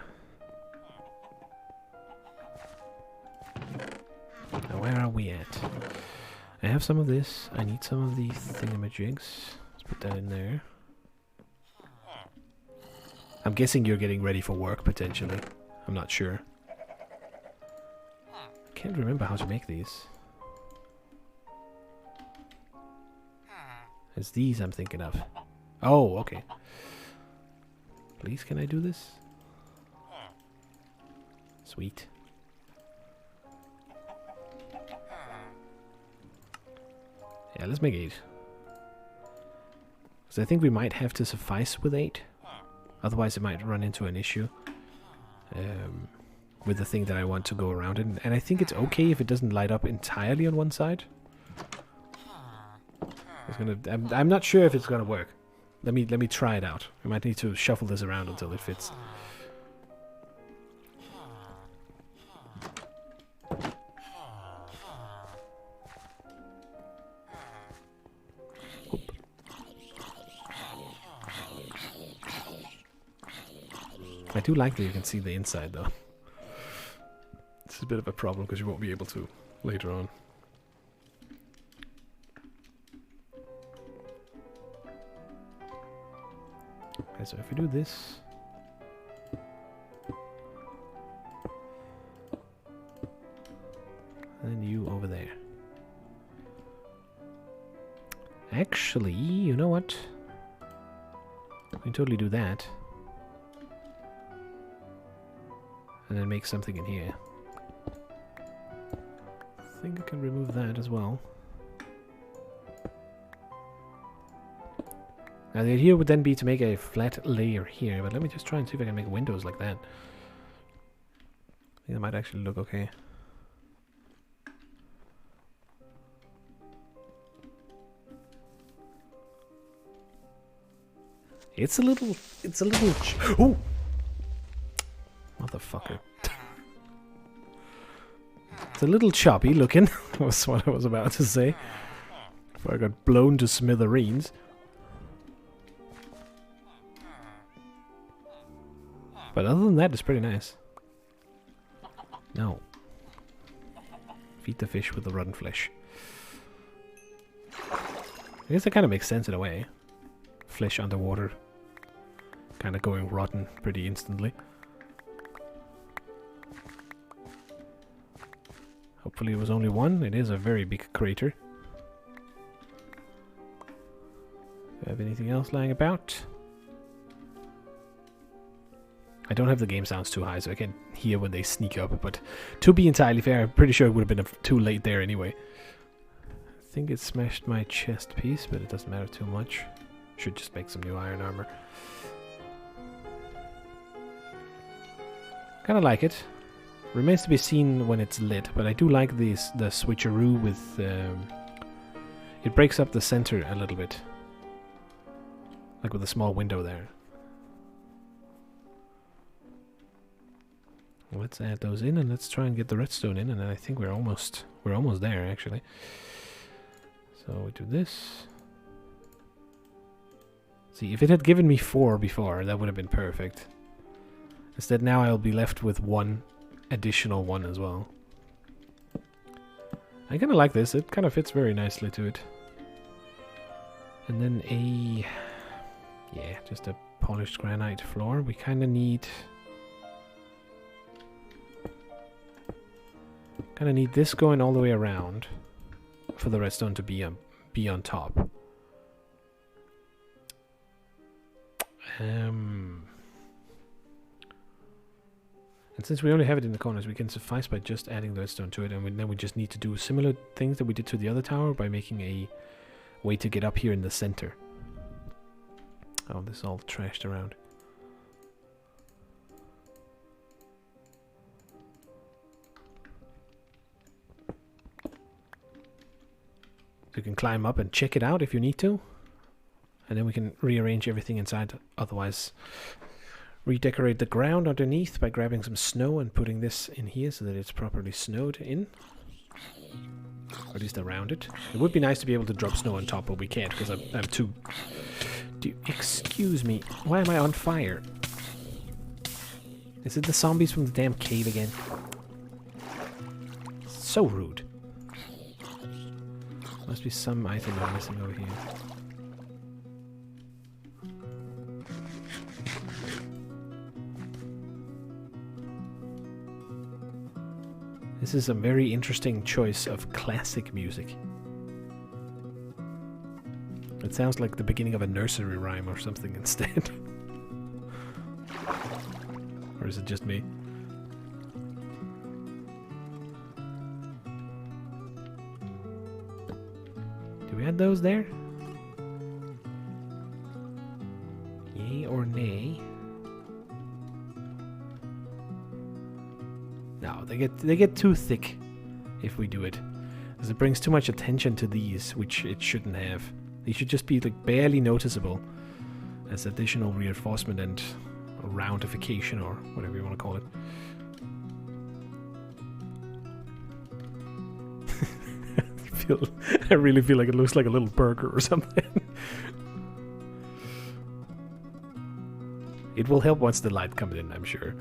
Now, where are we at? I have some of this. I need some of the thingamajigs. Let's put that in there. I'm guessing you're getting ready for work, potentially. I'm not sure. I can't remember how to make these. It's these I'm thinking of. Oh, okay. Please, can I do this? Sweet. Yeah, let's make 8. Because I think we might have to suffice with 8. Otherwise it might run into an issue. with the thing that I want to go around in. And I think it's okay if it doesn't light up entirely on one side. I'm not sure if it's gonna work. Let me try it out. I might need to shuffle this around until it fits. I do like that you can see the inside though. This is a bit of a problem because you won't be able to later on. Okay, so if we do this, and you over there. Actually, you know what? We can totally do that. And then make something in here. I think I can remove that as well. Now the idea would then be to make a flat layer here, but let me just try and see if I can make windows like that. I think that might actually look okay. It's a little oh! Motherfucker. It's a little choppy looking, was what I was about to say. Before I got blown to smithereens. But other than that, it's pretty nice. No. Feed the fish with the rotten flesh. I guess that kind of makes sense in a way. Flesh underwater. Kind of going rotten pretty instantly. Hopefully it was only one. It is a very big crater. Do you have anything else lying about? I don't have the game sounds too high, so I can hear when they sneak up, but to be entirely fair, I'm pretty sure it would have been too late there anyway. I think it smashed my chest piece, but it doesn't matter too much. Should just make some new iron armor. Kinda like it. Remains to be seen when it's lit, but I do like the switcheroo with... it breaks up the center a little bit. Like with a small window there. Let's add those in and let's try and get the redstone in, and then I think we're almost there actually. So we do this. See, if it had given me 4 before, that would have been perfect. Instead now I'll be left with one additional one as well. I kinda like this, it kinda fits very nicely to it. And then just a polished granite floor. We kinda need this going all the way around for the redstone to be on top. And since we only have it in the corners, we can suffice by just adding the redstone to it, and then we just need to do similar things that we did to the other tower by making a way to get up here in the center. Oh, this is all trashed around. You can climb up and check it out if you need to. And then we can rearrange everything inside. Otherwise, redecorate the ground underneath by grabbing some snow and putting this in here so that it's properly snowed in. Or at least around it. It would be nice to be able to drop snow on top, but we can't because I'm too... Excuse me, why am I on fire? Is it the zombies from the damn cave again? So rude. Must be some item I'm missing over here. This is a very interesting choice of classic music. It sounds like the beginning of a nursery rhyme or something instead. Or is it just me? Do we add those there? Yay or nay? No, they get too thick if we do it. Because it brings too much attention to these, which it shouldn't have. They should just be like barely noticeable as additional reinforcement and roundification, or whatever you want to call it. I really feel like it looks like a little burger or something. It will help once the light comes in, I'm sure.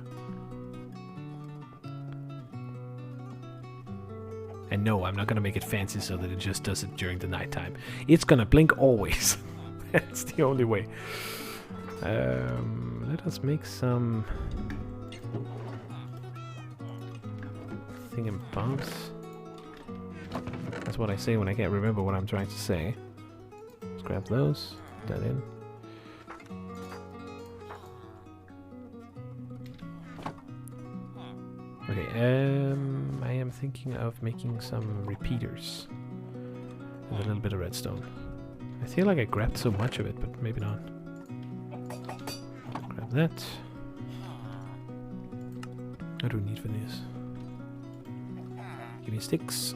And no, I'm not going to make it fancy so that it just does it during the nighttime. It's going to blink always. That's the only way. Let us make some thingamabobs. That's what I say when I can't remember what I'm trying to say. Let's grab those, put that in. Okay, I am thinking of making some repeaters and a little bit of redstone. I feel like I grabbed so much of it, but maybe not. Grab that. What do we need for this? Give me sticks.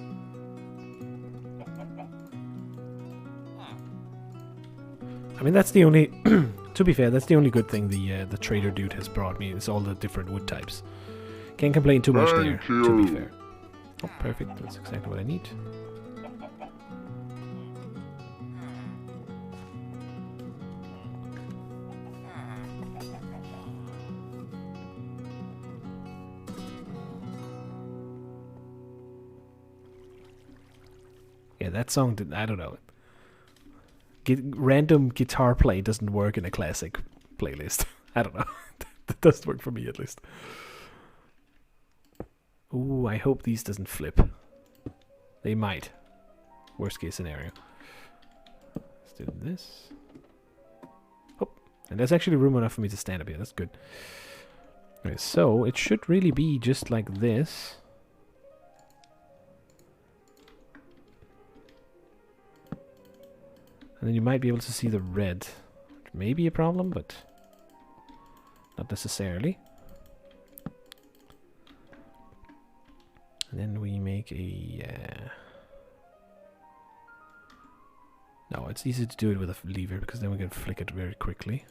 I mean, that's the only... to be fair, that's the only good thing the trader dude has brought me, is all the different wood types. Can't complain too much there, to be fair. Oh, perfect. That's exactly what I need. Yeah, that song did... I don't know. Random guitar play doesn't work in a classic playlist. I don't know. That doesn't work for me, at least. Ooh, I hope these doesn't flip. They might. Worst case scenario. Let's do this. Oh, and there's actually room enough for me to stand up here. That's good. Okay, so it should really be just like this. And then you might be able to see the red. Which may be a problem, but not necessarily. And then we make a... No, it's easy to do it with a lever, because then we can flick it very quickly.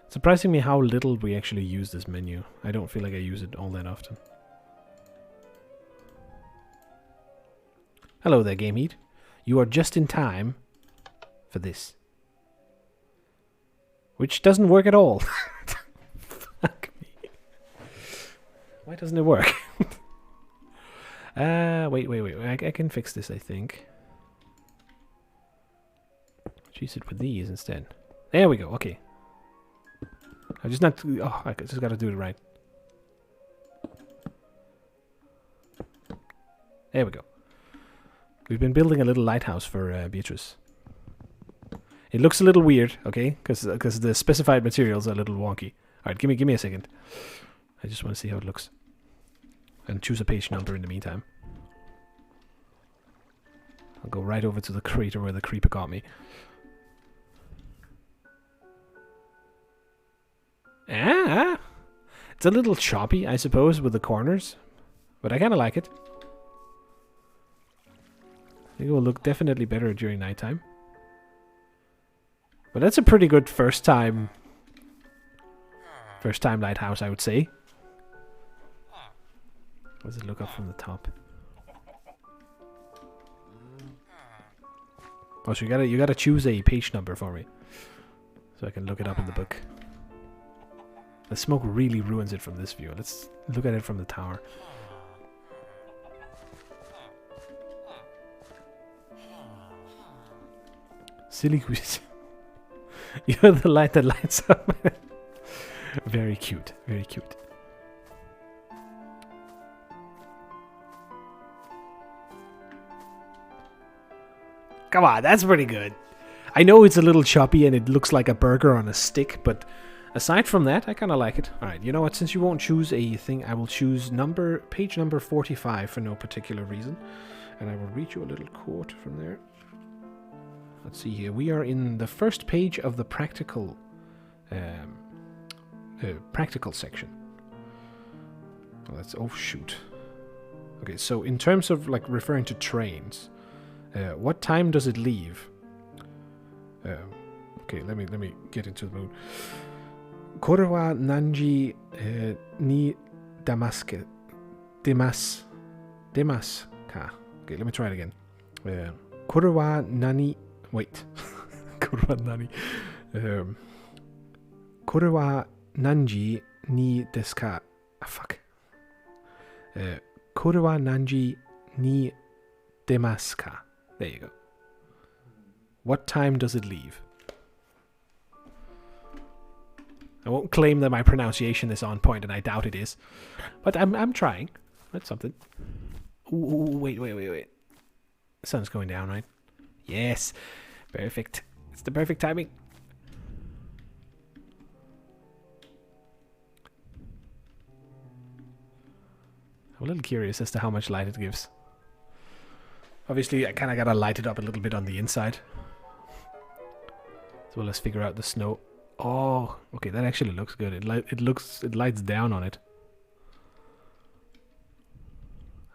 Surprising me how little we actually use this menu. I don't feel like I use it all that often. Hello there, Game Heat. You are just in time for this. Which doesn't work at all. Fuck me. Why doesn't it work? Wait. I can fix this, I think. Choose it with these instead. There we go, okay. I just not... Oh, I just gotta do it right. There we go. We've been building a little lighthouse for Beatrice. It looks a little weird, okay? Because the specified materials are a little wonky. Alright, give me a second. I just want to see how it looks. And choose a page number in the meantime. I'll go right over to the crater where the creeper got me. It's a little choppy, I suppose, with the corners. But I kind of like it. I think it will look definitely better during nighttime. But that's a pretty good first time lighthouse, I would say. How does it look up from the top? Oh, so you gotta choose a page number for me, so I can look it up in the book. The smoke really ruins it from this view. Let's look at it from the tower. Silly goose. You're the light that lights up. Very cute. Very cute. Come on, that's pretty good. I know it's a little choppy and it looks like a burger on a stick, but aside from that, I kind of like it. Alright, you know what? Since you won't choose a thing, I will choose page number 45 for no particular reason. And I will read you a little quote from there. Let's see here. We are in the first page of the practical section. Well, that's... Oh, shoot. Okay, so in terms of, like, referring to trains, what time does it leave? Okay, let me get into the mood. Kore wa nanji ni damaske... Demas ka. Okay, let me try it again. Kore wa nani... Wait. Kore wa nani... Kore wa nanji ni desu ka? Ah, fuck. Kore wa nanji ni demasu ka? There you go. What time does it leave? I won't claim that my pronunciation is on point, and I doubt it is. But I'm trying. That's something. Ooh, wait. The sun's going down, right? Yes. Perfect. It's the perfect timing. I'm a little curious as to how much light it gives. Obviously, I kind of gotta light it up a little bit on the inside. As well as figure out the snow. Oh, okay, that actually looks good. It lights down on it.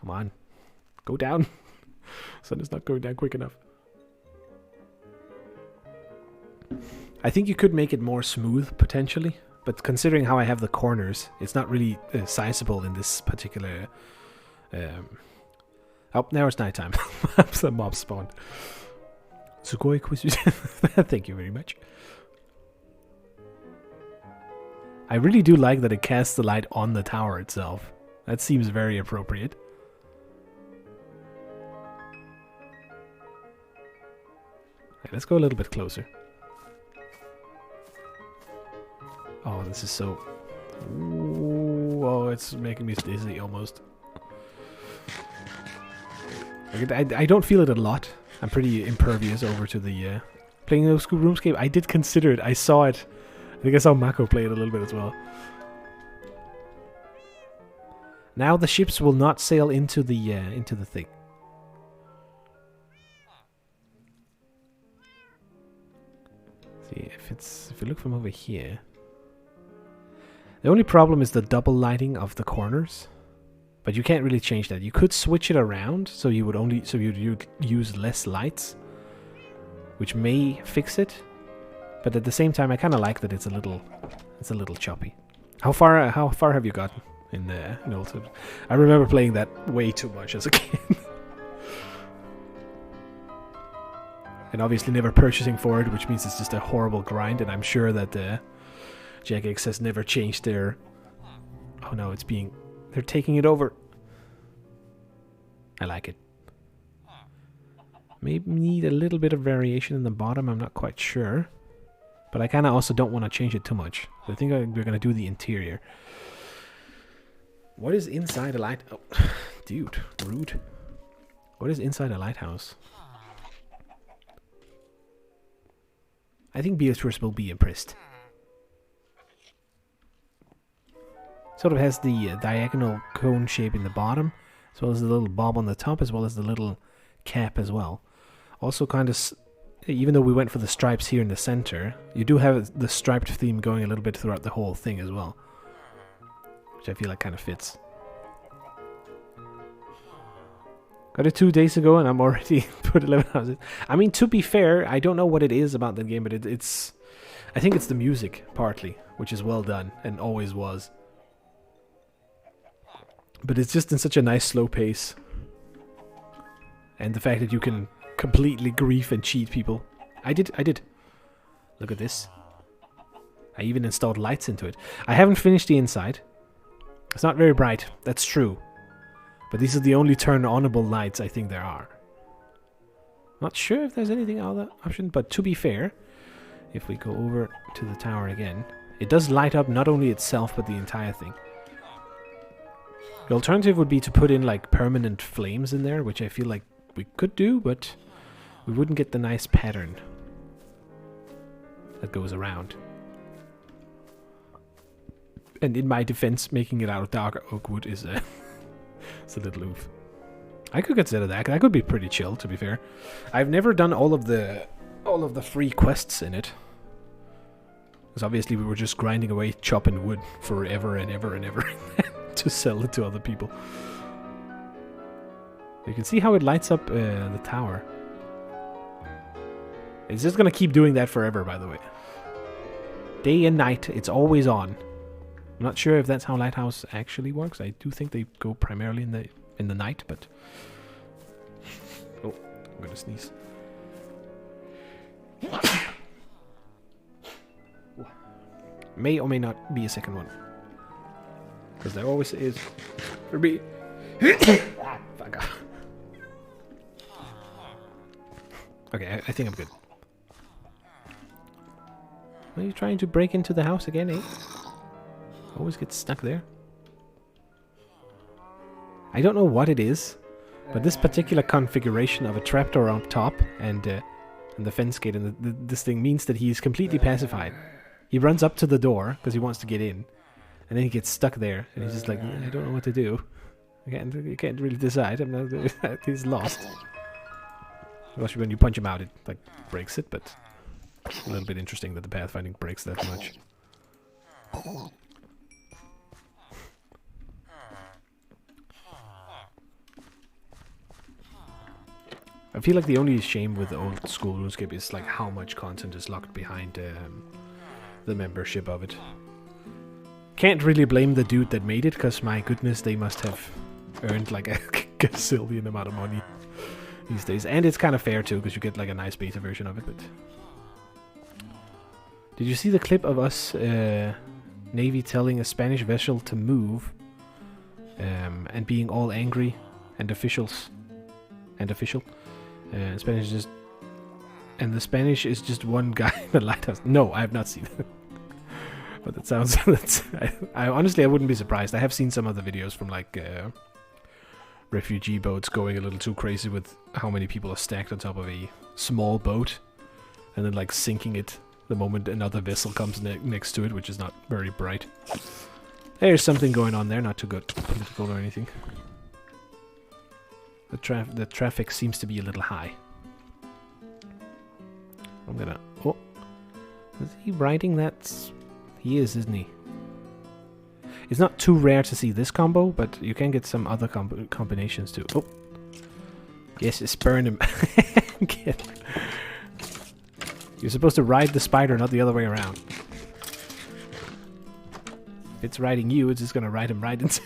Come on. Go down. Sun is not going down quick enough. I think you could make it more smooth, potentially. But considering how I have the corners, it's not really sizable in this particular... Oh, now it's nighttime. The mob spawned. Sugoi quiz. Thank you very much. I really do like that it casts the light on the tower itself. That seems very appropriate. Okay, let's go a little bit closer. Oh, this is so... Ooh, oh, it's making me dizzy almost. I don't feel it a lot. I'm pretty impervious over to the... Playing No School RuneScape, I did consider it. I saw it. I think I saw Mako play it a little bit as well. Now the ships will not sail into the thing. See, if you look from over here... The only problem is the double lighting of the corners, but you can't really change that. You could switch it around so you'd use less lights, which may fix it. But at the same time, I kind of like that it's a little choppy. How far have you gotten in the Ultimate? I remember playing that way too much as a kid, and obviously never purchasing for it, which means it's just a horrible grind. And I'm sure that Jagex has never changed their... Oh no, they're taking it over. I like it. Maybe need a little bit of variation in the bottom, I'm not quite sure. But I kind of also don't want to change it too much. So I think we're going to do the interior. What is inside a light... Oh, dude, rude. What is inside a lighthouse? I think Beatrice will be impressed. Sort of has the diagonal cone shape in the bottom, as well as the little bob on the top, as well as the little cap as well. Also kind of, even though we went for the stripes here in the center, you do have the striped theme going a little bit throughout the whole thing as well, which I feel like kind of fits. Got it 2 days ago and I'm already put 11 hours. I mean, to be fair, I don't know what it is about the game, but it's... I think it's the music, partly, which is well done, and always was. But it's just in such a nice slow pace. And the fact that you can completely grief and cheat people. I did. Look at this. I even installed lights into it. I haven't finished the inside. It's not very bright, that's true. But these are the only turn-onable lights I think there are. Not sure if there's anything other option, but to be fair, if we go over to the tower again, it does light up not only itself, but the entire thing. The alternative would be to put in like permanent flames in there, which I feel like we could do, but we wouldn't get the nice pattern that goes around. And in my defense, making it out of dark oak wood is it's a little oof. I could consider that. That could be pretty chill, to be fair. I've never done all of the free quests in it, because obviously we were just grinding away, chopping wood forever and ever and ever. to sell it to other people. You can see how it lights up the tower. It's just gonna keep doing that forever, by the way. Day and night, it's always on. I'm not sure if that's how Lighthouse actually works. I do think they go primarily in the night, but... Oh, I'm gonna sneeze. May or may not be a second one. Because there always is for me. Fuck off. Okay, I think I'm good. Are you trying to break into the house again, eh? Always get stuck there. I don't know what it is, but this particular configuration of a trapdoor on top and the fence gate and this thing means that he's completely pacified. He runs up to the door because he wants to get in, and then he gets stuck there, and he's just like, I don't know what to do. You can't really decide. I'm not. He's lost. Especially when you punch him out, it like breaks it, but it's a little bit interesting that the pathfinding breaks that much. I feel like the only shame with the old school RuneScape is like how much content is locked behind the membership of it. Can't really blame the dude that made it, because my goodness, they must have earned like a gazillion amount of money these days. And it's kind of fair too, because you get like a nice beta version of it. But did you see the clip of us Navy telling a Spanish vessel to move and being all angry and official? Spanish is just... And the Spanish is just one guy in the lighthouse. No, I have not seen it. But that sounds... I honestly, I wouldn't be surprised. I have seen some other videos from like refugee boats going a little too crazy with how many people are stacked on top of a small boat. And then like sinking it the moment another vessel comes next to it, which is not very bright. There's something going on there, not too good political or anything. The traffic seems to be a little high. I'm gonna... Oh! Is he riding that? He is, isn't he? It's not too rare to see this combo, but you can get some other combinations too. Oh! Yes, it's burn him. You're supposed to ride the spider, not the other way around. If it's riding you, it's just gonna ride him right into...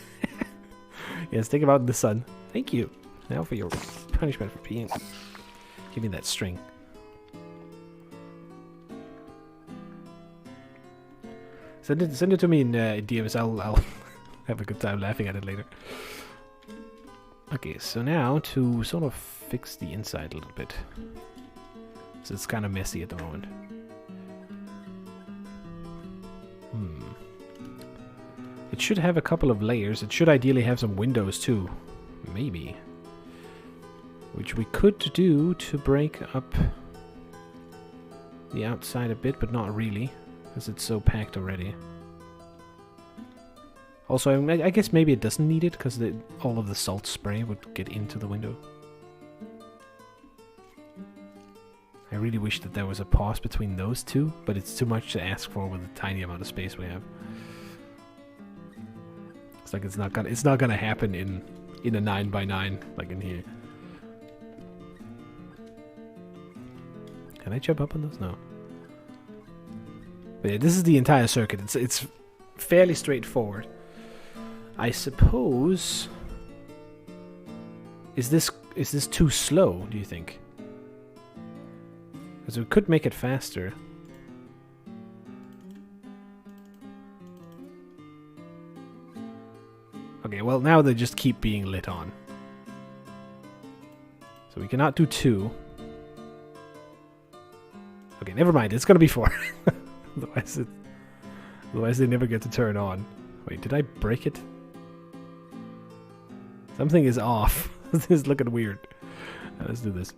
Yes, take him out in the sun. Thank you. Now for your punishment for being... Give me that string. Send it to me in DMs. I'll have a good time laughing at it later. Okay, so now to sort of fix the inside a little bit. So it's kind of messy at the moment. It should have a couple of layers. It should ideally have some windows too. Maybe. Which we could do to break up the outside a bit, but not really, because it's so packed already. Also, I guess maybe it doesn't need it, because all of the salt spray would get into the window. I really wish that there was a pause between those two, but it's too much to ask for with the tiny amount of space we have. It's like it's not gonna happen in a 9x9 like in here. Can I jump up on those? No. But yeah, this is the entire circuit. It's fairly straightforward. I suppose... Is this too slow, do you think? Because we could make it faster. Okay, well now they just keep being lit on. So we cannot do 2. Okay, never mind. It's gonna be 4. Otherwise they never get to turn on. Wait, did I break it? Something is off. This is looking weird. Let's do this.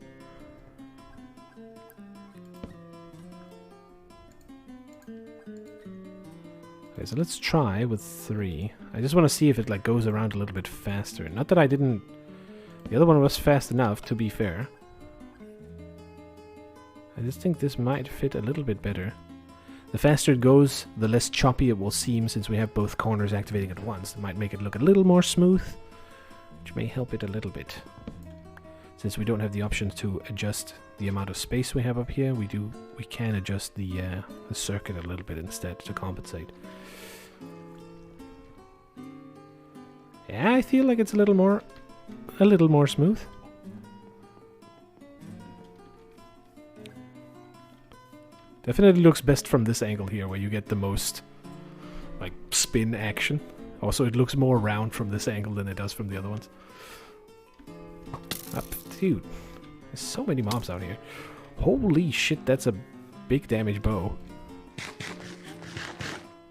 Okay, so let's try with 3. I just want to see if it like goes around a little bit faster. Not that I didn't... The other one was fast enough, to be fair. I just think this might fit a little bit better. The faster it goes, the less choppy it will seem since we have both corners activating at once. It might make it look a little more smooth, which may help it a little bit. Since we don't have the option to adjust the amount of space we have up here, we can adjust the circuit a little bit instead to compensate. Yeah, I feel like it's a little more smooth. Definitely looks best from this angle here, where you get the most like spin action. Also, it looks more round from this angle than it does from the other ones. Dude, there's so many mobs out here. Holy shit, that's a big damage bow.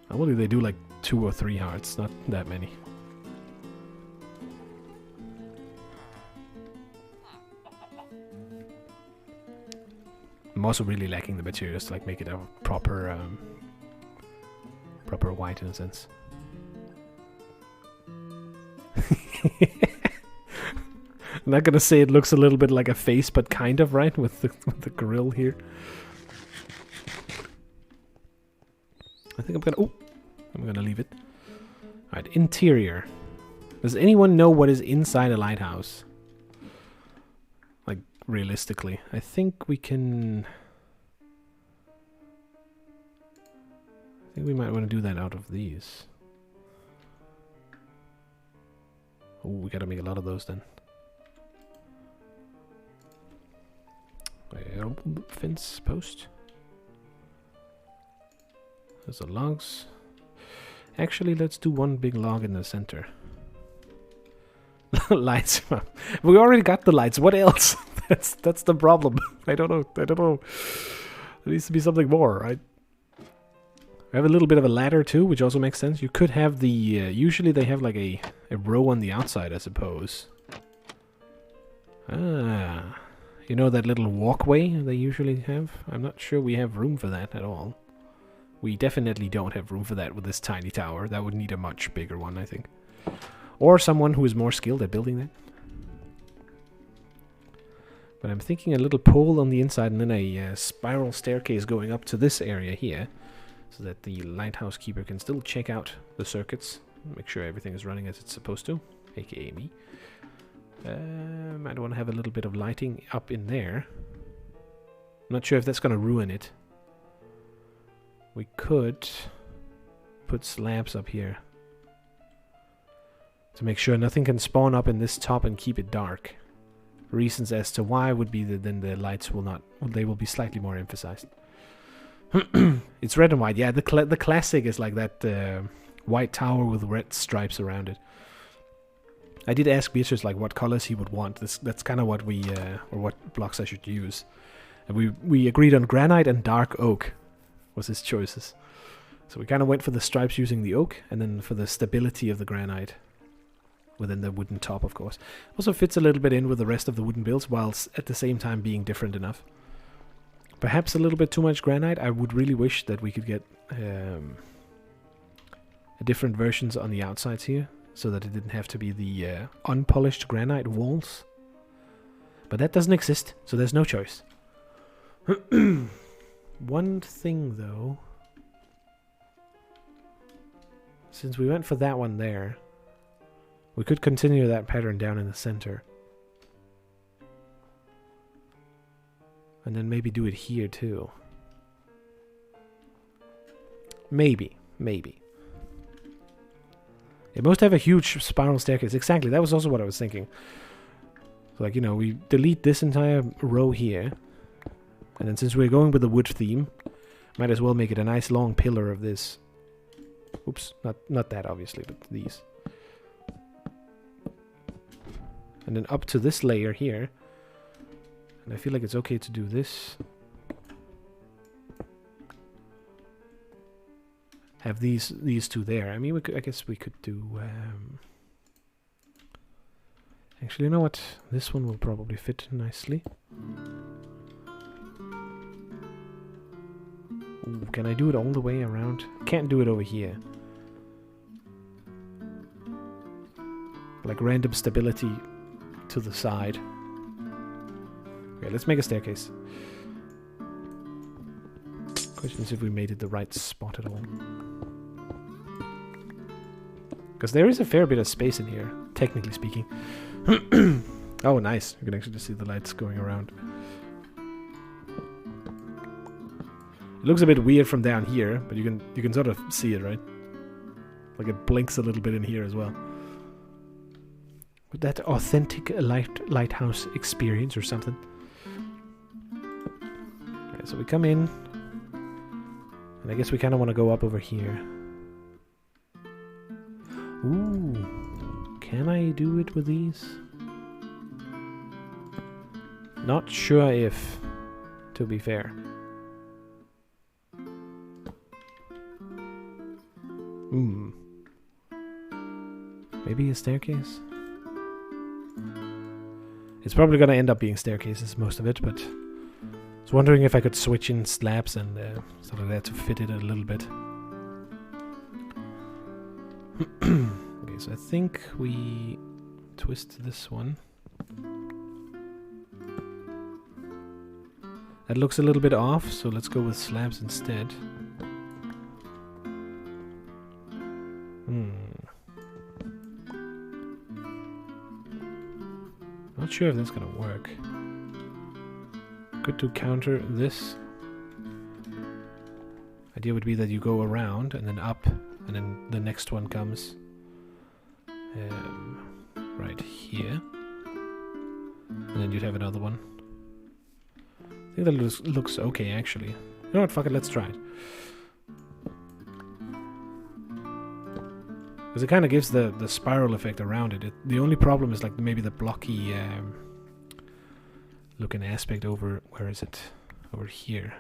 Normally they do like 2 or 3 hearts, not that many. I'm also really lacking the materials to like make it a proper proper white in a sense. I'm not gonna say it looks a little bit like a face, but kind of, right? With the grill here. I think I'm gonna leave it. Alright, interior. Does anyone know what is inside a lighthouse? Like, realistically. I think we can... I think we might want to do that out of these. Oh, we gotta make a lot of those then. Fence post. There's the logs. Actually, let's do one big log in the center. Lights. We already got the lights. What else? That's the problem. I don't know. There needs to be something more, right? We have a little bit of a ladder too, which also makes sense. You could have the... usually they have like a row on the outside, I suppose. Ah... You know that little walkway they usually have? I'm not sure we have room for that at all. We definitely don't have room for that with this tiny tower. That would need a much bigger one, I think. Or someone who is more skilled at building that. But I'm thinking a little pole on the inside and then a spiral staircase going up to this area here. So that the lighthouse keeper can still check out the circuits. Make sure everything is running as it's supposed to. AKA me. Might want to have a little bit of lighting up in there. I'm not sure if that's going to ruin it. We could put slabs up here to make sure nothing can spawn up in this top and keep it dark. Reasons as to why would be that then the lights will not... They will be slightly more emphasized. It's red and white. Yeah, the classic is like that white tower with red stripes around it. I did ask Beatrice like what colors he would want. That's kind of what we or what blocks I should use, and we agreed on granite and dark oak was his choices. So we kind of went for the stripes using the oak, and then for the stability of the granite within the wooden top, of course. Also fits a little bit in with the rest of the wooden builds, whilst at the same time being different enough. Perhaps a little bit too much granite. I would really wish that we could get different versions on the outsides here, so that it didn't have to be the unpolished granite walls. But that doesn't exist, so there's no choice. One thing, though. Since we went for that one there, we could continue that pattern down in the center. And then maybe do it here, too. Maybe. It must have a huge spiral staircase. Exactly, that was also what I was thinking. So like, you know, we delete this entire row here. And then since we're going with the wood theme, might as well make it a nice long pillar of this. Oops, not that obviously, but these. And then up to this layer here. And I feel like it's okay to do this. Have these two there. I mean, I guess we could do... Actually, you know what? This one will probably fit nicely. Ooh, can I do it all the way around? Can't do it over here. Like random stability to the side. Okay, let's make a staircase. Question is if we made it the right spot at all. Because there is a fair bit of space in here, technically speaking. Oh, nice. You can actually see the lights going around. It looks a bit weird from down here, but you can sort of see it, right? Like it blinks a little bit in here as well. With that authentic lighthouse experience or something. Alright, so we come in. And I guess we kind of want to go up over here. Ooh. Can I do it with these? Not sure if, to be fair. Maybe a staircase? It's probably gonna end up being staircases, most of it, but I was wondering if I could switch in slabs and stuff like that to fit it a little bit. Okay, so I think we twist this one. That looks a little bit off, so let's go with slabs instead. Not sure if that's gonna work. Good to counter this. Idea would be that you go around and then up, and then the next one comes right here, and then you'd have another one. I think that looks okay, actually. You know what? Fuck it. Let's try it. Because it kind of gives the spiral effect around it. The only problem is like maybe the blocky looking aspect over, where is it? Over here.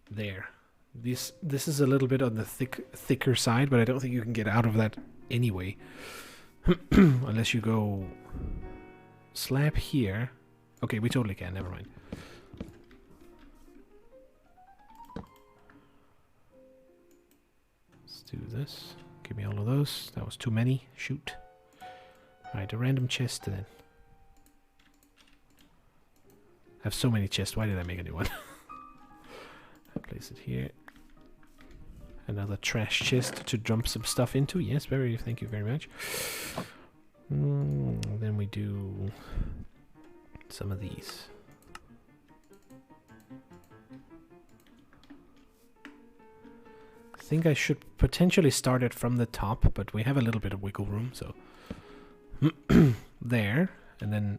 There. This is a little bit on the thicker side, but I don't think you can get out of that anyway. Unless you go slab here. Okay, we totally can, never mind. Do this. Give me all of those. That was too many. Shoot. Alright, a random chest then. I have so many chests. Why did I make a new one? I place it here. Another trash chest to dump some stuff into. Yes, thank you very much. Then we do some of these. I think I should potentially start it from the top, but we have a little bit of wiggle room, so there, and then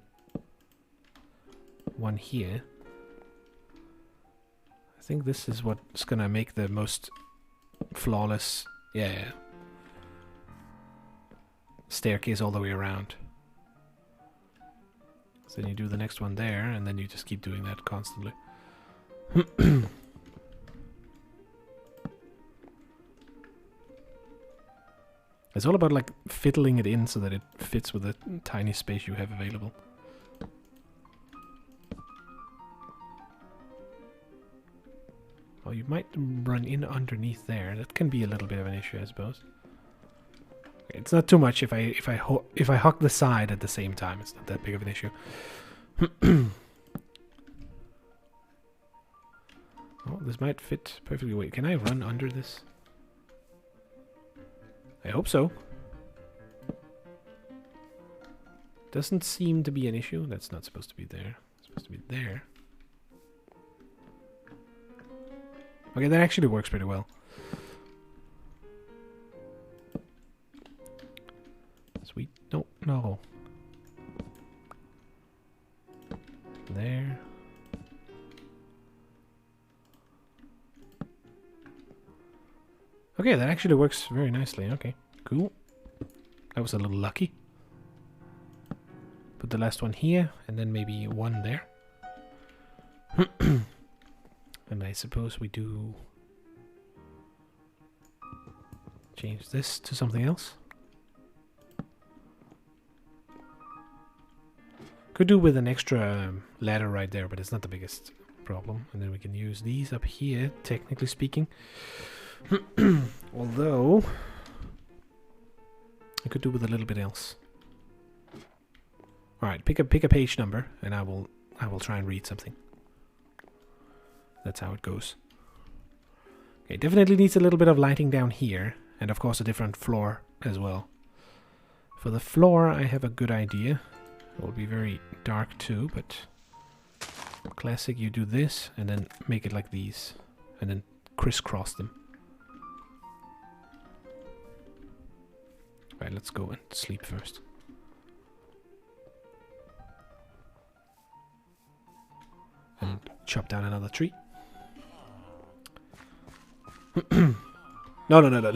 one here. I think this is what's gonna make the most flawless, yeah, staircase all the way around. So then you do the next one there, and then you just keep doing that constantly. It's all about like fiddling it in so that it fits with the tiny space you have available. Oh, you might run in underneath there. That can be a little bit of an issue, I suppose. Okay, it's not too much if I hook the side at the same time. It's not that big of an issue. Oh, this might fit perfectly. Wait, can I run under this? I hope so. Doesn't seem to be an issue. That's not supposed to be there. It's supposed to be there. Okay, that actually works pretty well. Sweet. No. There. Okay, that actually works very nicely. Okay, cool. That was a little lucky. Put the last one here, and then maybe one there. And I suppose we do change this to something else. Could do with an extra ladder right there, but it's not the biggest problem. And then we can use these up here, technically speaking. Although I could do with a little bit else. All right, pick a page number, and I will try and read something. That's how it goes. Okay, definitely needs a little bit of lighting down here. And of course a different floor as well. For the floor, I have a good idea. It will be very dark too, but classic, you do this and then make it like these. And then crisscross them. Right, let's go and sleep first. And chop down another tree. No.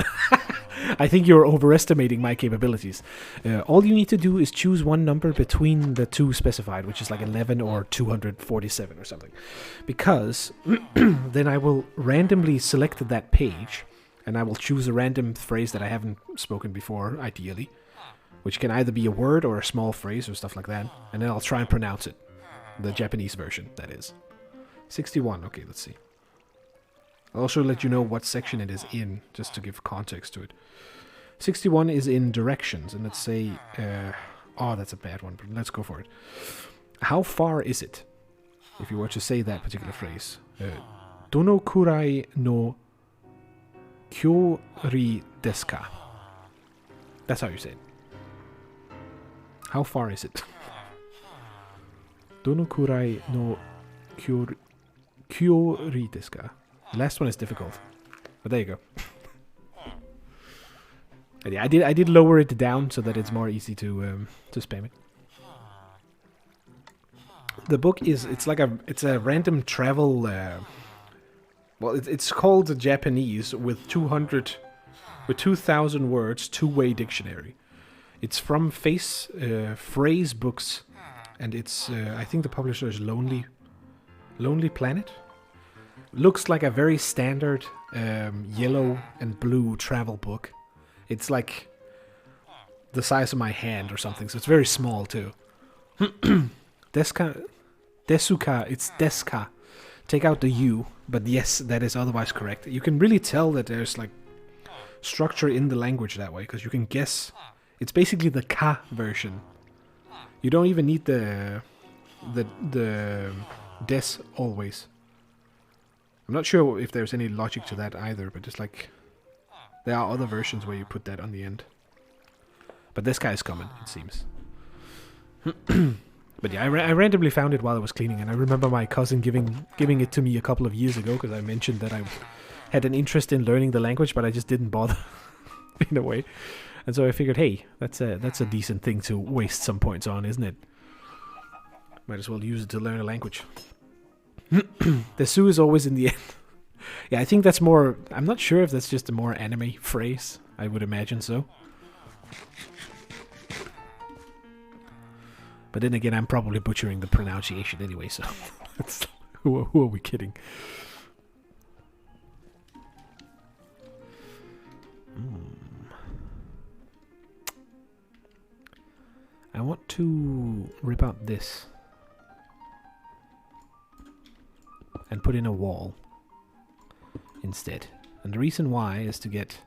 I think you're overestimating my capabilities. All you need to do is choose one number between the two specified, which is like 11 or 247 or something. Because then I will randomly select that page, and I will choose a random phrase that I haven't spoken before, ideally, which can either be a word or a small phrase or stuff like that, and then I'll try and pronounce it. The Japanese version, that is. 61, okay, let's see. I'll also let you know what section it is in, just to give context to it. 61 is in directions, and let's say... oh, that's a bad one, but let's go for it. How far is it? If you were to say that particular phrase. Dono kurai no kyori desu ka? That's how you say it. How far is it? Dono kurai no kyori desu ka? The last one is difficult, but there you go. Yeah, I did lower it down so that it's more easy to spam it. The book it's a random travel. Well, it's called Japanese with 2,000 words two-way dictionary. It's from Phrase Books, and it's I think the publisher is Lonely Planet. Looks like a very standard yellow and blue travel book. It's like the size of my hand or something, so it's very small too. Desuka, it's deska. Take out the U, but yes, that is otherwise correct. You can really tell that there's like structure in the language that way, because you can guess. It's basically the ka version. You don't even need the des always. I'm not sure if there's any logic to that either, but it's like there are other versions where you put that on the end. But this guy is common, it seems. But yeah, I randomly found it while I was cleaning, and I remember my cousin giving it to me a couple of years ago, because I mentioned that I had an interest in learning the language, but I just didn't bother in a way. And so I figured, hey, that's a decent thing to waste some points on, isn't it? Might as well use it to learn a language. The Su is always in the end. Yeah, I think that's more... I'm not sure if that's just a more anime phrase. I would imagine so. But then again, I'm probably butchering the pronunciation anyway, so... who are we kidding? I want to rip out this. And put in a wall instead. And the reason why is to get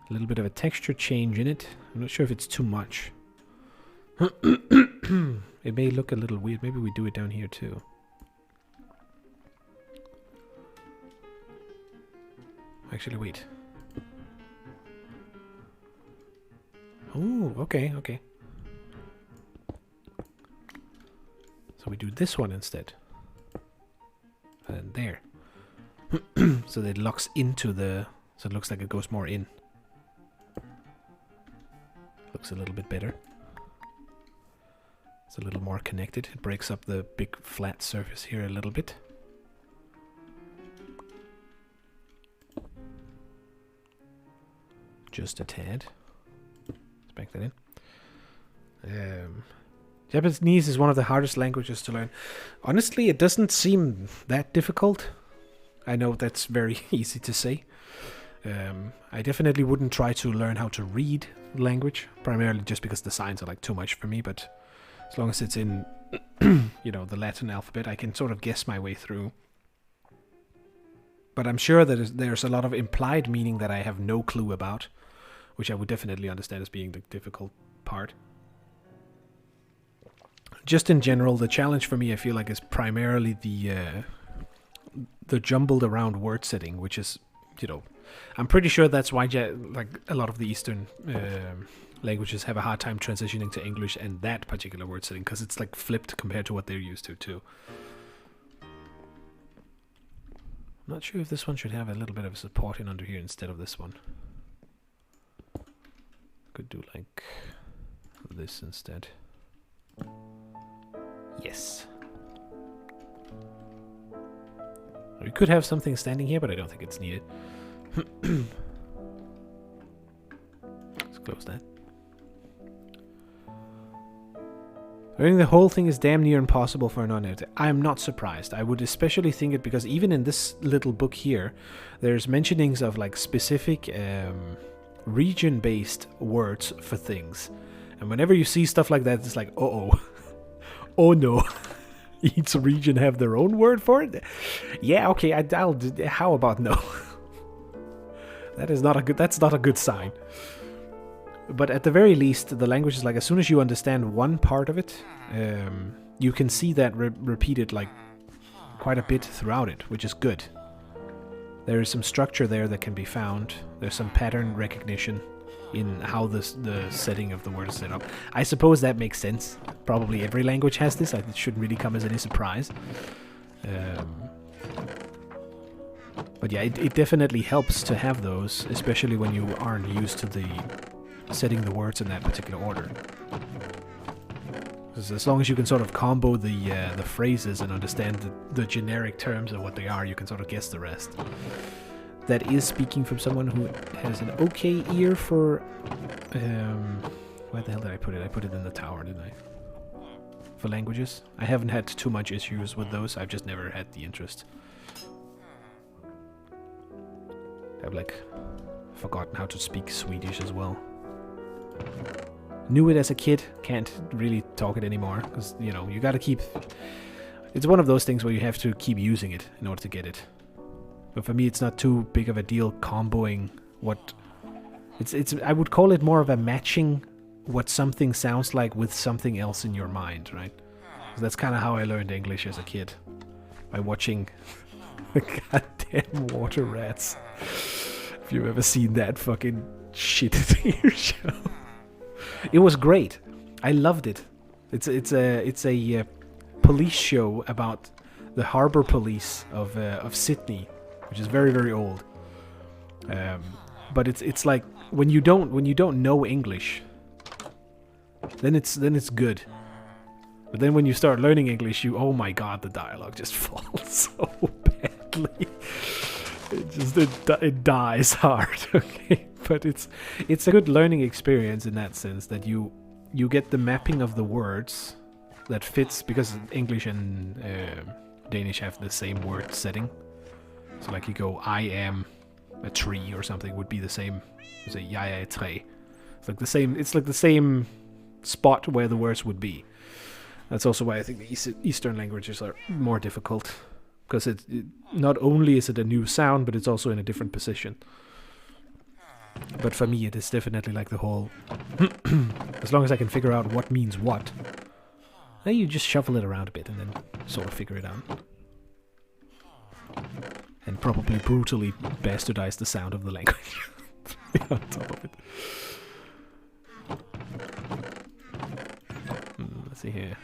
a little bit of a texture change in it. I'm not sure if it's too much. It may look a little weird. Maybe we do it down here too. Actually, wait. Oh, okay. So we do this one instead. And there. So that it locks into the... So it looks like it goes more in. Looks a little bit better. It's a little more connected. It breaks up the big flat surface here a little bit. Just a tad. Let's back that in. Japanese is one of the hardest languages to learn. Honestly, it doesn't seem that difficult. I know that's very easy to say. I definitely wouldn't try to learn how to read language, primarily just because the signs are like too much for me, but as long as it's in, the Latin alphabet, I can sort of guess my way through. But I'm sure that there's a lot of implied meaning that I have no clue about, which I would definitely understand as being the difficult part. Just in general, the challenge for me, I feel like, is primarily the the jumbled around word setting, which is, I'm pretty sure that's why like a lot of the Eastern languages have a hard time transitioning to English and that particular word setting, because it's like flipped compared to what they're used to too. I'm not sure if this one should have a little bit of support in under here instead of this one. Could do like this instead. Yes. We could have something standing here, but I don't think it's needed. Let's close that. I think the whole thing is damn near impossible for a non-native. I'm not surprised. I would especially think it because even in this little book here, there's mentionings of like specific region-based words for things. And whenever you see stuff like that, it's like, uh-oh. Oh no. Each region have their own word for it? Yeah, okay, I'll how about no? That's not a good sign. But at the very least, the language is like, as soon as you understand one part of it, you can see that repeated like quite a bit throughout it, which is good. There is some structure there that can be found. There's some pattern recognition in how the setting of the word is set up. I suppose that makes sense. Probably every language has this. It shouldn't really come as any surprise. But yeah, it definitely helps to have those, especially when you aren't used to setting the words in that particular order. Because as long as you can sort of combo the phrases and understand the generic terms of what they are, you can sort of guess the rest. That is speaking from someone who has an okay ear for... where the hell did I put it? I put it in the tower, didn't I? For languages. I haven't had too much issues with those. I've just never had the interest. I've like forgotten how to speak Swedish as well. Knew it as a kid, can't really talk it anymore, because, you gotta keep... It's one of those things where you have to keep using it in order to get it. But for me, it's not too big of a deal comboing what... I would call it more of a matching what something sounds like with something else in your mind, right? So that's kind of how I learned English as a kid. By watching the goddamn water rats. If you've ever seen that fucking shit TV show. It was great. I loved it. It's a police show about the harbor police of Sydney, which is very, very old. But it's like when you don't know English, then it's good. But then when you start learning English, oh my god, the dialogue just falls so badly. It dies hard. Okay, but it's a good learning experience in that sense that you get the mapping of the words that fits, because English and Danish have the same word setting. So like you go, I am a tree or something would be the same as a jeg er et træ. It's like the same spot where the words would be. That's also why I think the Eastern languages are more difficult, because it not only is it a new sound, but it's also in a different position. But for me, it is definitely like the whole... as long as I can figure out what means what, then you just shuffle it around a bit and then sort of figure it out. And probably brutally bastardize the sound of the language on top of it. Let's see here.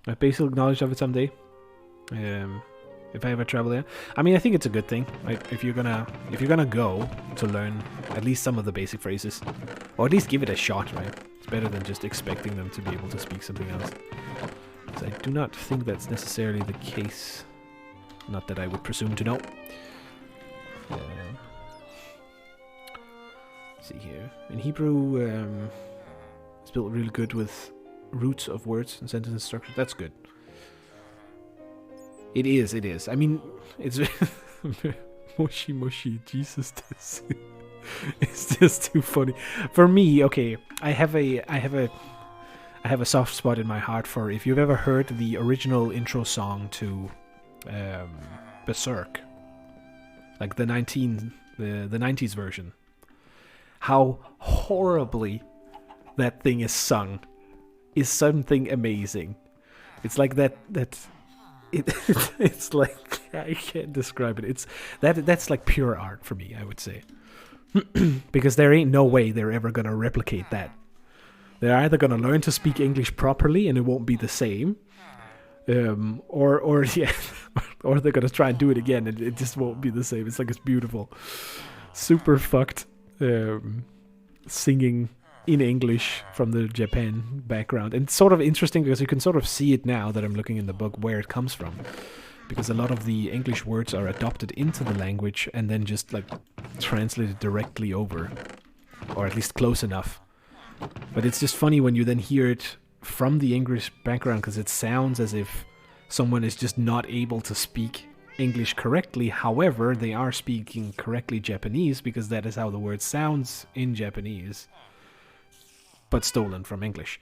I have basic knowledge of it someday. If I ever travel there. I mean, I think it's a good thing. Right? If you're gonna go to learn at least some of the basic phrases, or at least give it a shot, right? It's better than just expecting them to be able to speak something else. So I do not think that's necessarily the case. Not that I would presume to know. Let's see here. In Hebrew, it's built really good with roots of words and sentence structure. That's good. It is. I mean, it's... mushy mushy, Jesus, this... it's just too funny. For me, okay, I have a soft spot in my heart for, if you've ever heard the original intro song to Berserk, like the 90s version, how horribly that thing is sung is something amazing. It's like that it's like I can't describe it. That's like pure art for me, I would say. Because there ain't no way they're ever gonna replicate that. They're either gonna learn to speak English properly and it won't be the same, or yeah, or they're gonna try and do it again and it just won't be the same. It's like it's beautiful, super fucked singing in English from the Japan background, and it's sort of interesting because you can sort of see it now that I'm looking in the book where it comes from, because a lot of the English words are adopted into the language and then just like translated directly over, or at least close enough. But it's just funny when you then hear it from the English background, because it sounds as if someone is just not able to speak English correctly. However, they are speaking correctly Japanese because that is how the word sounds in Japanese, but stolen from English.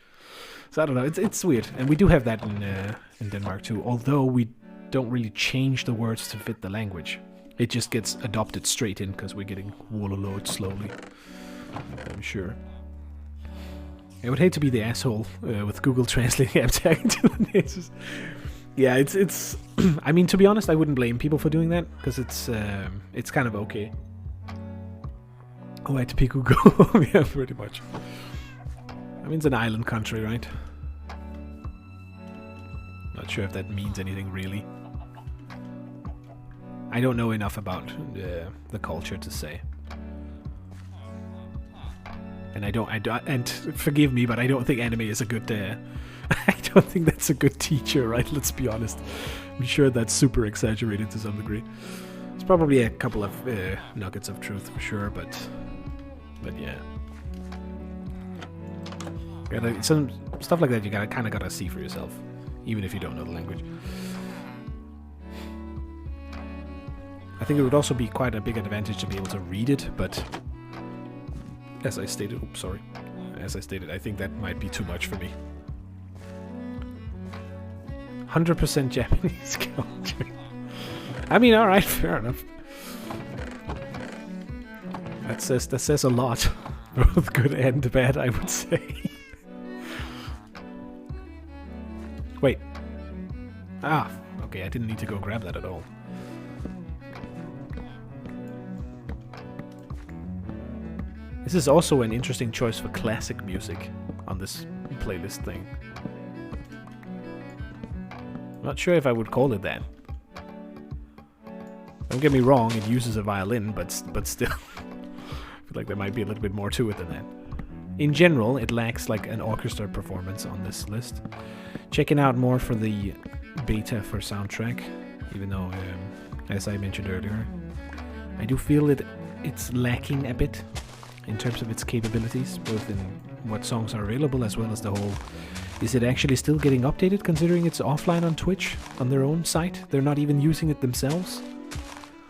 So I don't know, it's weird. And we do have that in Denmark too, although we don't really change the words to fit the language. It just gets adopted straight in because we're getting Wololoed slowly, I'm sure. I would hate to be the asshole with Google translating AppTag to the names. Yeah, it's. I mean, to be honest, I wouldn't blame people for doing that because it's kind of okay. Oh, I had to pick Google. Yeah, pretty much. I mean, it's an island country, right? Not sure if that means anything really. I don't know enough about the culture to say. And and forgive me, but I don't think anime is a good, I don't think that's a good teacher, right? Let's be honest. I'm sure that's super exaggerated to some degree. There's probably a couple of nuggets of truth for sure, but yeah. Some stuff like that you kind of gotta see for yourself, even if you don't know the language. I think it would also be quite a big advantage to be able to read it, but as I stated, I think that might be too much for me. 100% Japanese culture. I mean, alright, fair enough. That says a lot. Both good and bad, I would say. Wait. Ah, okay, I didn't need to go grab that at all. This is also an interesting choice for classic music on this playlist thing. Not sure if I would call it that. Don't get me wrong, it uses a violin, but still. I feel like there might be a little bit more to it than that. In general, it lacks like an orchestra performance on this list. Checking out more for the beta for soundtrack, even though, as I mentioned earlier, I do feel it's lacking a bit in terms of its capabilities, both in what songs are available as well as the whole, is it actually still getting updated considering it's offline on Twitch, on their own site? They're not even using it themselves?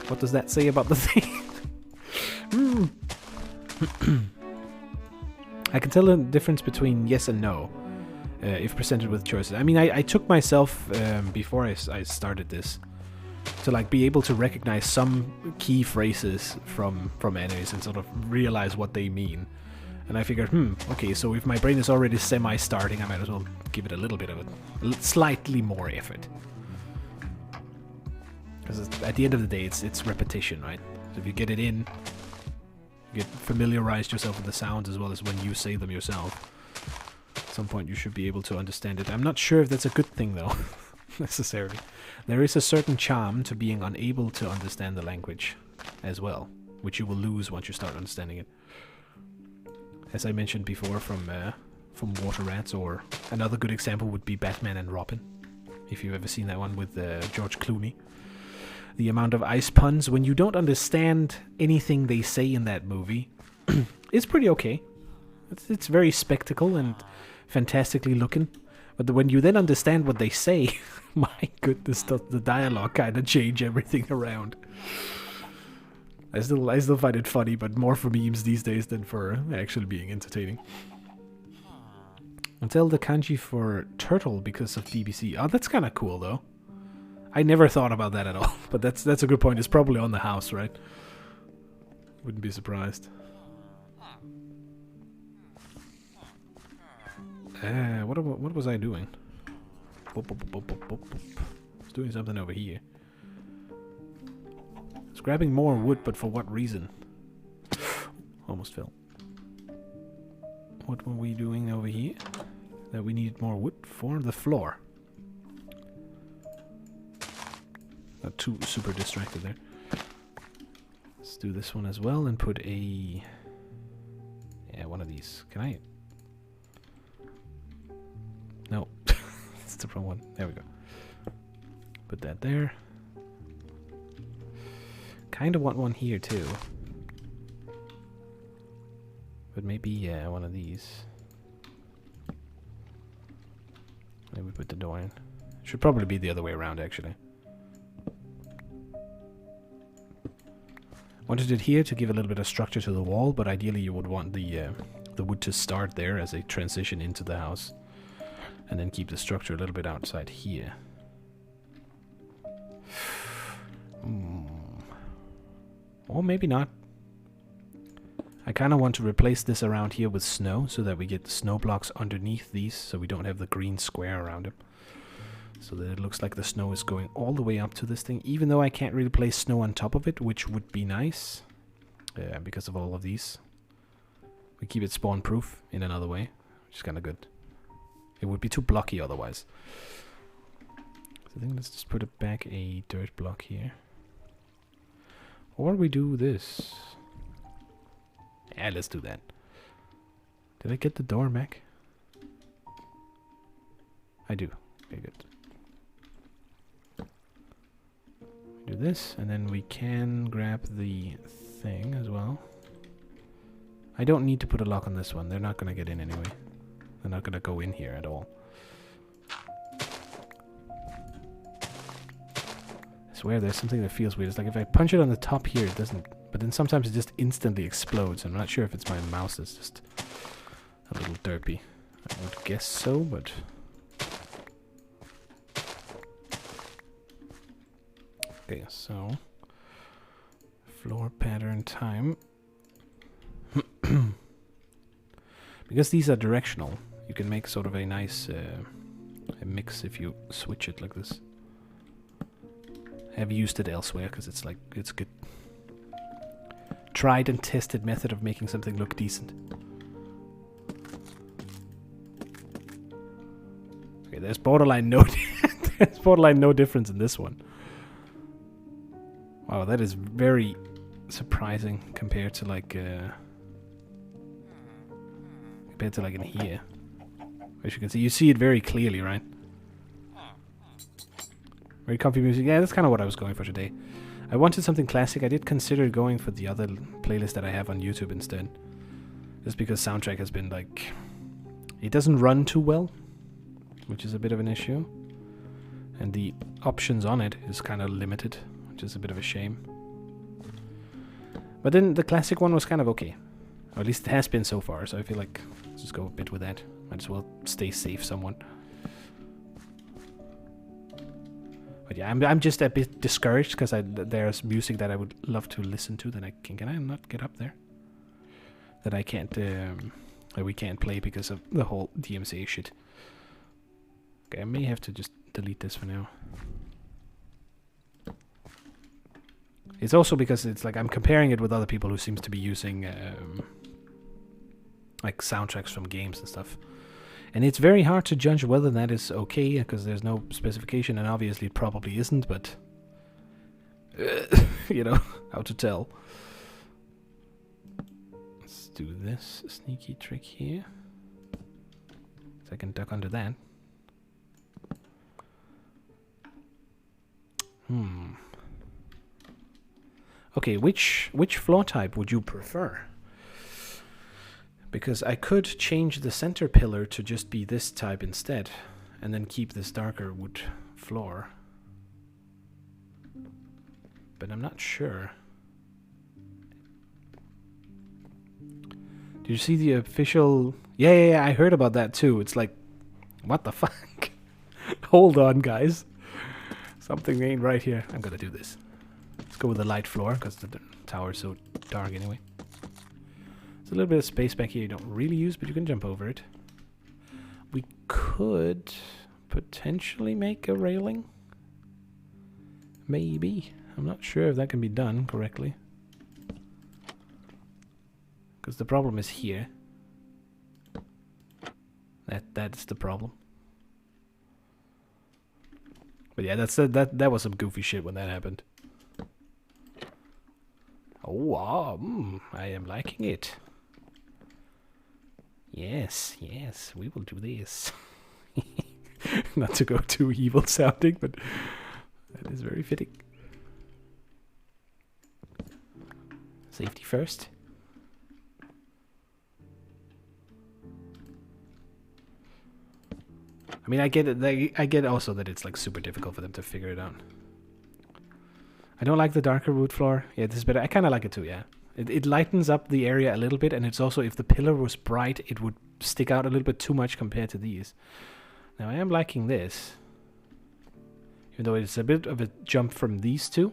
What does that say about the thing? I can tell the difference between yes and no, if presented with choices. I mean, I took myself, before I started this, to like be able to recognize some key phrases from animes and sort of realize what they mean. And I figured, okay, so if my brain is already semi-starting, I might as well give it a little bit of slightly more effort. Because at the end of the day, it's repetition, right? So if you get it in, you get familiarized yourself with the sounds as well as when you say them yourself. At some point you should be able to understand it. I'm not sure if that's a good thing though, necessarily. There is a certain charm to being unable to understand the language as well, which you will lose once you start understanding it. As I mentioned before from Water Rats, or another good example would be Batman and Robin, if you've ever seen that one with George Clooney. The amount of ice puns when you don't understand anything they say in that movie is pretty okay. It's very spectacle and fantastically looking. But when you then understand what they say, my goodness, does the dialogue kind of change everything around. I still find it funny, but more for memes these days than for actually being entertaining. Until the kanji for turtle because of DBC. Oh, that's kind of cool though. I never thought about that at all, but that's a good point. It's probably on the house, right? Wouldn't be surprised. What was I doing? Let's doing something over here. It's grabbing more wood, but for what reason? Almost fell. What were we doing over here? That we needed more wood for the floor. Got too super distracted there. Let's do this one as well and put a... Yeah, one of these. Can I? No. It's the wrong one. There we go. Put that there. Kind of want one here too. But maybe, yeah, one of these. Maybe put the door in. Should probably be the other way around, actually. Wanted it here to give a little bit of structure to the wall, but ideally you would want the wood to start there as a transition into the house. And then keep the structure a little bit outside here. Or maybe not. I kind of want to replace this around here with snow so that we get the snow blocks underneath these so we don't have the green square around them. So that it looks like the snow is going all the way up to this thing, even though I can't really place snow on top of it, which would be nice because of all of these. We keep it spawn proof in another way, which is kind of good. It would be too blocky otherwise. So I think let's just put it back a dirt block here. Or we do this. Yeah, let's do that. Did I get the door back? I do. Okay, good. Do this, and then we can grab the thing as well. I don't need to put a lock on this one. They're not going to get in anyway. They're not going to go in here at all. I swear there's something that feels weird. It's like if I punch it on the top here, it doesn't... But then sometimes it just instantly explodes. I'm not sure if it's my mouse that's just a little derpy. I would guess so, but... Okay, so... Floor pattern time. Because these are directional, you can make sort of a nice a mix if you switch it like this. I have used it elsewhere because it's like, it's good. Tried and tested method of making something look decent. Okay, there's borderline no there's borderline no difference in this one. Wow, that is very surprising compared to like in here. As you can see, you see it very clearly, right? Very comfy music. Yeah, that's kind of what I was going for today. I wanted something classic. I did consider going for the other playlist that I have on YouTube instead. Just because soundtrack has been like... It doesn't run too well, which is a bit of an issue. And the options on it is kind of limited, which is a bit of a shame. But then the classic one was kind of okay. Or at least it has been so far, so I feel like let's just go a bit with that. Might as well stay safe somewhat. But yeah, I'm just a bit discouraged because there's music that I would love to listen to that I can I not get up there? That I can't that we can't play because of the whole DMCA shit. Okay, I may have to just delete this for now. It's also because it's like I'm comparing it with other people who seems to be using like soundtracks from games and stuff. And it's very hard to judge whether that is okay, because there's no specification, and obviously it probably isn't, but... you know, how to tell. Let's do this sneaky trick here. So I can duck under that. Okay, which floor type would you prefer? Because I could change the center pillar to just be this type instead, and then keep this darker wood floor. But I'm not sure. Did you see the official... Yeah, I heard about that too. It's like, what the fuck? Hold on, guys. Something ain't right here. I'm gonna do this. Let's go with the light floor, because the tower's so dark anyway. There's a little bit of space back here you don't really use, but you can jump over it. We could potentially make a railing. maybe. I'm not sure if that can be done correctly. Because the problem is here. That's the problem. But yeah, that was some goofy shit when that happened. Oh, wow, I am liking it. Yes, yes, we will do this. Not to go too evil sounding, but that is very fitting. Safety first. I mean, I get it. I get also that it's like super difficult for them to figure it out. I don't like the darker wood floor. Yeah, this is better. I kind of like it too, yeah. It lightens up the area a little bit, and it's also, if the pillar was bright, it would stick out a little bit too much compared to these. Now, I am liking this. Even though it's a bit of a jump from these two.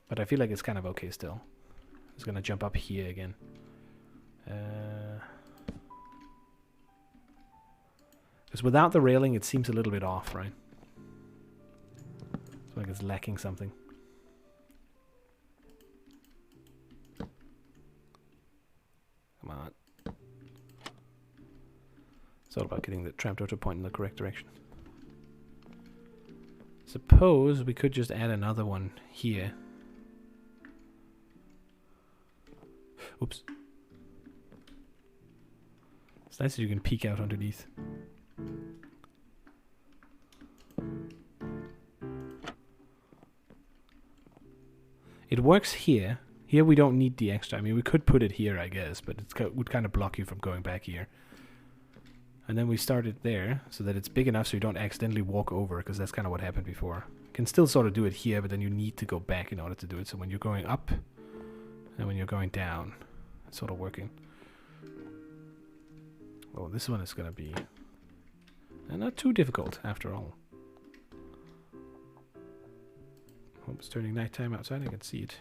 But I feel like it's kind of okay still. It's going to jump up here again. Because without the railing, it seems a little bit off, right? It's like it's lacking something. Come on. It's all about getting the trapdoor to point in the correct direction. Suppose we could just add another one here. Oops. It's nice that you can peek out underneath. It works here. Here we don't need the extra. I mean, we could put it here, I guess, but it would kind of block you from going back here. And then we start it there, so that it's big enough so you don't accidentally walk over, because that's kind of what happened before. You can still sort of do it here, but then you need to go back in order to do it. So when you're going up, and when you're going down, it's sort of working. Oh, this one is going to be not too difficult, after all. Oh, it's turning nighttime outside, I can see it.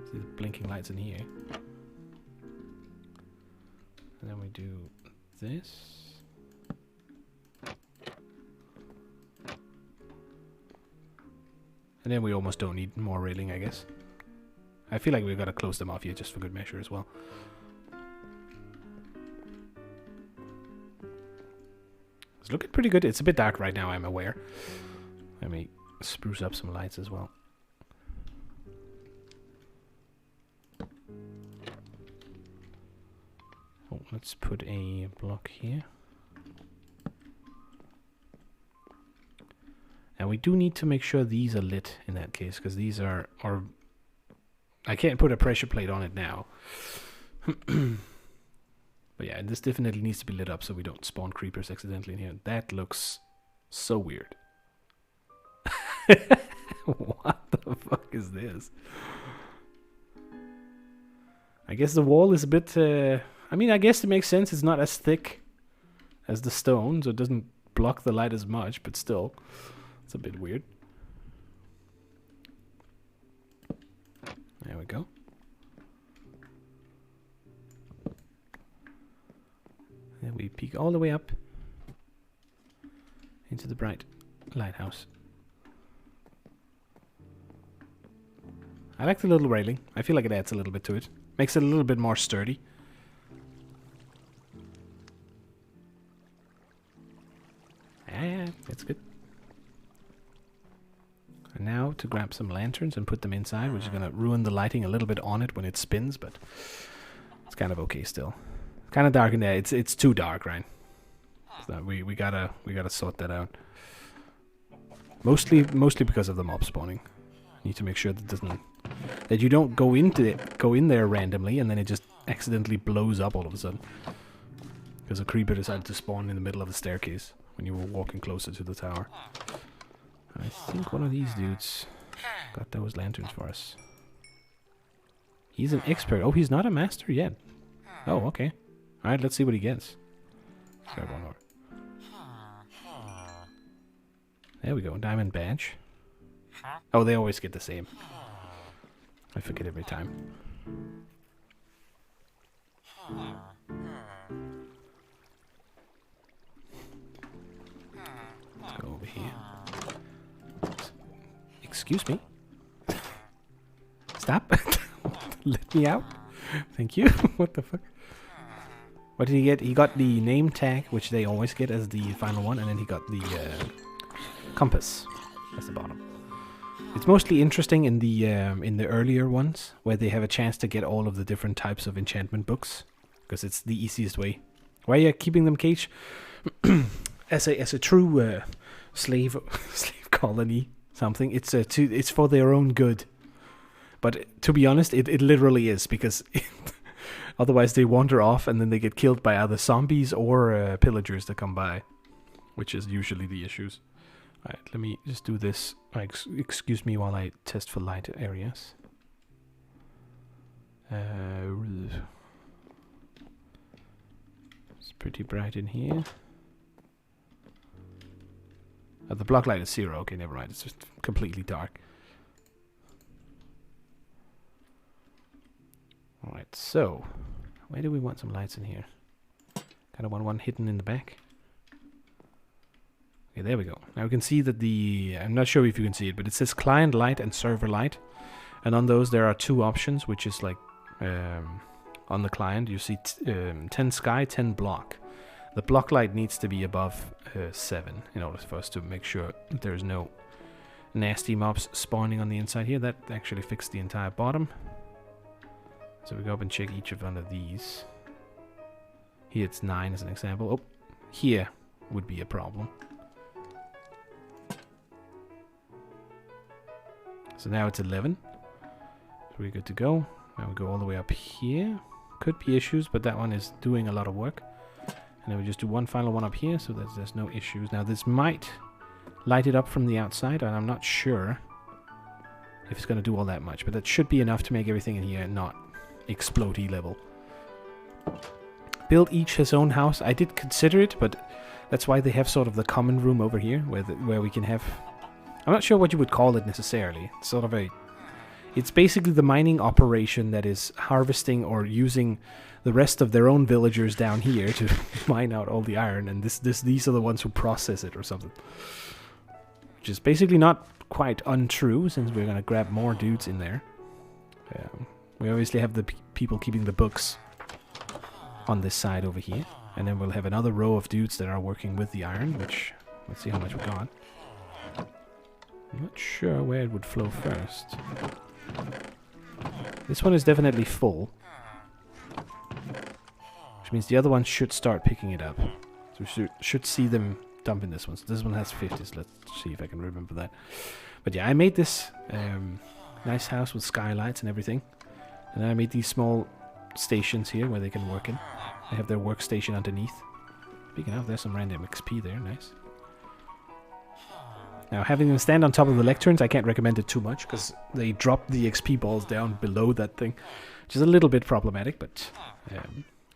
See the blinking lights in here. And then we do this. And then we almost don't need more railing, I guess. I feel like we've got to close them off here just for good measure as well. It's looking pretty good. It's a bit dark right now, I'm aware. Let me spruce up some lights as well. Oh, let's put a block here. Now we do need to make sure these are lit in that case, because these are, or I can't put a pressure plate on it now. But yeah, this definitely needs to be lit up so we don't spawn creepers accidentally in here. That looks so weird. What the fuck is this? I guess the wall is a bit... I mean, I guess it makes sense. It's not as thick as the stone, so it doesn't block the light as much, but still, it's a bit weird. There we go. And we peek all the way up into the bright lighthouse. I like the little railing. I feel like it adds a little bit to it. Makes it a little bit more sturdy. Yeah, it's good. And now to grab some lanterns and put them inside, which is going to ruin the lighting a little bit on it when it spins, but it's kind of okay still. Kind of dark in there. It's too dark, right? So we gotta sort that out. Mostly because of the mob spawning. Need to make sure that you don't go in there randomly and then it just accidentally blows up all of a sudden. Because a creeper decided to spawn in the middle of the staircase when you were walking closer to the tower. I think one of these dudes got those lanterns for us. He's an expert. Oh, he's not a master yet. Oh, okay. Alright, let's see what he gets. Let's grab one more. There we go, diamond badge. Oh, they always get the same. I forget every time. Let's go over here. Let's excuse me. Stop. Let me out. Thank you. What the fuck? What did he get? He got the name tag, which they always get as the final one, and then he got the compass as the bottom. It's mostly interesting in the earlier ones, where they have a chance to get all of the different types of enchantment books, because it's the easiest way. Why are you keeping them caged? as a true slave colony, something. It's for their own good. But to be honest, it literally is, because otherwise they wander off and then they get killed by either zombies or pillagers that come by, which is usually the issues. Alright, let me just do this. Excuse me while I test for light areas. It's pretty bright in here. The block light is 0. Okay, never mind. It's just completely dark. Alright, so where do we want some lights in here? Kind of want one hidden in the back. Okay, there we go. Now we can see that I'm not sure if you can see it, but it says client light and server light. And on those there are 2 options, which is like on the client you see 10 sky, 10 block. The block light needs to be above 7 in order for us to make sure there's no nasty mobs spawning on the inside here. That actually fixed the entire bottom. So we go up and check each of one of these. Here it's 9 as an example. Oh, here would be a problem. So now it's 11. So we're good to go. Now we go all the way up here. Could be issues, but that one is doing a lot of work. And then we just do one final one up here, so that there's no issues. Now this might light it up from the outside, and I'm not sure if it's going to do all that much, but that should be enough to make everything in here not explode level. Build each his own house. I did consider it, but that's why they have sort of the common room over here, where we can have. I'm not sure what you would call it necessarily. It's sort of it's basically the mining operation that is harvesting or using the rest of their own villagers down here to mine out all the iron, and these are the ones who process it or something. Which is basically not quite untrue, since we're gonna grab more dudes in there. We obviously have the people keeping the books on this side over here, and then we'll have another row of dudes that are working with the iron, which, let's see how much we got. I'm not sure where it would flow first. This one is definitely full, which means the other one should start picking it up. So we should see them dumping this one. So this one has 50, so let's see if I can remember that. But yeah, I made this nice house with skylights and everything. And then I made these small stations here where they can work in. They have their workstation underneath. Speaking of, there's some random XP there, nice. Now, having them stand on top of the lecterns, I can't recommend it too much, because they drop the XP balls down below that thing, which is a little bit problematic, but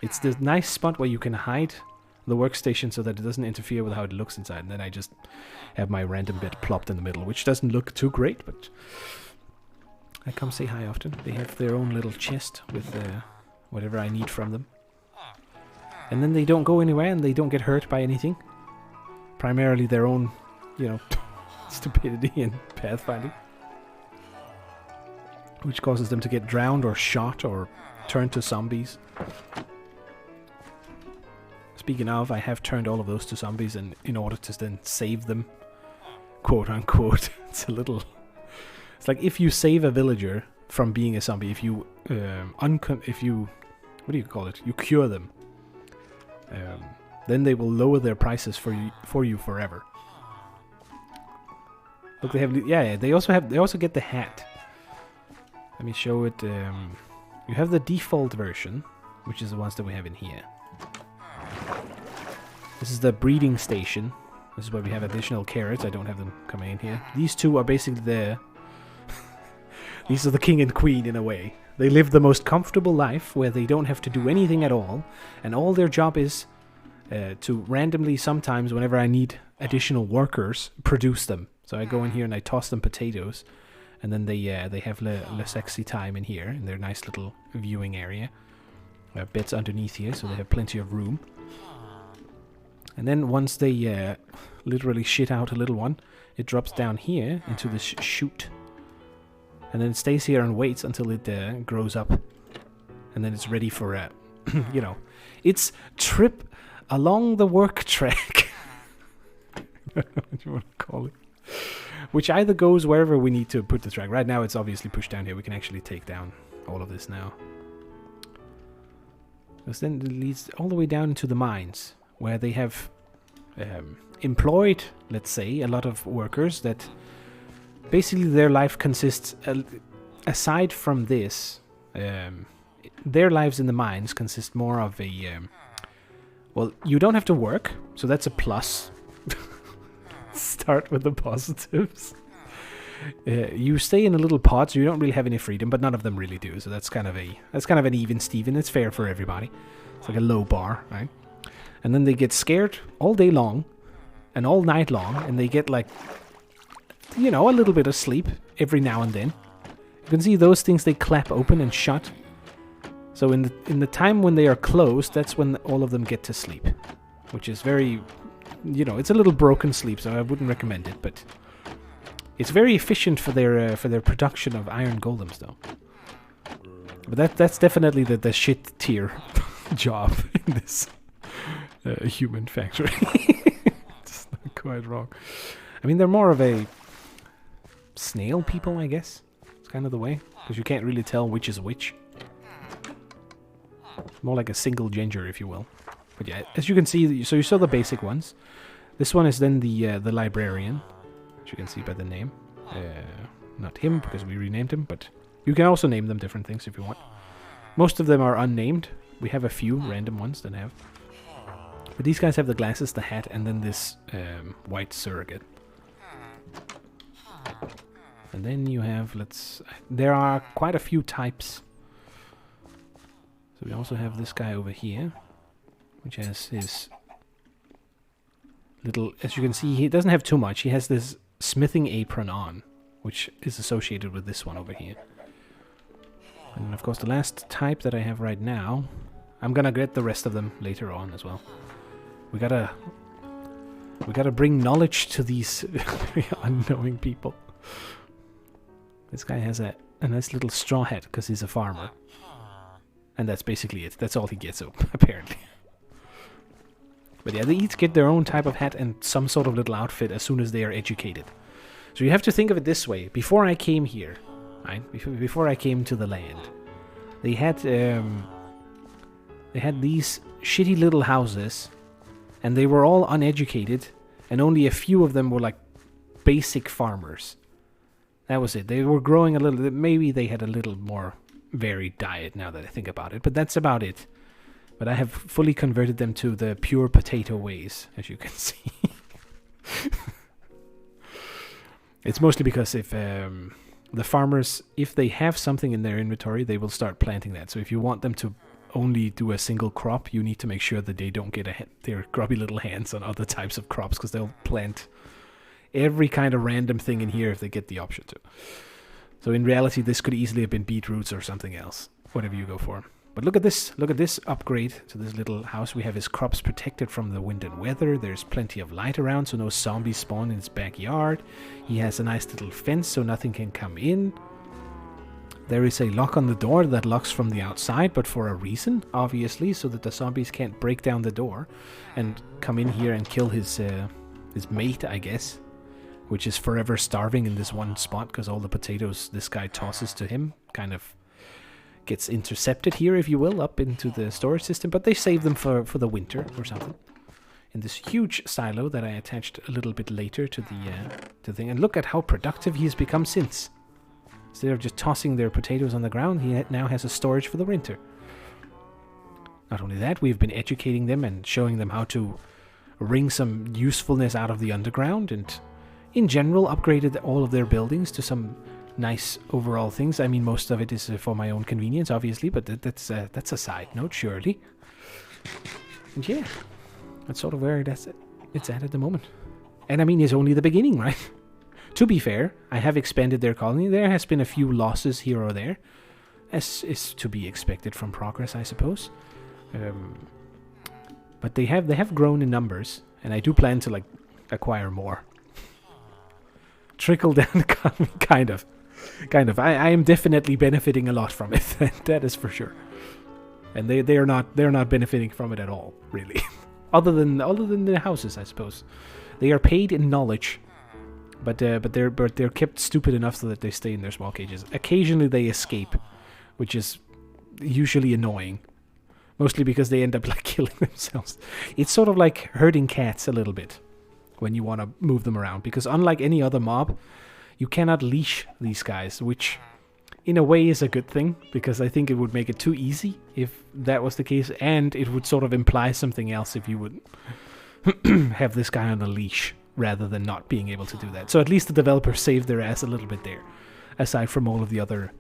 it's the nice spot where you can hide the workstation so that it doesn't interfere with how it looks inside. And then I just have my random bed plopped in the middle, which doesn't look too great, but I come say hi often. They have their own little chest with whatever I need from them. And then they don't go anywhere and they don't get hurt by anything. Primarily their own, stupidity and pathfinding, which causes them to get drowned or shot or turned to zombies. Speaking of, I have turned all of those to zombies, and in order to then save them, quote unquote, it's like if you save a villager from being a zombie, if you what do you call it? You cure them. Then they will lower their prices for you forever. Look, they have they also get the hat. Let me show it. You have the default version, which is the ones that we have in here. This is the breeding station. This is where we have additional carrots. I don't have them coming in here. These two are basically these are the king and queen in a way. They live the most comfortable life where they don't have to do anything at all, and all their job is to randomly, sometimes whenever I need additional workers, produce them. So I go in here and I toss them potatoes, and then they have le sexy time in here in their nice little viewing area. Beds underneath here, so they have plenty of room. And then once they literally shit out a little one, it drops down here into this chute and then it stays here and waits until it grows up, and then it's ready for, you know, its trip along the work track. What you want to call it? Which either goes wherever we need to put the track. Right now it's obviously pushed down here. We can actually take down all of this now. Because then it leads all the way down into the mines, where they have employed, let's say, a lot of workers that basically their life consists, aside from this, their lives in the mines consist more of a, well, you don't have to work, so that's a plus. Start with the positives. You stay in a little pod, so you don't really have any freedom, but none of them really do. So that's kind of an even Steven. It's fair for everybody. It's like a low bar, right? And then they get scared all day long and all night long, and they get like, you know, a little bit of sleep every now and then. You can see those things, they clap open and shut. So in the time when they are closed, that's when all of them get to sleep, which is very, you know, it's a little broken sleep, so I wouldn't recommend it, but it's very efficient for their production of iron golems, though. But that's definitely the shit tier job in this human factory. It's not quite wrong. I mean, they're more of a snail people, I guess. It's kind of the way, because you can't really tell which is which. More like a single ginger, if you will. But yeah, as you can see, so you saw the basic ones. This one is then the librarian, as you can see by the name. Not him, because we renamed him, but you can also name them different things if you want. Most of them are unnamed. We have a few random ones that have. But these guys have the glasses, the hat, and then this white surrogate. And then you have, there are quite a few types. So we also have this guy over here, which has his little, as you can see, he doesn't have too much. He has this smithing apron on, which is associated with this one over here. And of course the last type that I have right now, I'm gonna get the rest of them later on as well. We gotta bring knowledge to these unknowing people. This guy has a nice little straw hat because he's a farmer. And that's basically it. That's all he gets, apparently. But yeah, they each get their own type of hat and some sort of little outfit as soon as they are educated. So you have to think of it this way. Before I came here, right? Before I came to the land, they had these shitty little houses, and they were all uneducated, and only a few of them were like basic farmers. That was it. They were growing a little. Maybe they had a little more varied diet now that I think about it, but that's about it. But I have fully converted them to the pure potato ways, as you can see. It's mostly because if the farmers, if they have something in their inventory, they will start planting that. So if you want them to only do a single crop, you need to make sure that they don't get their grubby little hands on other types of crops, because they'll plant every kind of random thing in here if they get the option to. So in reality, this could easily have been beetroots or something else, whatever you go for. But look at this upgrade to this little house. We have his crops protected from the wind and weather. There's plenty of light around, so no zombies spawn in his backyard. He has a nice little fence, so nothing can come in. There is a lock on the door that locks from the outside, but for a reason, obviously, so that the zombies can't break down the door and come in here and kill his mate, I guess, which is forever starving in this one spot because all the potatoes this guy tosses to him kind of gets intercepted here, if you will, up into the storage system, but they save them for the winter or something. In this huge silo that I attached a little bit later to the thing. And look at how productive he has become since. Instead of just tossing their potatoes on the ground, he now has a storage for the winter. Not only that, we've been educating them and showing them how to wring some usefulness out of the underground, and in general upgraded all of their buildings to some nice overall things. I mean, most of it is for my own convenience, obviously, but that's a side note, surely. And yeah, that's sort of where it's at the moment. And I mean, it's only the beginning, right? To be fair, I have expanded their colony. There has been a few losses here or there, as is to be expected from progress, I suppose. But they have grown in numbers, and I do plan to acquire more. Trickle down economy, kind of. Kind of. I am definitely benefiting a lot from it. That is for sure. And they're not benefiting from it at all, really. other than the houses, I suppose. They are paid in knowledge, but they're kept stupid enough so that they stay in their small cages. Occasionally they escape, which is usually annoying. Mostly because they end up like killing themselves. It's sort of like herding cats a little bit when you want to move them around. Because unlike any other mob, you cannot leash these guys, which in a way is a good thing. Because I think it would make it too easy if that was the case. And it would sort of imply something else if you would have this guy on a leash rather than not being able to do that. So at least the developers saved their ass a little bit there. Aside from all of the other,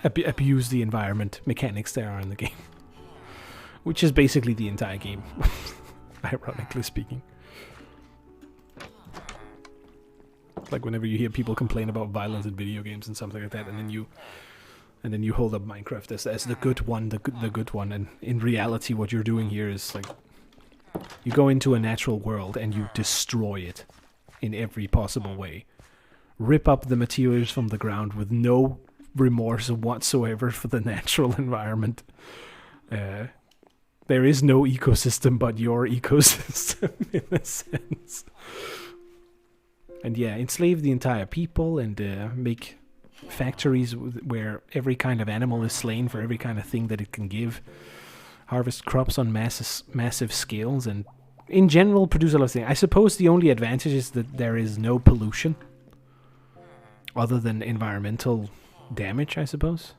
abuse the environment mechanics there are in the game. Which is basically the entire game, ironically speaking. Like whenever you hear people complain about violence in video games and something like that, and then you hold up Minecraft as the good one, the good one, and in reality, what you're doing here is like you go into a natural world and you destroy it in every possible way, rip up the materials from the ground with no remorse whatsoever for the natural environment. There is no ecosystem but your ecosystem, in a sense. And yeah, enslave the entire people and make factories where every kind of animal is slain for every kind of thing that it can give. Harvest crops on massive scales and in general produce a lot of things. I suppose the only advantage is that there is no pollution other than environmental damage, I suppose.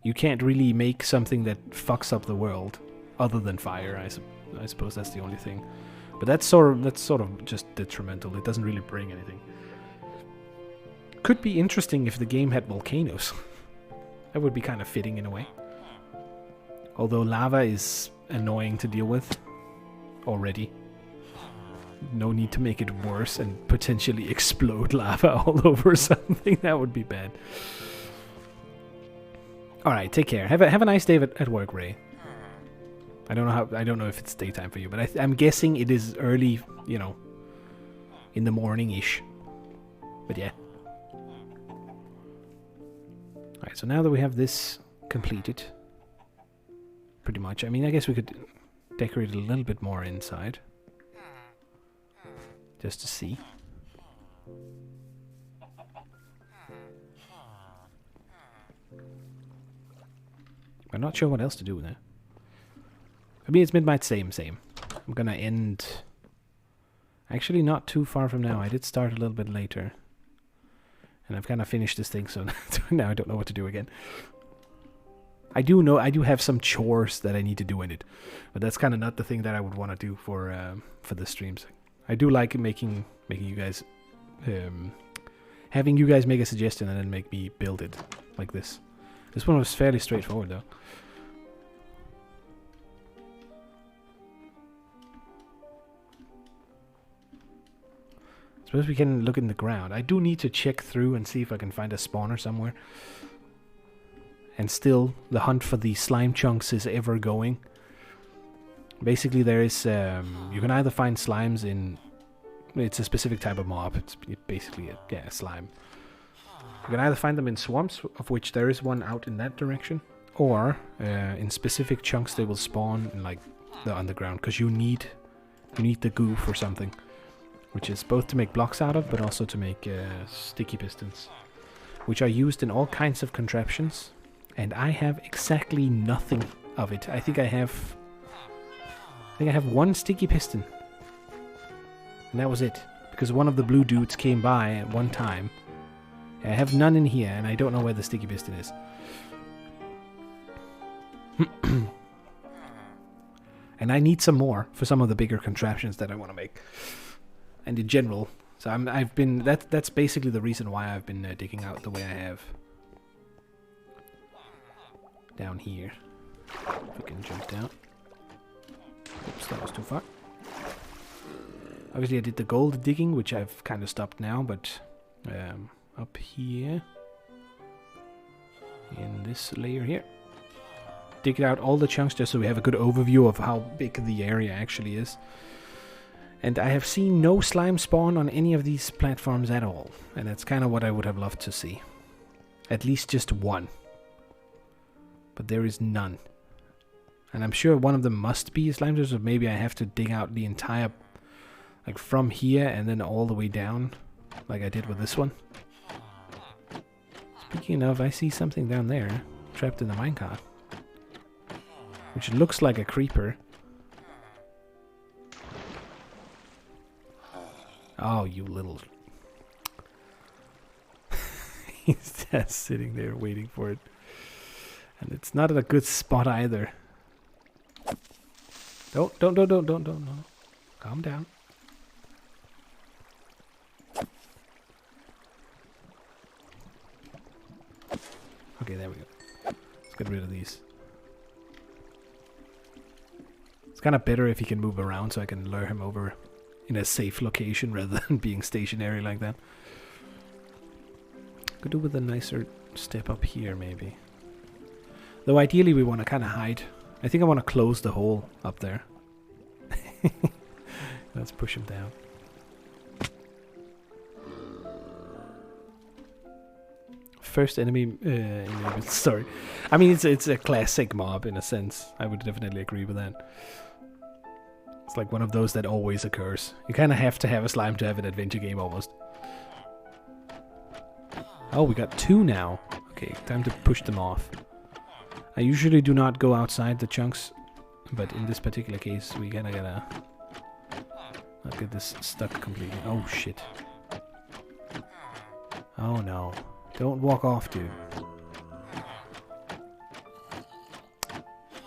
You can't really make something that fucks up the world other than fire. I suppose that's the only thing. But that's sort of just detrimental. It doesn't really bring anything. Could be interesting if the game had volcanoes. That would be kind of fitting in a way. Although lava is annoying to deal with already. No need to make it worse and potentially explode lava all over something. That would be bad. Alright, take care. Have a nice day at work, Ray. I don't know if it's daytime for you, but I'm guessing it is early, in the morning-ish. But yeah. Alright, so now that we have this completed, pretty much, I mean, I guess we could decorate it a little bit more inside. Just to see. I'm not sure what else to do with it. For me, it's midnight, same. I'm gonna end... Actually, not too far from now. I did start a little bit later. And I've kind of finished this thing, so now I don't know what to do again. I do have some chores that I need to do in it. But that's kind of not the thing that I would want to do for the streams. I do like making you guys... having you guys make a suggestion and then make me build it like this. This one was fairly straightforward, though. Suppose we can look in the ground. I do need to check through and see if I can find a spawner somewhere. And still, the hunt for the slime chunks is ever going. Basically, there is... you can either find slimes in... It's a specific type of mob. It's basically a slime. You can either find them in swamps, of which there is one out in that direction. Or in specific chunks they will spawn in like the underground. Because you need the goo for something. Which is both to make blocks out of, but also to make sticky pistons. Which are used in all kinds of contraptions. And I have exactly nothing of it. I think I have one sticky piston. And that was it. Because one of the blue dudes came by at one time. I have none in here, and I don't know where the sticky piston is. And I need some more for some of the bigger contraptions that I want to make. And in general, so that's basically the reason why I've been digging out the way I have. Down here. If we can jump down. Oops, that was too far. Obviously I did the gold digging, which I've kind of stopped now, but up here, in this layer here, dig out all the chunks just so we have a good overview of how big the area actually is. And I have seen no slime spawn on any of these platforms at all. And that's kind of what I would have loved to see. At least just one. But there is none. And I'm sure one of them must be a slime, so maybe I have to dig out the entire... like from here and then all the way down. Like I did with this one. Speaking of, I see something down there. Trapped in the minecart. Which looks like a creeper. Oh, you little... He's just sitting there waiting for it. And it's not at a good spot either. Don't. Calm down. Okay, there we go. Let's get rid of these. It's kind of better if he can move around so I can lure him over in a safe location rather than being stationary like that. Could do with a nicer step up here, maybe. Though ideally we want to kind of hide. I think I want to close the hole up there. Let's push him down. First enemy sorry. I mean, it's a classic mob in a sense. I would definitely agree with that. It's like one of those that always occurs. You kind of have to have a slime to have an adventure game almost. Oh, we got two now. Okay, time to push them off. I usually do not go outside the chunks, but in this particular case, we kinda gotta not get this stuck completely. Oh shit. Oh no. Don't walk off, dude.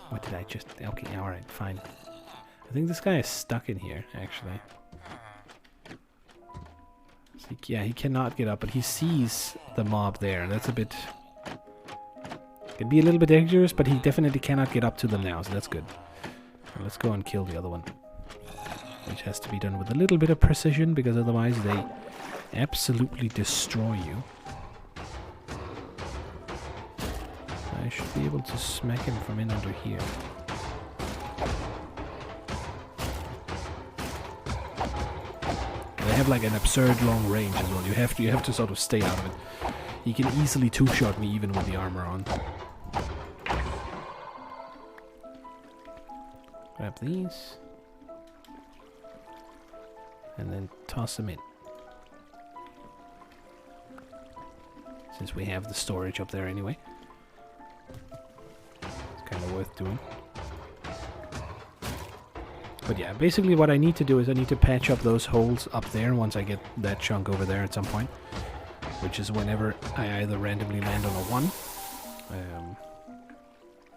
What did I just... Okay, alright, fine. I think this guy is stuck in here, actually. So yeah, he cannot get up, but he sees the mob there. That's a bit... Can be a little bit dangerous, but he definitely cannot get up to them now, so that's good. Well, let's go and kill the other one. Which has to be done with a little bit of precision, because otherwise they absolutely destroy you. I should be able to smack him from in under here. They have like an absurd long range as well. You have to sort of stay out of it. He can easily two-shot me even with the armor on. Grab these. And then toss them in. Since we have the storage up there anyway. It's kind of worth doing. But yeah, basically what I need to do is I need to patch up those holes up there once I get that chunk over there at some point. Which is whenever I either randomly land on a 1.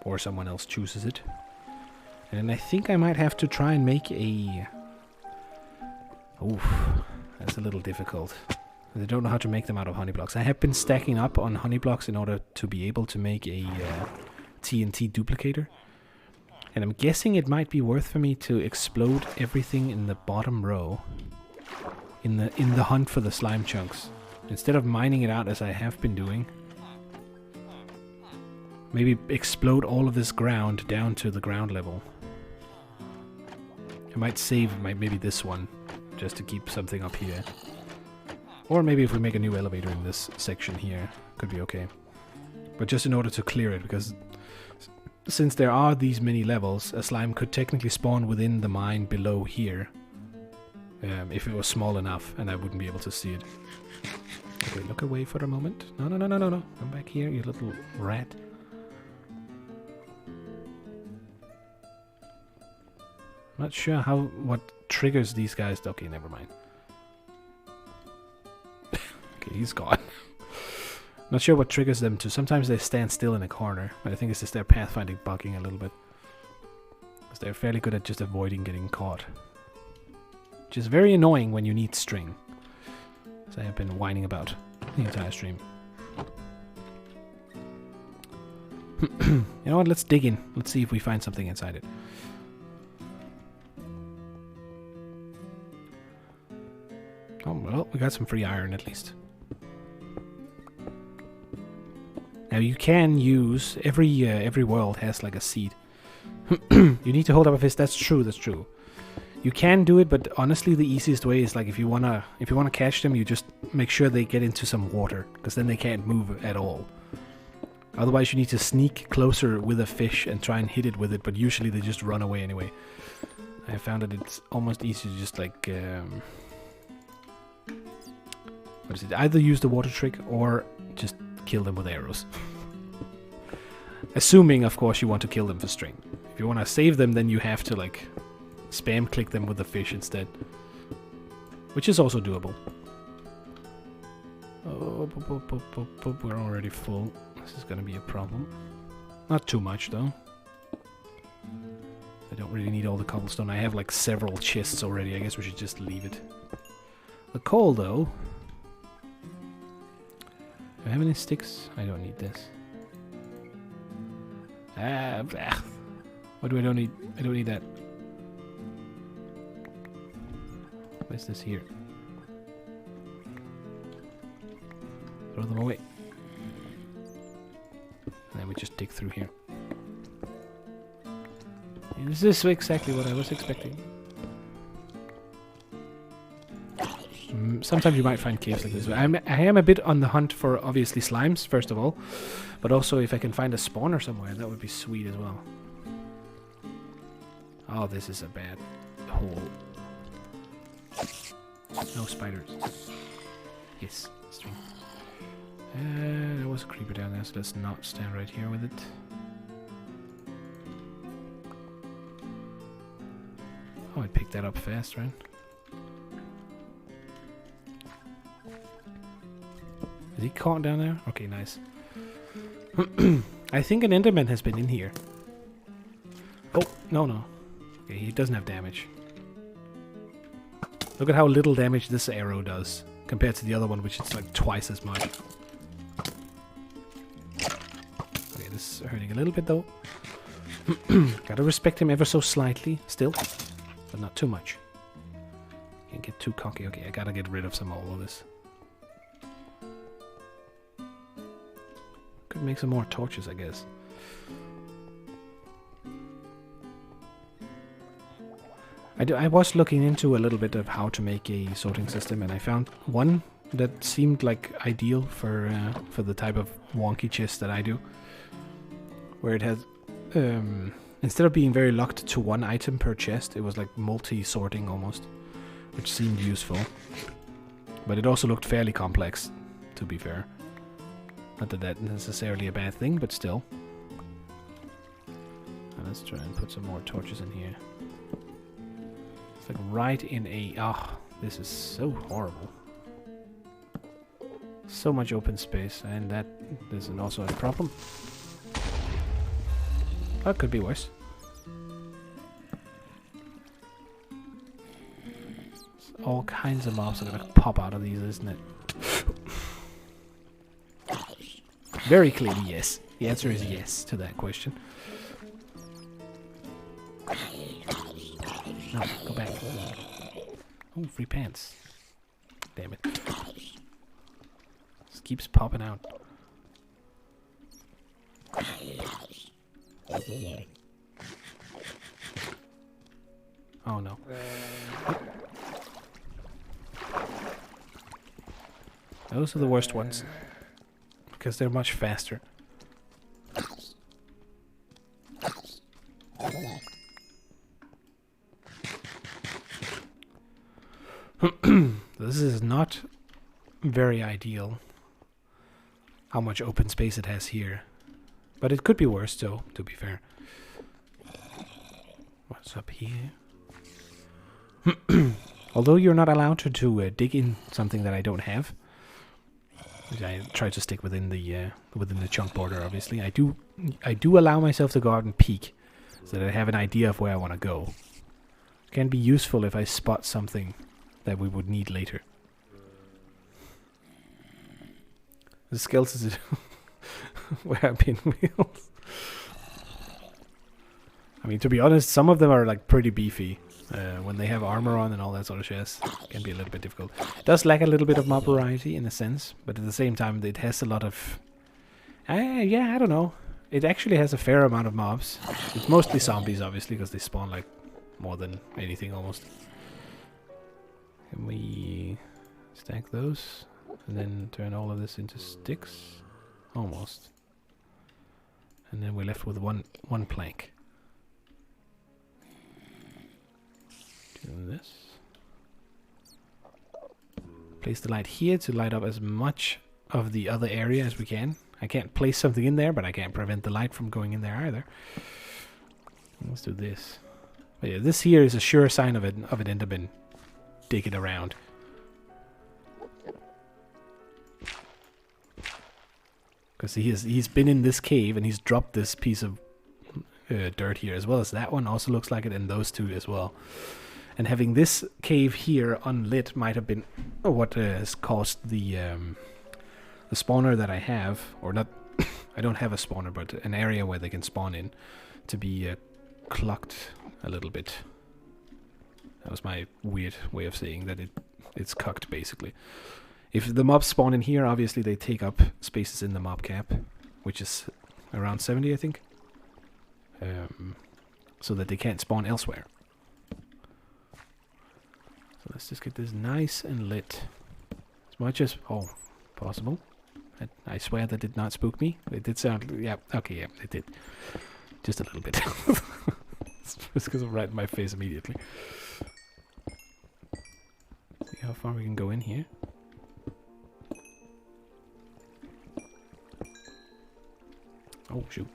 Or someone else chooses it. And I think I might have to try and make a... Oof, that's a little difficult. I don't know how to make them out of honey blocks. I have been stacking up on honey blocks in order to be able to make a TNT duplicator. And I'm guessing it might be worth for me to explode everything in the bottom row in the hunt for the slime chunks. Instead of mining it out as I have been doing. Maybe explode all of this ground down to the ground level. I might save maybe this one just to keep something up here. Or maybe if we make a new elevator in this section here, could be okay. But just in order to clear it, because since there are these many levels, a slime could technically spawn within the mine below here. If it was small enough and I wouldn't be able to see it. Okay, look away for a moment. No. Come back here, you little rat. Not sure what triggers these guys. Okay, never mind. Okay, he's gone. Not sure what triggers them to. Sometimes they stand still in a corner, but I think it's just their pathfinding bugging a little bit. Because they're fairly good at just avoiding getting caught. Which is very annoying when you need string. As I have been whining about the entire stream. You know what, let's dig in. Let's see if we find something inside it. Oh, well, we got some free iron at least. Now you can use, every world has like a seed. You need to hold up a fist, that's true. You can do it, but honestly, the easiest way is like if you wanna catch them, you just make sure they get into some water, because then they can't move at all. Otherwise, you need to sneak closer with a fish and try and hit it with it, but usually they just run away anyway. I found that it's almost easy to just like what is it? Either use the water trick or just kill them with arrows. Assuming, of course, you want to kill them for string. If you want to save them, then you have to like spam click them with the fish instead, which is also doable. Oh, we're already full. This is gonna be a problem. Not too much though. I don't really need all the cobblestone. I have like several chests already. I guess we should just leave it. The coal though. Do I have any sticks? I don't need this. What do I don't need? I don't need that. What's this here? Throw them away. And then we just dig through here. Is this exactly what I was expecting? Sometimes you might find caves like this. I am a bit on the hunt for obviously slimes, first of all. But also if I can find a spawner somewhere, that would be sweet as well. Oh, this is a bad hole. No spiders. Yes, string. There was a creeper down there, so let's not stand right here with it. Oh, I picked that up fast, right? Is he caught down there? Okay, nice. I think an enderman has been in here. Oh, no. Okay, he doesn't have damage. Look at how little damage this arrow does compared to the other one, which is like twice as much. Okay, this is hurting a little bit though. Gotta respect him ever so slightly still, but not too much. Can't get too cocky. Okay, I gotta get rid of some of all this. Could make some more torches, I guess. I was looking into a little bit of how to make a sorting system, and I found one that seemed like ideal for the type of wonky chest that I do, where it has instead of being very locked to one item per chest, it was like multi-sorting almost, which seemed useful. But it also looked fairly complex, to be fair. Not that that's necessarily a bad thing, but still. And let's try and put some more torches in here. It's like right in a... Ah, this is so horrible. So much open space, and that is also a problem. That could be worse. All kinds of mobs are gonna pop out of these, isn't it? Very clearly, yes. The answer is yes to that question. No, go back. Oh, free pants. Damn it. This keeps popping out. Oh no. Those are the worst ones. Because they're much faster. This is not very ideal. How much open space it has here. But it could be worse, though, to be fair. What's up here? Although you're not allowed to dig in something that I don't have. I try to stick within the chunk border. Obviously, I do allow myself to go out and peek, so that I have an idea of where I want to go. It can be useful if I spot something that we would need later. The skeletons is where I've been wheels. I mean, to be honest, some of them are like pretty beefy. When they have armor on and all that sort of shit, it can be a little bit difficult. It does lack a little bit of mob variety in a sense, but at the same time it has a lot of... yeah, I don't know. It actually has a fair amount of mobs. It's mostly zombies, obviously, because they spawn like more than anything almost. Can we stack those and then turn all of this into sticks? Almost. And then we're left with one plank. Do this. Place the light here to light up as much of the other area as we can. I can't place something in there, but I can't prevent the light from going in there either. Let's do this. But yeah, this here is a sure sign of an enderman digging around. Because he's been in this cave and he's dropped this piece of dirt here, as well as that one also looks like it, and those two as well. And having this cave here unlit might have been what has caused the spawner that I have, or not. I don't have a spawner, but an area where they can spawn in, to be clocked a little bit. That was my weird way of saying that it's cucked, basically. If the mobs spawn in here, obviously they take up spaces in the mob cap, which is around 70, I think. So that they can't spawn elsewhere. So let's just get this nice and lit. As much as possible. I swear that did not spook me. It did sound... Yeah, okay, yeah, it did. Just a little bit. It's because I'm right in my face immediately. See how far we can go in here. Oh, shoot.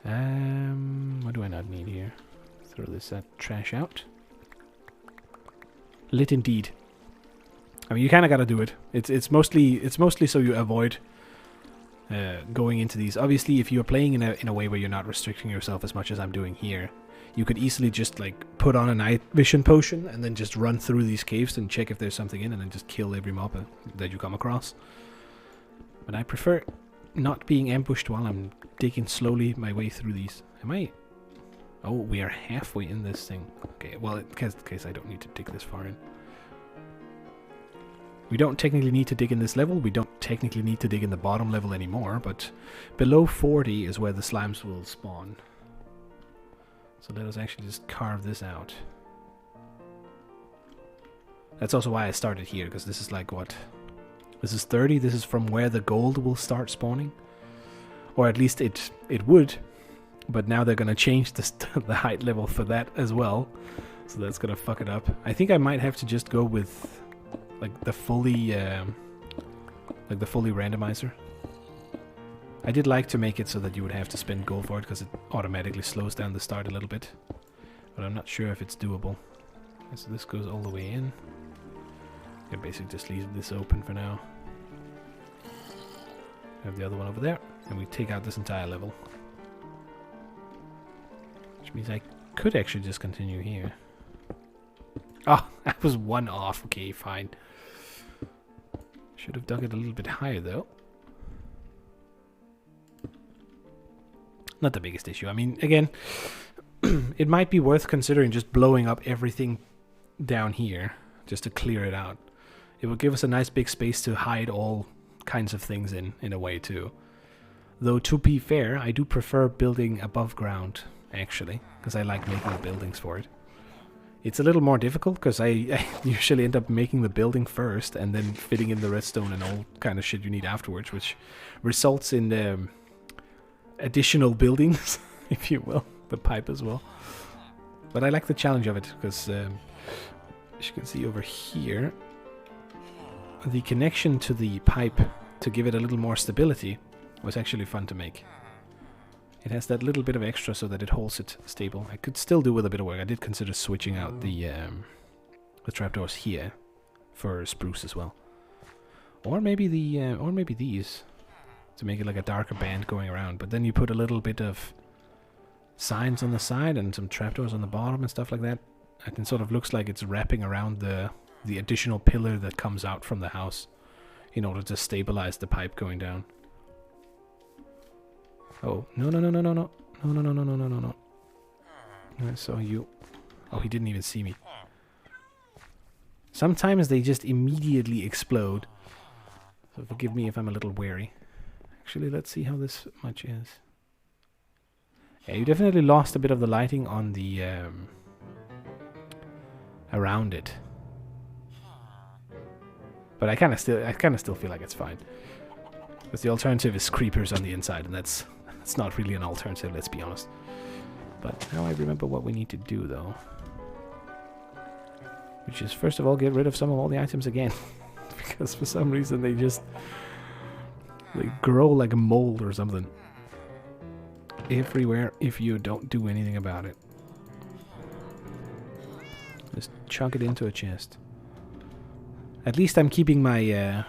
What do I not need here? Throw this trash out. Lit indeed. I mean, you kind of gotta do it. It's mostly so you avoid going into these. Obviously, if you're playing in a way where you're not restricting yourself as much as I'm doing here, you could easily just like put on a night vision potion and then just run through these caves and check if there's something in, and then just kill every mob that you come across. But I prefer not being ambushed while I'm digging slowly my way through these. Am I? Oh, we are halfway in this thing. Okay, well, in case I don't need to dig this far in. We don't technically need to dig in this level. We don't technically need to dig in the bottom level anymore, but below 40 is where the slimes will spawn. So let us actually just carve this out. That's also why I started here, because this is like what? This is 30. This is from where the gold will start spawning. Or at least it would. But now they're going to change the height level for that as well. So that's going to fuck it up. I think I might have to just go with like the fully randomizer. I did like to make it so that you would have to spend gold for it, because it automatically slows down the start a little bit. But I'm not sure if it's doable. Okay, so this goes all the way in. I basically just leave this open for now. Have the other one over there, and we take out this entire level. Which means I could actually just continue here. Oh, that was one off. Okay, fine. Should have dug it a little bit higher, though. Not the biggest issue. I mean, again, it might be worth considering just blowing up everything down here, just to clear it out. It will give us a nice big space to hide all kinds of things in a way, too. Though, to be fair, I do prefer building above ground, actually, because I like making the buildings for it. It's a little more difficult, because I usually end up making the building first, and then fitting in the redstone and all kind of shit you need afterwards, which results in additional buildings, if you will, the pipe as well. But I like the challenge of it, because as you can see over here, the connection to the pipe to give it a little more stability was actually fun to make. It has that little bit of extra so that it holds it stable. I could still do with a bit of work. I did consider switching out the trapdoors here for spruce as well, or maybe these to make it like a darker band going around. But then you put a little bit of signs on the side and some trapdoors on the bottom and stuff like that. And it sort of looks like it's wrapping around the additional pillar that comes out from the house in order to stabilize the pipe going down. Oh, no. I saw you. Oh, he didn't even see me. Sometimes they just immediately explode. So forgive me if I'm a little wary. Actually, let's see how this much is. Yeah, you definitely lost a bit of the lighting on the around it. But I kind of still feel like it's fine. Because the alternative is creepers on the inside, and that's not really an alternative, let's be honest. But now I remember what we need to do, though. Which is, first of all, get rid of some of all the items again. Because for some reason they grow like a mold or something. Everywhere if you don't do anything about it. Just chunk it into a chest. At least I'm keeping my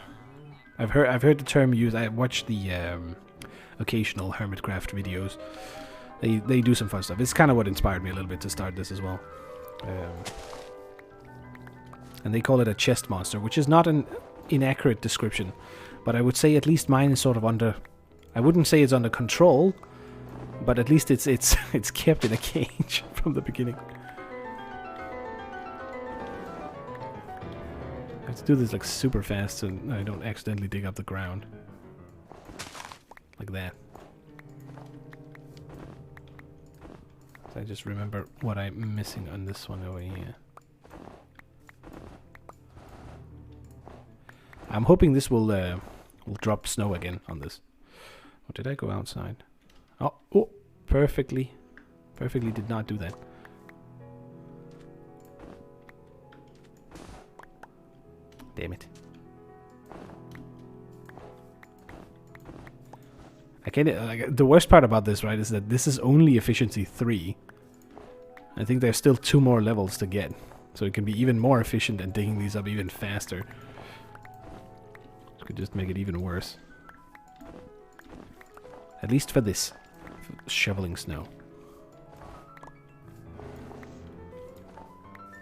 I've heard the term used. I watched the occasional Hermitcraft videos. They do some fun stuff. It's kind of what inspired me a little bit to start this as well. And they call it a chest monster, which is not an inaccurate description, but I would say at least mine is sort of under. I wouldn't say it's under control, but at least it's kept in a cage from the beginning. I have to do this like super fast so I don't accidentally dig up the ground. Like that. So I just remember what I'm missing on this one over here. I'm hoping this will drop snow again on this. Or did I go outside? Oh, perfectly did not do that. Damn it. The worst part about this, right, is that this is only efficiency 3. I think there's still 2 more levels to get. So it can be even more efficient and digging these up even faster. Could just make it even worse. At least for this. For shoveling snow.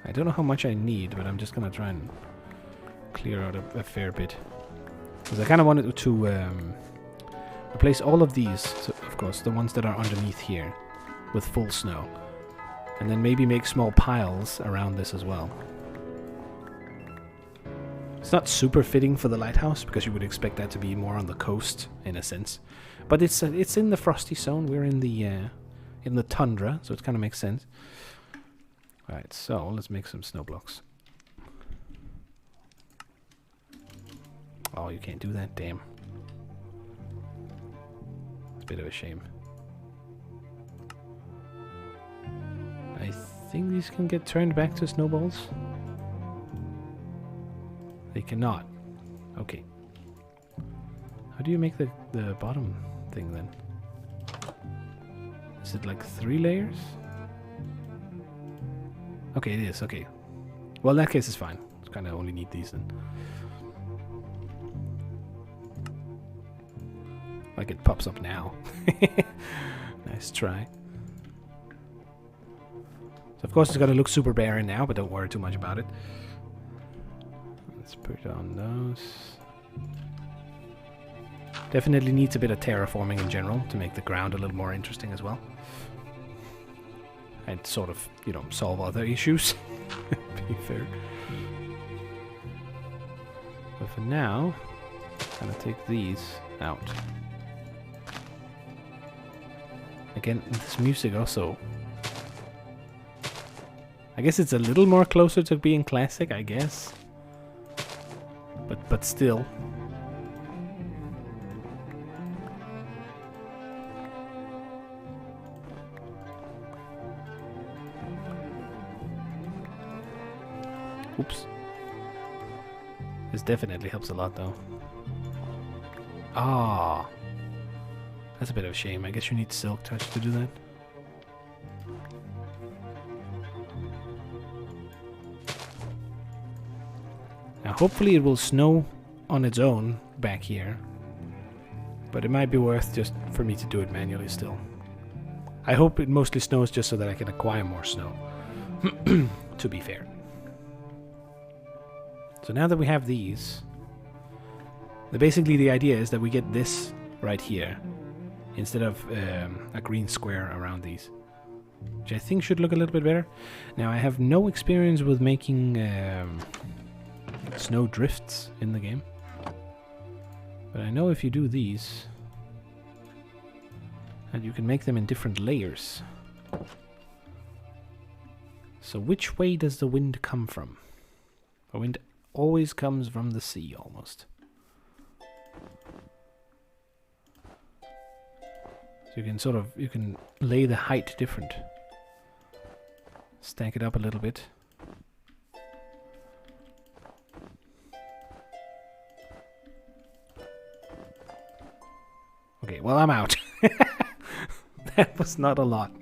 I don't know how much I need, but I'm just gonna try and clear out a fair bit. Because I kind of wanted to replace all of these, so of course, the ones that are underneath here, with full snow. And then maybe make small piles around this as well. It's not super fitting for the lighthouse, because you would expect that to be more on the coast, in a sense. But it's in the frosty zone. We're in the tundra, so it kind of makes sense. Alright, so let's make some snow blocks. Oh, you can't do that? Damn. It's a bit of a shame. I think these can get turned back to snowballs. They cannot. Okay. How do you make the bottom thing then? Is it like 3 layers? Okay, it is. Okay. Well, in that case, it's fine. It's kind of only need these then. Like it pops up now. Nice try. So of course it's gonna look super barren now, but don't worry too much about it. Let's put on those. Definitely needs a bit of terraforming in general to make the ground a little more interesting as well. And sort of, you know, solve other issues. Be fair. But for now, I'm gonna take these out. Again, this music also. I guess it's a little more closer to being classic, I guess. But still. Oops. This definitely helps a lot though. Ah. That's a bit of a shame. I guess you need Silk Touch to do that. Now hopefully it will snow on its own back here. But it might be worth just for me to do it manually still. I hope it mostly snows just so that I can acquire more snow. To be fair. So now that we have these, basically the idea is that we get this right here instead of a green square around these, which I think should look a little bit better. Now I have no experience with making snow drifts in the game, but I know if you do these, And you can make them in different layers. So which way does the wind come from? The wind always comes from the sea, almost. So you can you can lay the height different. Stack it up a little bit. Okay, well, I'm out. That was not a lot.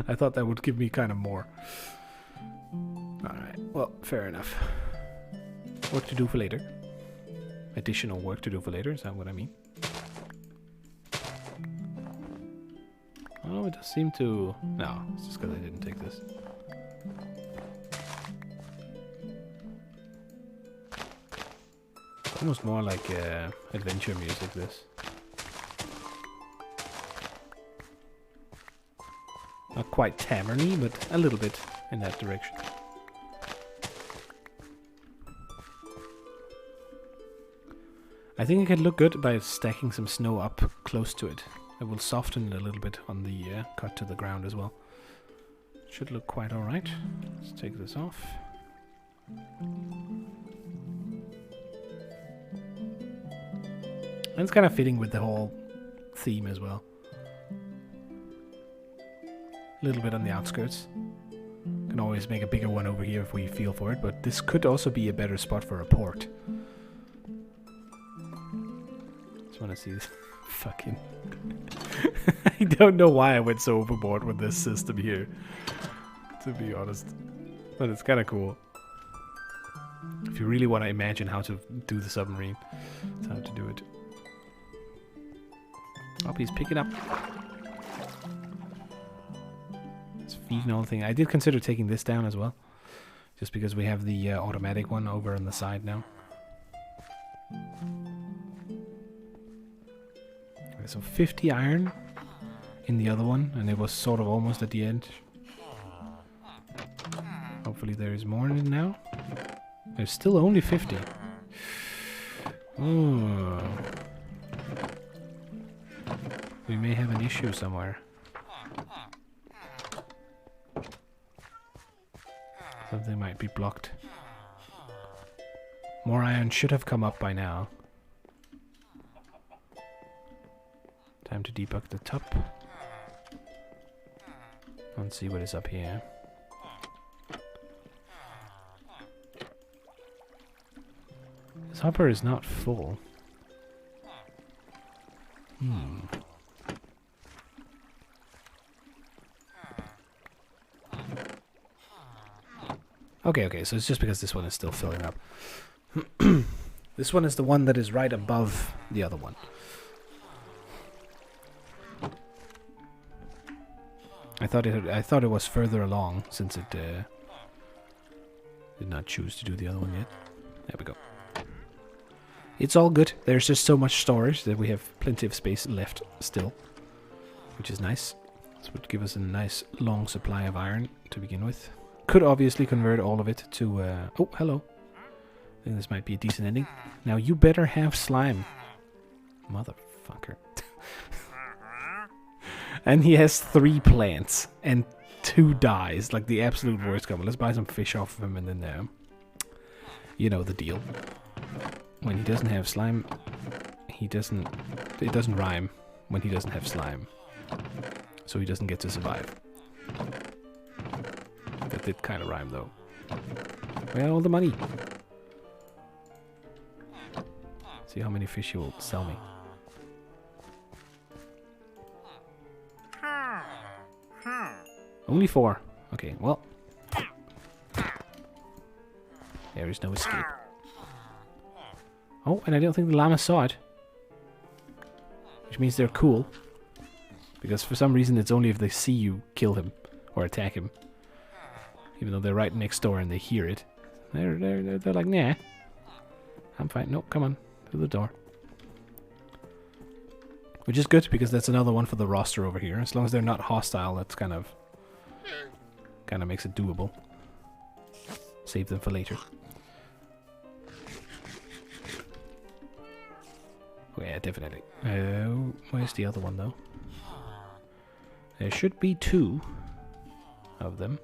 I thought that would give me kind of more. Alright, well, fair enough. Work to do for later. Additional work to do for later, is that what I mean? Oh, it does seem to... No, it's just because I didn't take this. Almost more like adventure music, this. Not quite tavern-y, but a little bit in that direction. I think it could look good by stacking some snow up close to it. It will soften it a little bit on the cut to the ground as well. Should look quite alright. Let's take this off. And it's kind of fitting with the whole theme as well. A little bit on the outskirts. Can always make a bigger one over here if we feel for it, but this could also be a better spot for a port. Just want to see this fucking... I don't know why I went so overboard with this system here, to be honest. But it's kind of cool. If you really want to imagine how to do the submarine, it's how to do it. Oh, he's picking up. It's feeding all the thing. I did consider taking this down as well, just because we have the automatic one over on the side now. Okay, so 50 iron in the other one, and it was sort of almost at the end. Hopefully there is more in it now. There's still only 50. Oh. We may have an issue somewhere. Something might be blocked. More iron should have come up by now. Time to debug the top. Let's see what is up here. This hopper is not full. Okay, so it's just because this one is still filling up. This one is the one that is right above the other one. I thought it was further along, since it did not choose to do the other one yet. There we go. It's all good. There's just so much storage that we have plenty of space left still, which is nice. This would give us a nice long supply of iron to begin with. Could obviously convert all of it to... oh, hello. I think this might be a decent ending. Now you better have slime. Motherfucker. And he has 3 plants and 2 dyes. Like the absolute worst combo. Let's buy some fish off of him and then... you know the deal. When he doesn't have slime, he doesn't... it doesn't rhyme when he doesn't have slime. So he doesn't get to survive. That did kind of rhyme though. Where are all the money? See how many fish he will sell me. Only 4. Okay, well. There is no escape. Oh, and I don't think the llama saw it. Which means they're cool. Because for some reason it's only if they see you kill him or attack him. Even though they're right next door and they hear it. They're like, nah. I'm fine. No, come on. To the door. Which is good, because that's another one for the roster over here. As long as they're not hostile, that's kind of makes it doable. Save them for later. Oh, yeah, definitely. Where's the other one, though? There should be 2 of them.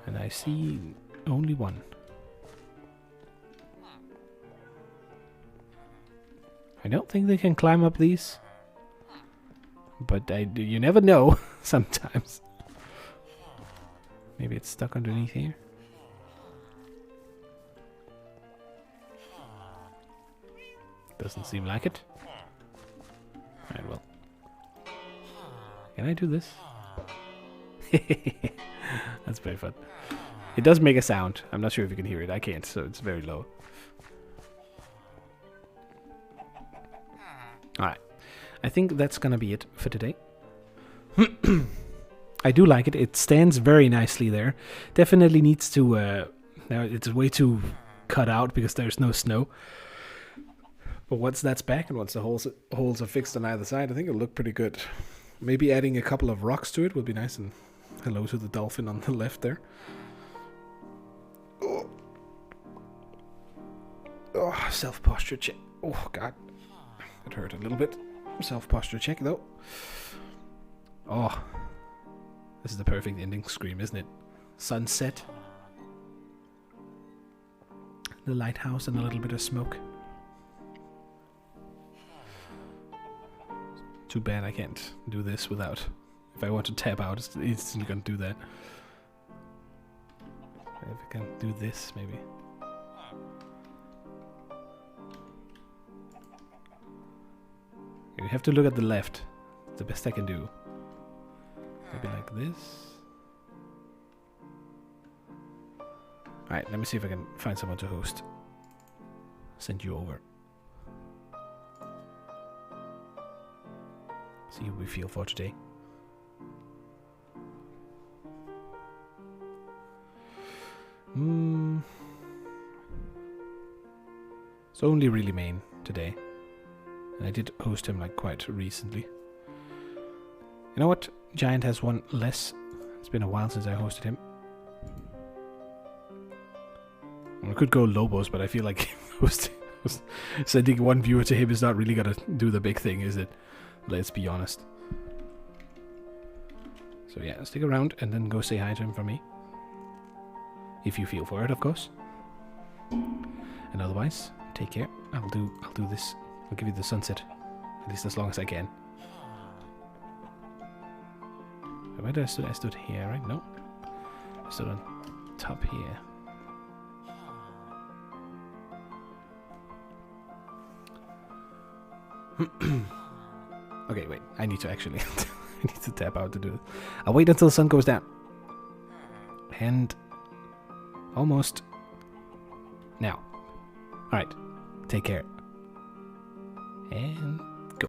And I see only 1. I don't think they can climb up these. But you never know sometimes. Maybe it's stuck underneath here. Doesn't seem like it. Alright, well. Can I do this? That's very fun. It does make a sound. I'm not sure if you can hear it. I can't, so it's very low. Alright. I think that's gonna be it for today. I do like it. It stands very nicely there. Definitely needs to... now it's way too cut out because there's no snow. But once that's back and once the holes are fixed on either side, I think it'll look pretty good. Maybe adding a couple of rocks to it would be nice. And hello to the dolphin on the left there. Oh, self-posture check. Oh, God. It hurt a little bit. Self-posture check, though. Oh. This is the perfect ending scream, isn't it? Sunset. The lighthouse and a little bit of smoke. Too bad I can't do this without... If I want to tap out, it's instantly gonna do that. If I can do this, maybe. You have to look at the left. It's the best I can do. Maybe like this. Alright, let me see if I can find someone to host. Send you over. See how we feel for today. It's only really main today. And I did host him like quite recently. You know what? Giant has 1 less. It's been a while since I hosted him. I could go Lobos, but I feel like sending 1 viewer to him is not really gonna do the big thing, is it? Let's be honest. So yeah, stick around and then go say hi to him from me. If you feel for it, of course. And otherwise, take care. I'll do this. I'll give you the sunset. At least as long as I can. Where did I stood? I stood here, right? No. I stood on top here. Okay, wait. I need to actually... I need to tap out to do it. I'll wait until the sun goes down. And... almost... now. Alright. Take care. And...